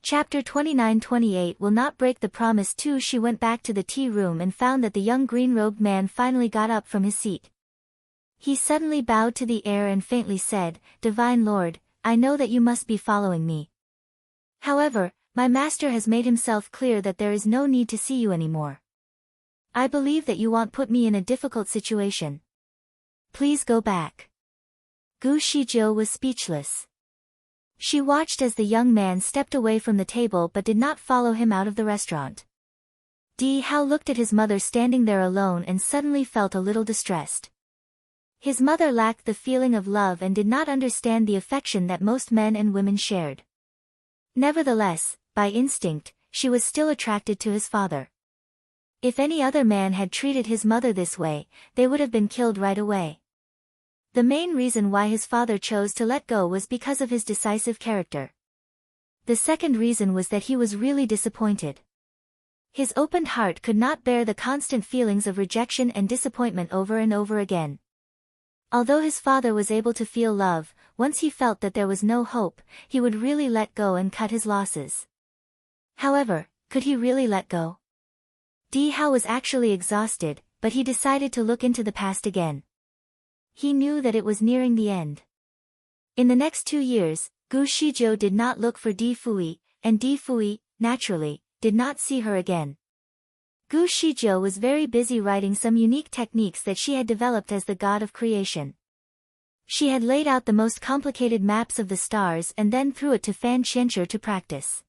Chapter 29-28 will not break the promise too. She went back to the tea room and found that the young green-robed man finally got up from his seat. He suddenly bowed to the air and faintly said, "Divine Lord, I know that you must be following me. However, my master has made himself clear that there is no need to see you anymore. I believe that you won't put me in a difficult situation. Please go back." Gu Shizhou was speechless. She watched as the young man stepped away from the table but did not follow him out of the restaurant. Di Hao looked at his mother standing there alone and suddenly felt a little distressed. His mother lacked the feeling of love and did not understand the affection that most men and women shared. Nevertheless, by instinct, she was still attracted to his father. If any other man had treated his mother this way, they would have been killed right away. The main reason why his father chose to let go was because of his decisive character. The second reason was that he was really disappointed. His opened heart could not bear the constant feelings of rejection and disappointment over and over again. Although his father was able to feel love, once he felt that there was no hope, he would really let go and cut his losses. However, could he really let go? Di Hao was actually exhausted, but he decided to look into the past again. He knew that it was nearing the end. In the next 2 years, Gu Shizhou did not look for Di Fui, and Di Fui, naturally, did not see her again. Gu Shizhou was very busy writing some unique techniques that she had developed as the god of creation. She had laid out the most complicated maps of the stars and then threw it to Fan Qianxue to practice.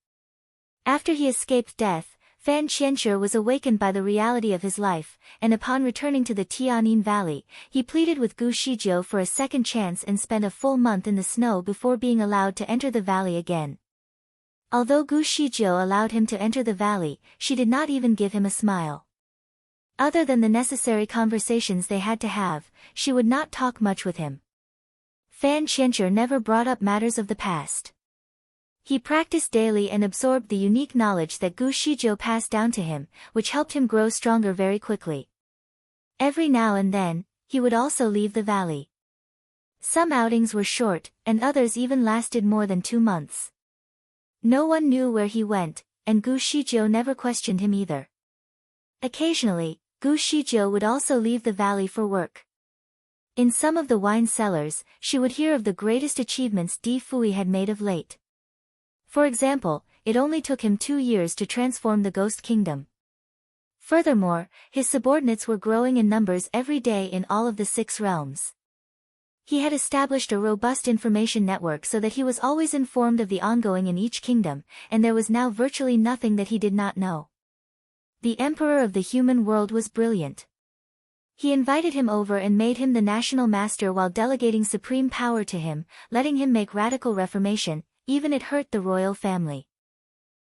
After he escaped death, Fan Qianxue was awakened by the reality of his life, and upon returning to the Tianin Valley, he pleaded with Gu Shizhou for a second chance and spent a full month in the snow before being allowed to enter the valley again. Although Gu Shizhou allowed him to enter the valley, she did not even give him a smile. Other than the necessary conversations they had to have, she would not talk much with him. Fan Qianxue never brought up matters of the past. He practiced daily and absorbed the unique knowledge that Gu Shizhou passed down to him, which helped him grow stronger very quickly. Every now and then, he would also leave the valley. Some outings were short, and others even lasted more than 2 months. No one knew where he went, and Gu Shizhou never questioned him either. Occasionally, Gu Shizhou would also leave the valley for work. In some of the wine cellars, she would hear of the greatest achievements Di Fui had made of late. For example, it only took him 2 years to transform the Ghost Kingdom. Furthermore, his subordinates were growing in numbers every day in all of the 6 realms. He had established a robust information network so that he was always informed of the ongoing in each kingdom, and there was now virtually nothing that he did not know. The Emperor of the human world was brilliant. He invited him over and made him the national master while delegating supreme power to him, letting him make radical reformation, even it hurt the royal family.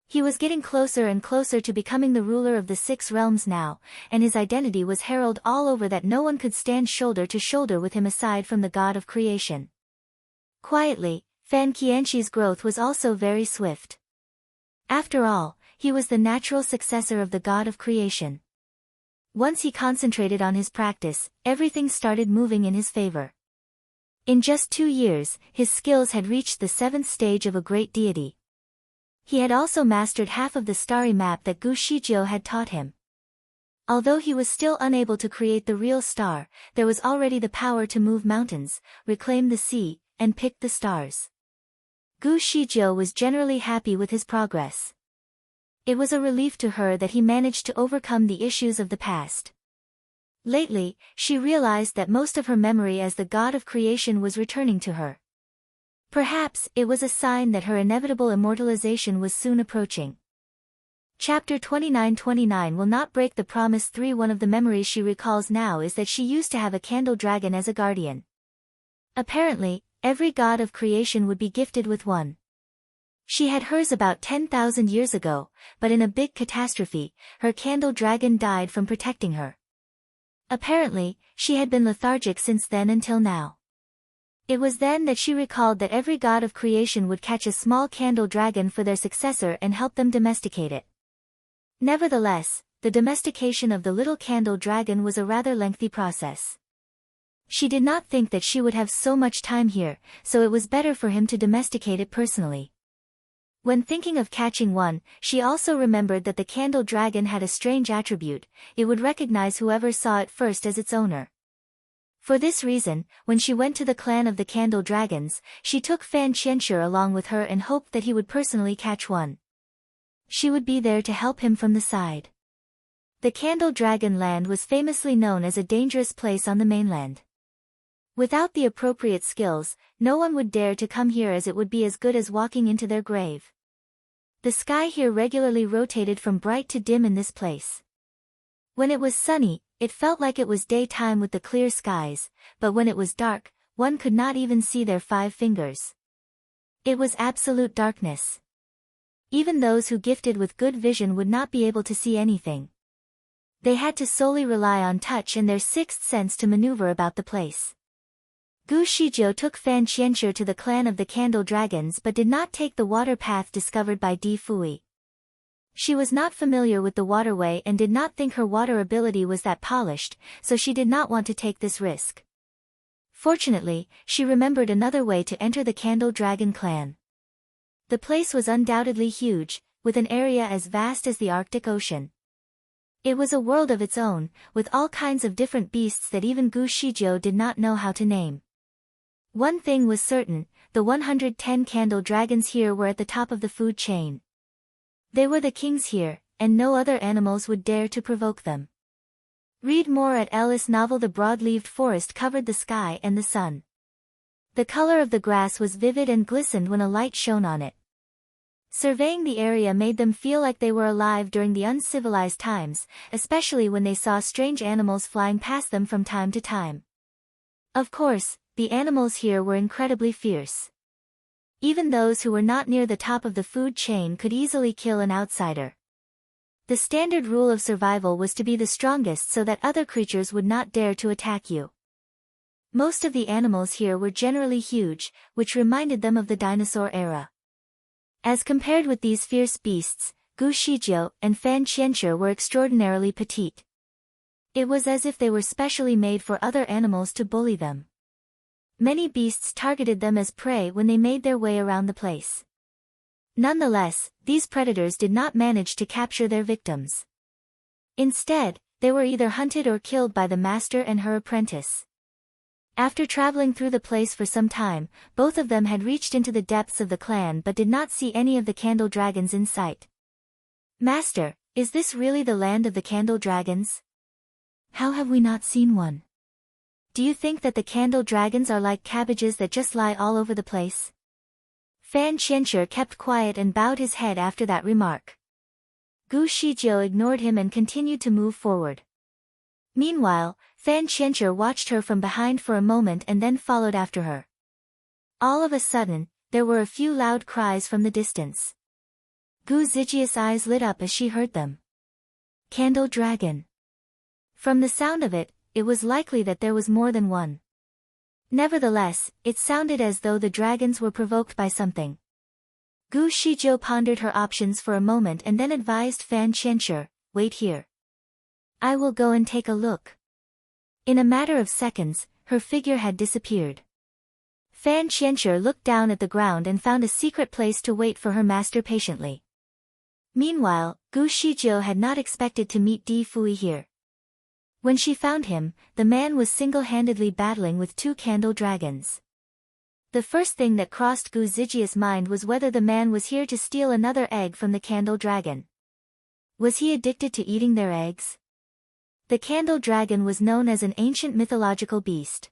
He was getting closer and closer to becoming the ruler of the 6 realms now, and his identity was heralded all over that no one could stand shoulder to shoulder with him aside from the god of creation. Quietly, Fan Qianxi's growth was also very swift. After all, he was the natural successor of the god of creation. Once he concentrated on his practice, everything started moving in his favor. In just 2 years, his skills had reached the 7th stage of a great deity. He had also mastered half of the starry map that Gu Shijiu had taught him. Although he was still unable to create the real star, there was already the power to move mountains, reclaim the sea, and pick the stars. Gu Shijiu was generally happy with his progress. It was a relief to her that he managed to overcome the issues of the past. Lately, she realized that most of her memory as the god of creation was returning to her. Perhaps it was a sign that her inevitable immortalization was soon approaching. Chapter 29 will not break the promise. 3 One of the memories she recalls now is that she used to have a candle dragon as a guardian. Apparently, every god of creation would be gifted with one. She had hers about 10,000 years ago, but in a big catastrophe, her candle dragon died from protecting her. Apparently, she had been lethargic since then until now. It was then that she recalled that every god of creation would catch a small candle dragon for their successor and help them domesticate it. Nevertheless, the domestication of the little candle dragon was a rather lengthy process. She did not think that she would have so much time here, so it was better for him to domesticate it personally. When thinking of catching one, she also remembered that the candle dragon had a strange attribute: it would recognize whoever saw it first as its owner. For this reason, when she went to the clan of the candle dragons, she took Fan Qianshi along with her and hoped that he would personally catch one. She would be there to help him from the side. The Candle Dragon Land was famously known as a dangerous place on the mainland. Without the appropriate skills, no one would dare to come here, as it would be as good as walking into their grave. The sky here regularly rotated from bright to dim in this place. When it was sunny, it felt like it was daytime with the clear skies, but when it was dark, one could not even see their 5 fingers. It was absolute darkness. Even those who gifted with good vision would not be able to see anything. They had to solely rely on touch and their 6th sense to maneuver about the place. Gu Shijiu took Fan Qianshi to the clan of the Candle Dragons but did not take the water path discovered by Di Fui. She was not familiar with the waterway and did not think her water ability was that polished, so she did not want to take this risk. Fortunately, she remembered another way to enter the Candle Dragon clan. The place was undoubtedly huge, with an area as vast as the Arctic Ocean. It was a world of its own, with all kinds of different beasts that even Gu Shijiu did not know how to name. One thing was certain: the 110 candle dragons here were at the top of the food chain. They were the kings here, and no other animals would dare to provoke them. Read more at Ellis' novel. The broad-leaved forest covered the sky and the sun. The color of the grass was vivid and glistened when a light shone on it. Surveying the area made them feel like they were alive during the uncivilized times, especially when they saw strange animals flying past them from time to time. Of course, the animals here were incredibly fierce. Even those who were not near the top of the food chain could easily kill an outsider. The standard rule of survival was to be the strongest so that other creatures would not dare to attack you. Most of the animals here were generally huge, which reminded them of the dinosaur era. As compared with these fierce beasts, Gu Shijiu and Fan Qianshi were extraordinarily petite. It was as if they were specially made for other animals to bully them. Many beasts targeted them as prey when they made their way around the place. Nonetheless, these predators did not manage to capture their victims. Instead, they were either hunted or killed by the master and her apprentice. After traveling through the place for some time, both of them had reached into the depths of the clan but did not see any of the candle dragons in sight. "Master, is this really the land of the candle dragons? How have we not seen one? Do you think that the candle dragons are like cabbages that just lie all over the place?" Fan Qianshi kept quiet and bowed his head after that remark. Gu Shijiu ignored him and continued to move forward. Meanwhile, Fan Qianzhi watched her from behind for a moment and then followed after her. All of a sudden, there were a few loud cries from the distance. Gu Zijia's eyes lit up as she heard them. Candle dragon. From the sound of it, it was likely that there was more than one. Nevertheless, it sounded as though the dragons were provoked by something. Gu Shijiu pondered her options for a moment and then advised Fan Qianzhi, "Wait here. I will go and take a look." In a matter of seconds, her figure had disappeared. Fan Qianzhi looked down at the ground and found a secret place to wait for her master patiently. Meanwhile, Gu Shijiu had not expected to meet Di Fui here. When she found him, the man was single-handedly battling with 2 candle dragons. The first thing that crossed Gu Zijia's mind was whether the man was here to steal another egg from the candle dragon. Was he addicted to eating their eggs? The candle dragon was known as an ancient mythological beast.